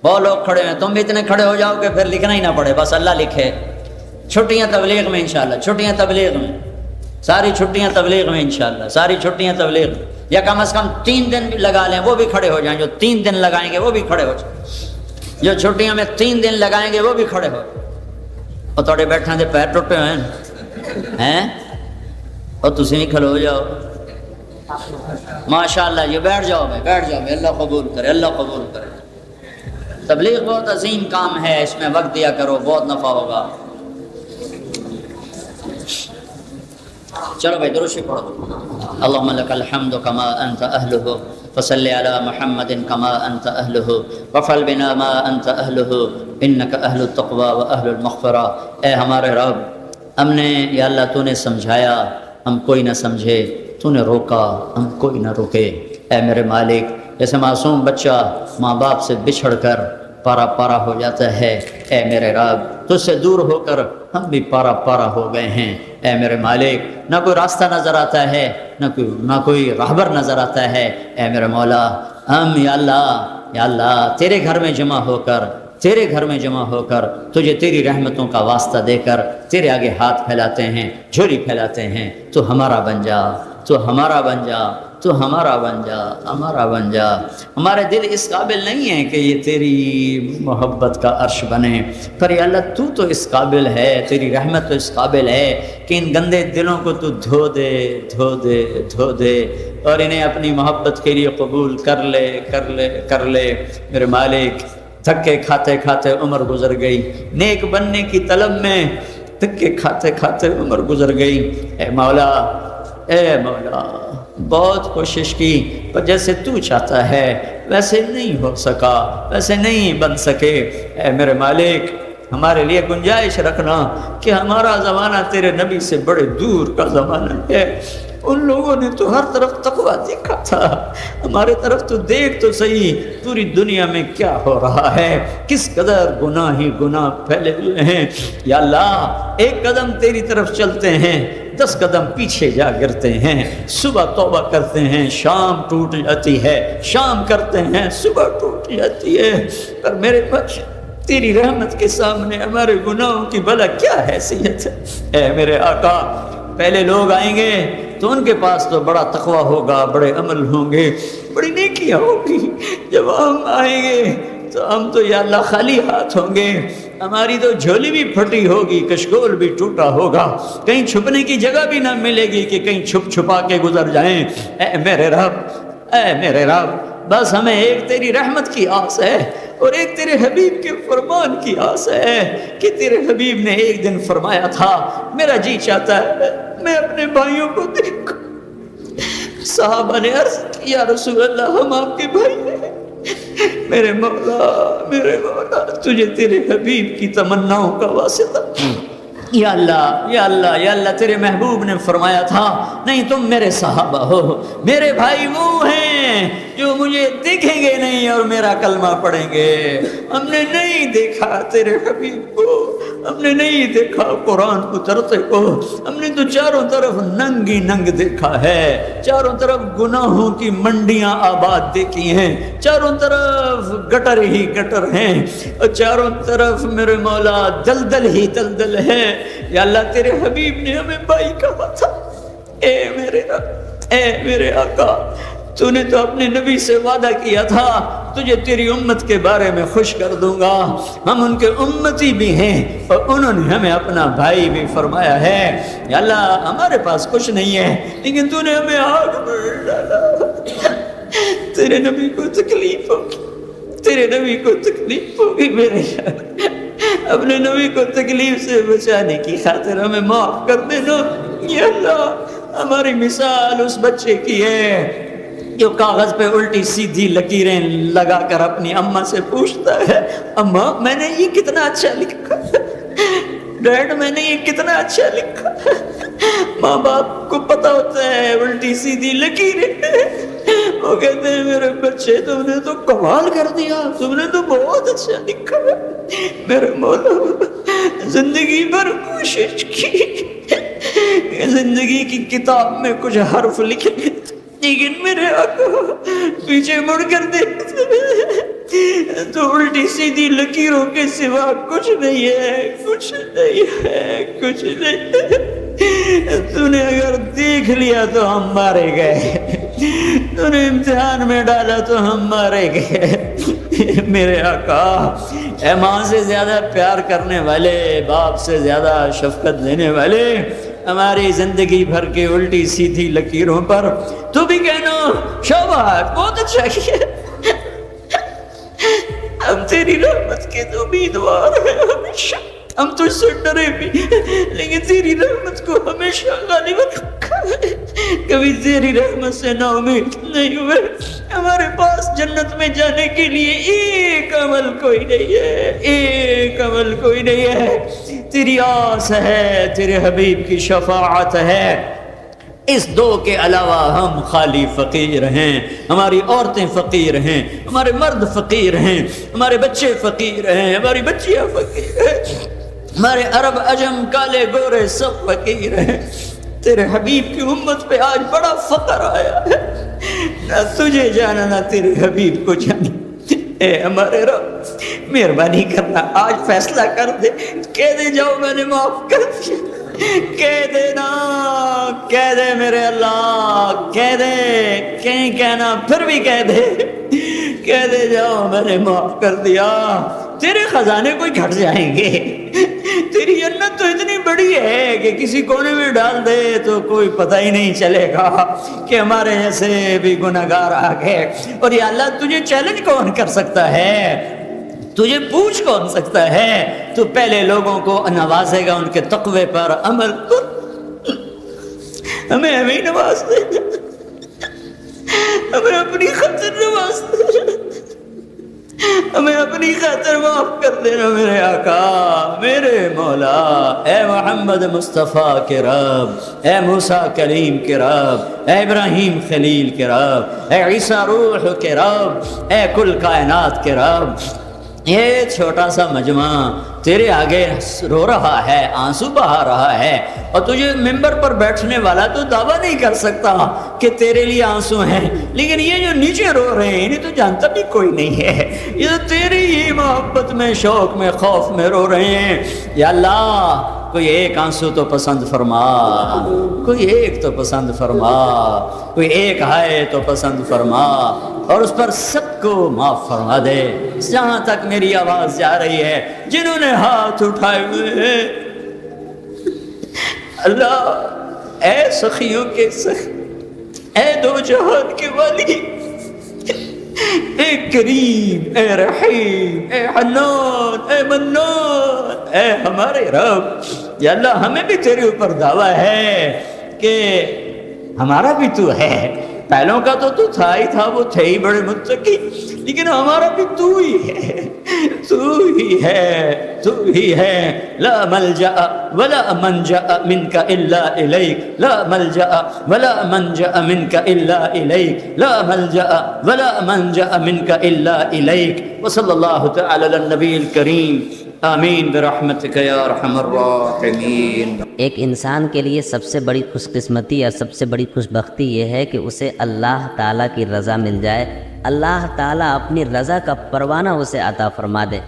بہت لوگ کھڑے ہوئے ہیں. تم بھی اتنے کھڑے ہو جاؤ کہ پھر لکھنا ہی نہ پڑے، بس اللہ لکھے. چھٹیاں تبلیغ میں انشاءاللہ، چھٹیاں تبلیغ میں، ساری چھٹیاں تبلیغ میں انشاءاللہ، ساری چھٹیاں تبلیغ میں. یا کم از کم 3 دن بھی لگا لیں، وہ بھی کھڑے ہو جائیں. جو 3 دن لگائیں گے وہ بھی کھڑے ہو جائیں. جو چھٹیوں میں 3 دن لگائیں گے وہ بھی کھڑے ہو. اور تھوڑے بیٹھنے دے پیر ٹوٹے ہوئے ہیں اور تسی نہیں کھلو جاؤ. ماشاءاللہ یہ بیٹھ جاؤ بیٹھ جاؤ. اللہ قبول کرے، اللہ قبول کرے. تبلیغ بہت عظیم کام ہے، اس میں وقت دیا کرو، بہت نفع ہوگا. چلو بھائی درود شریف پڑھو. اللہم لک الحمد کما انت اہلہ فصلی علی محمد کما انت اہلہ وفعل بنا ما انت اہلہ انک اہل التقوی و اہل المغفرہ. اے ہمارے رب، ہم نے یا اللہ تو نے سمجھایا، ہم کوئی نہ سمجھے، تو نے روکا، ہم کوئی نہ روکے. اے میرے مالک، جیسے معصوم بچہ ماں باپ سے بچھڑ کر پارا پارا ہو جاتا ہے، اے میرے رب تجھ سے دور ہو کر ہم بھی پارا پارا ہو گئے ہیں. اے میرے مالک، نہ کوئی راستہ نظر آتا ہے، نہ کوئی راہبر نظر آتا ہے. اے میرے مولا، ہم یا اللہ تیرے گھر میں جمع ہو کر تجھے تیری رحمتوں کا واسطہ دے کر تیرے آگے ہاتھ پھیلاتے ہیں، جھولی پھیلاتے ہیں. تو ہمارا بن جا، تو ہمارا بن جا، تو ہمارا بن جا، ہمارا بن جا. ہمارے دل اس قابل نہیں ہیں کہ یہ تیری محبت کا عرش بنے، پر یا اللہ تو اس قابل ہے، تیری رحمت تو اس قابل ہے کہ ان گندے دلوں کو تو دھو دے اور انہیں اپنی محبت کے لیے قبول کر لے. میرے مالک، تھکے کھاتے کھاتے عمر گزر گئی، نیک بننے کی طلب میں تھکے کھاتے کھاتے عمر گزر گئی. اے مولا بہت کوشش کی، پر جیسے تو چاہتا ہے ویسے نہیں ہو سکا، ویسے نہیں بن سکے. اے میرے مالک، ہمارے لیے گنجائش رکھنا کہ ہمارا زمانہ تیرے نبی سے بڑے دور کا زمانہ ہے، ان لوگوں نے تو ہر طرف تقویٰ دیکھا تھا، ہمارے طرف تو دیکھ تو صحیح پوری دنیا میں کیا ہو رہا ہے، کس قدر گناہ ہی گناہ پھیلے ہوئے ہیں۔ یا اللہ ایک قدم تیری طرف چلتے ہیں 10 قدم پیچھے جا گرتے ہیں، صبح توبہ کرتے ہیں شام ٹوٹ جاتی ہے، شام کرتے ہیں صبح ٹوٹ جاتی ہے، پر میرے بخش تیری رحمت کے سامنے ہمارے گناہوں کی بھلا کیا حیثیت ہے۔ اے میرے آقا پہلے لوگ آئیں گے تو ان کے پاس تو بڑا تقویٰ ہوگا، بڑے عمل ہوں گے، بڑی نیکیاں ہوگی، جب ہم آئیں گے تو ہم تو یا اللہ خالی ہاتھ ہوں گے، ہماری تو جھولی بھی پھٹی ہوگی، کشکول بھی ٹوٹا ہوگا، کہیں چھپنے کی جگہ بھی نہ ملے گی کہ کہیں چھپ چھپا کے گزر جائیں۔ اے میرے رب، اے میرے رب، بس ہمیں ایک تیری رحمت کی آس ہے اور ایک تیرے حبیب کے فرمان کی آس ہے کہ تیرے حبیب نے ایک دن فرمایا تھا میرا جی چاہتا ہے میں اپنے بھائیوں کو دیکھوں۔ صحابہ نے عرض کی یا رسول اللہ ہم آپ کے بھائی ہیں۔ میرے مولا تجھے تیرے حبیب کی تمناؤں کا واسطہ، یا اللہ یا اللہ یا اللہ، تیرے محبوب نے فرمایا تھا نہیں تم میرے صحابہ ہو، میرے بھائی وہ ہیں جو مجھے دیکھیں گے نہیں اور میرا کلمہ پڑھیں گے۔ ہم نے نہیں دیکھا تیرے حبیب کو، ہم نے نہیں دیکھا قرآن اترتے کو، ہم نے تو چاروں طرف ننگی ننگ دیکھا ہے، چاروں طرف گناہوں کی منڈیاں آباد دیکھی ہیں، چاروں طرف گٹر ہی گٹر ہیں اور چاروں طرف میرے مولا دلدل ہی دلدل ہے۔ یا اللہ تیرے حبیب نے ہمیں بھائی کہا تھا۔ اے میرے رب، اے میرے آقا، تو نے تو اپنے نبی سے وعدہ کیا تھا تجھے تیری امت کے بارے میں خوش کر دوں گا، ہم ان کے امتی بھی ہیں اور انہوں نے ہمیں اپنا بھائی بھی فرمایا ہے۔ یا اللہ ہمارے پاس کچھ نہیں ہے لیکن تو نے ہمیں آگ میں ڈالا، تیرے نبی کو تکلیف ہوگی، تیرے نبی کو تکلیف ہوگی میرے یار، اپنے نبی کو تکلیف سے بچانے کی خاطر ہمیں معاف کر دینا۔ یا اللہ ہماری مثال اس بچے کی ہے جو کاغذ پہ الٹی سیدھی لکیریں لگا کر اپنی اماں سے پوچھتا ہے اماں میں نے یہ کتنا اچھا لکھا، ڈیڈ میں نے یہ کتنا اچھا لکھا۔ ماں باپ کو پتا ہوتا ہے الٹی سیدھی لکیریں، وہ کہتے ہیں میرے بچے تم نے تو کمال کر دیا، تم نے تو بہت اچھا لکھا۔ میرے مولا زندگی بھر کوشش کی، زندگی کی کتاب میں کچھ حرف لکھے لیکن میرے آقا پیچھے مڑ کر دیکھتے تو الٹی سیدھی لکیروں کے سوا کچھ نہیں ہے، کچھ نہیں ہے، کچھ نہیں ہے۔ تو نے اگر دیکھ لیا تو ہم مارے گئے، تو نے امتحان میں ڈالا تو ہم مارے گئے۔ میرے آقا اے ماں سے زیادہ پیار کرنے والے، باپ سے زیادہ شفقت دینے والے، ہماری زندگی بھر کے الٹی سیدھی لکیروں پر تو بھی کہنا شاباش بہت اچھا کیا۔ ہم تیری رحمت کے تو امیدوار ہیں ہمیشہ، ہم تجھ سے ڈرے بھی لیکن تیری رحمت کو ہمیشہ غالب رکھا ہے، کبھی تیری رحمت سے نا امید نہیں ہوئے۔ ہمارے پاس جنت میں جانے کے لیے ایک عمل کوئی نہیں ہے، ایک عمل کوئی نہیں ہے، تیری آس ہے، تیرے حبیب کی شفاعت ہے، اس دو کے علاوہ ہم خالی فقیر ہیں، ہماری عورتیں فقیر ہیں، ہمارے مرد فقیر ہیں، ہمارے بچے فقیر ہیں، ہماری بچیاں فقیر ہیں، ہمارے عرب عجم کالے گورے سب فقیر ہیں۔ تیرے حبیب کی امت پہ آج بڑا فقر آیا ہے، نہ تجھے جانا نہ تیرے حبیب کو جانا۔ اے ہمارے رب مہربانی کرنا آج فیصلہ کر دے، کہہ دے جاؤ میں نے معاف کر دیا، کہہ دینا، کہہ دے میرے اللہ، کہہ دے، کہیں کہنا پھر بھی کہہ دے، کہہ دے جاؤ میں نے معاف کر دیا۔ تیرے خزانے کوئی گھٹ جائیں گے، تیری جنت تو اتنی بڑی ہے کہ کسی کونے میں ڈال دے تو کوئی پتہ ہی نہیں چلے گا کہ ہمارے ایسے بھی گناہگار آ گئے۔ اور یا اللہ تجھے چیلنج کون کر سکتا ہے، تجھے پوچھ کون سکتا ہے، تو پہلے لوگوں کو نوازے گا ان کے تقوی پر عمل کر، ہمیں ہمیں نواز دے، ہمیں اپنی خاطر نواز دے، ہمیں اپنی خاطر معاف کر دینا میرے آقا، میرے مولا، اے محمد مصطفیٰ کے رب، اے موسیٰ کلیم کے رب، اے ابراہیم خلیل کے رب، اے عیسیٰ روح کے رب، اے کل کائنات کے رب، یہ چھوٹا سا مجمع تیرے آگے رو رہا ہے، آنسو بہا رہا ہے، اور تجھے ممبر پر بیٹھنے والا تو دعویٰ نہیں کر سکتا کہ تیرے لیے آنسو ہیں، لیکن یہ جو نیچے رو رہے ہیں انہیں تو جانتا بھی کوئی نہیں ہے، یہ تو تیری ہی محبت میں، شوق میں، خوف میں رو رہے ہیں۔ یا اللہ کوئی ایک آنسو تو پسند فرما، کوئی ایک تو پسند فرما، کوئی ایک ہائے تو پسند فرما، اور اس پر سب کو معاف فرما دے۔ جہاں تک میری آواز جا رہی ہے، جنہوں نے ہاتھ اٹھائے ہوئے ہیں، اللہ اے سخیوں کے سخی، اے دو جہان کے والی، اے کریم، اے رحیم، اے حنان، اے منان، اے ہمارے رب، یا اللہ ہمیں بھی تیرے اوپر دعویٰ ہے کہ ہمارا بھی تو ہے، پہلوں کا تو تھا ہی تھا، وہ تھے ہی بڑے متقی، لیکن ہمارا بھی تو ہی ہے، تو ہی ہے، تو ہی ہے۔ لا ملجأ ولا منجأ منك الا الیک، لا ملجأ ولا منجأ منك الا الیک، لا ملجأ ولا منجأ منك الا الیک، وصلی اللہ تعالی علی النبی الکریم، آمین برحمتک یا ارحم الراحمین۔ ایک انسان کے لیے سب سے بڑی خوش قسمتی اور سب سے بڑی خوش بختی یہ ہے کہ اسے اللہ تعالیٰ کی رضا مل جائے، اللہ تعالیٰ اپنی رضا کا پروانہ اسے عطا فرما دے۔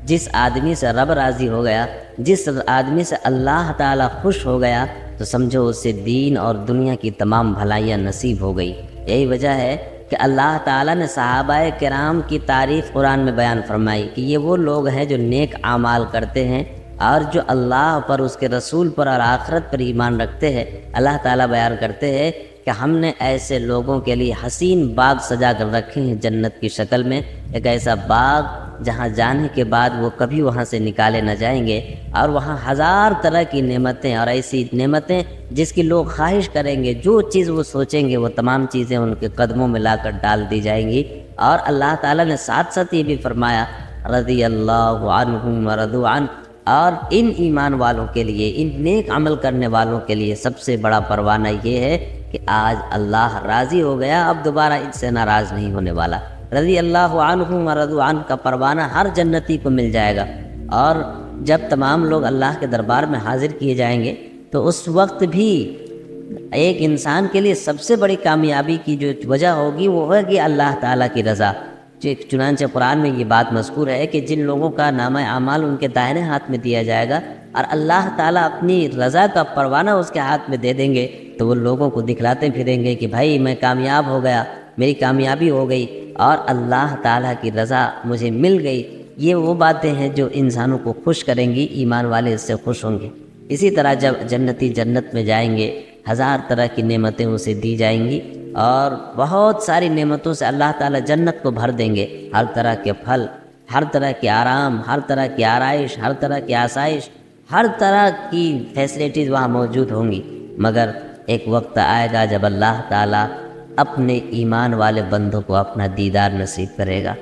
جس آدمی سے رب راضی ہو گیا، جس آدمی سے اللہ تعالیٰ خوش ہو گیا، تو سمجھو اسے دین اور دنیا کی تمام بھلائیاں نصیب ہو گئی۔ یہی وجہ ہے کہ اللہ تعالیٰ نے صحابہ کرام کی تعریف قرآن میں بیان فرمائی کہ یہ وہ لوگ ہیں جو نیک اعمال کرتے ہیں اور جو اللہ پر، اس کے رسول پر اور آخرت پر ایمان رکھتے ہیں۔ اللہ تعالیٰ بیان کرتے ہیں کہ ہم نے ایسے لوگوں کے لیے حسین باغ سجا کر رکھے ہیں جنت کی شکل میں، ایک ایسا باغ جہاں جانے کے بعد وہ کبھی وہاں سے نکالے نہ جائیں گے، اور وہاں ہزار طرح کی نعمتیں، اور ایسی نعمتیں جس کی لوگ خواہش کریں گے، جو چیز وہ سوچیں گے وہ تمام چیزیں ان کے قدموں میں لا کر ڈال دی جائیں گی۔ اور اللہ تعالیٰ نے ساتھ ساتھ یہ بھی فرمایا رضی اللہ عنہم ورضوا عنہ، اور ان ایمان والوں کے لیے، ان نیک عمل کرنے والوں کے لیے سب سے بڑا پروانہ یہ ہے کہ آج اللہ راضی ہو گیا، اب دوبارہ ان سے ناراض نہیں ہونے والا۔ رضی اللہ عنہم ورضوا عنہ کا پروانہ ہر جنتی کو مل جائے گا، اور جب تمام لوگ اللہ کے دربار میں حاضر کیے جائیں گے تو اس وقت بھی ایک انسان کے لیے سب سے بڑی کامیابی کی جو وجہ ہوگی وہ ہوگی اللہ تعالیٰ کی رضا۔ چنانچہ قرآن میں یہ بات مذکور ہے کہ جن لوگوں کا نامہ اعمال ان کے دائیں ہاتھ میں دیا جائے گا اور اللہ تعالیٰ اپنی رضا کا پروانہ اس کے ہاتھ میں دے دیں گے، تو وہ لوگوں کو دکھلاتے پھریں گے کہ بھائی میں کامیاب ہو گیا، میری کامیابی ہو گئی اور اللہ تعالیٰ کی رضا مجھے مل گئی۔ یہ وہ باتیں ہیں جو انسانوں کو خوش کریں گی، ایمان والے اس سے خوش ہوں گے۔ اسی طرح جب جنتی جنت میں جائیں گے، ہزار طرح کی نعمتیں اسے دی جائیں گی، اور بہت ساری نعمتوں سے اللہ تعالیٰ جنت کو بھر دیں گے، ہر طرح کے پھل، ہر طرح کے آرام، ہر طرح کی آرائش، ہر طرح کی آسائش، ہر طرح کی فیسلٹیز وہاں موجود ہوں گی۔ مگر ایک وقت آئے گا جب اللہ تعالیٰ اپنے ایمان والے بندوں کو اپنا دیدار نصیب کرے گا،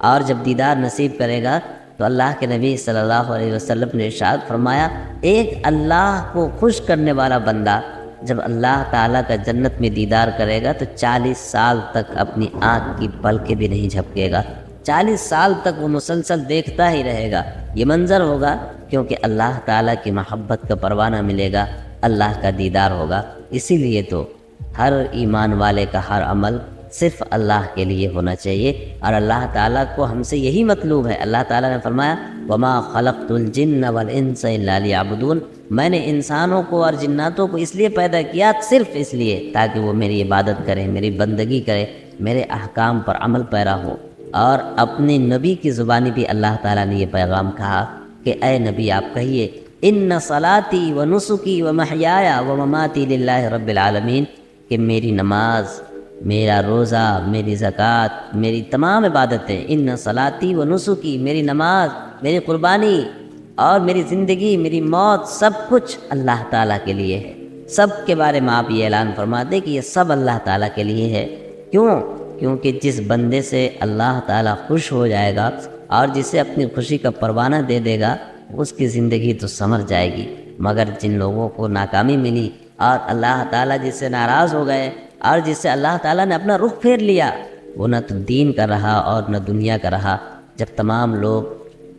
اور جب دیدار نصیب کرے گا تو اللہ کے نبی صلی اللہ علیہ وسلم نے ارشاد فرمایا، ایک اللہ کو خوش کرنے والا بندہ جب اللہ تعالیٰ کا جنت میں دیدار کرے گا تو 40 سال تک اپنی آنکھ کی پلکیں بھی نہیں جھپکے گا، 40 سال تک وہ مسلسل دیکھتا ہی رہے گا۔ یہ منظر ہوگا کیونکہ اللہ تعالیٰ کی محبت کا پروانہ ملے گا، اللہ کا دیدار ہوگا۔ اسی لیے تو ہر ایمان والے کا ہر عمل صرف اللہ کے لیے ہونا چاہیے، اور اللہ تعالیٰ کو ہم سے یہی مطلوب ہے۔ اللہ تعالیٰ نے فرمایا وَمَا خَلَقْتُ الْجِنَّ وَالْإِنسَ إِلَّا لِيَعْبُدُونَ، میں نے انسانوں کو اور جناتوں کو اس لیے پیدا کیا، صرف اس لیے تاکہ وہ میری عبادت کریں، میری بندگی کریں، میرے احکام پر عمل پیرا ہو۔ اور اپنے نبی کی زبانی بھی اللہ تعالیٰ نے یہ پیغام کہا کہ اے نبی آپ کہیے ان صلاتی و نسکی و محیایا و مماتی للہ رب العالمین، کہ میری نماز، میرا روزہ، میری زکوٰۃ، میری تمام عبادتیں، ان صلاتی و نسکی، میری نماز، میری قربانی اور میری زندگی، میری موت، سب کچھ اللہ تعالیٰ کے لیے ہے۔ سب کے بارے میں آپ یہ اعلان فرما دیں کہ یہ سب اللہ تعالیٰ کے لیے ہے۔ کیوں؟ کیونکہ جس بندے سے اللہ تعالیٰ خوش ہو جائے گا اور جسے اپنی خوشی کا پروانہ دے دے گا اس کی زندگی تو سنور جائے گی۔ مگر جن لوگوں کو ناکامی ملی اور اللہ تعالیٰ جس سے ناراض ہو گئے اور جس سے اللہ تعالیٰ نے اپنا رخ پھیر لیا، وہ نہ تو دین کا رہا اور نہ دنیا کا رہا۔ جب تمام لوگ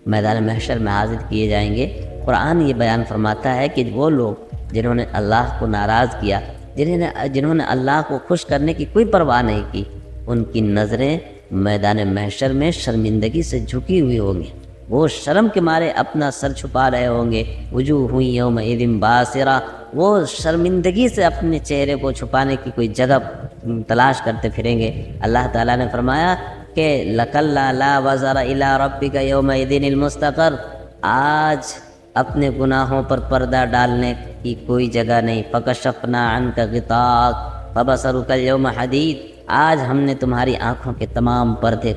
میدان محشر میں حاضر کیے جائیں گے، قرآن یہ بیان فرماتا ہے کہ وہ لوگ جنہوں نے اللہ کو ناراض کیا، جنہوں نے اللہ کو خوش کرنے کی کوئی پرواہ نہیں کی، ان کی نظریں میدان محشر میں شرمندگی سے جھکی ہوئی ہوں گی۔ وہ شرم کے مارے اپنا سر چھپا رہے ہوں گے۔ وجوہ یومئذ باسرہ، وہ شرمندگی سے اپنے چہرے کو چھپانے کی کوئی جگہ تلاش کرتے پھریں گے۔ اللہ تعالیٰ نے فرمایا کہ لَكَلَّا لَا وَزَرَ إِلَىٰ رَبِّكَ يَوْمَئِذٍ الْمُسْتَقَرُّ، آج اپنے گناہوں پر پردہ ڈالنے کی کوئی جگہ نہیں۔ فَكَشَفْنَا عَنْكَ غِطَاءَكَ فَبَصَرُكَ الْيَوْمَ حَدِيدٌ، آج ہم نے تمہاری آنکھوں کے تمام پردے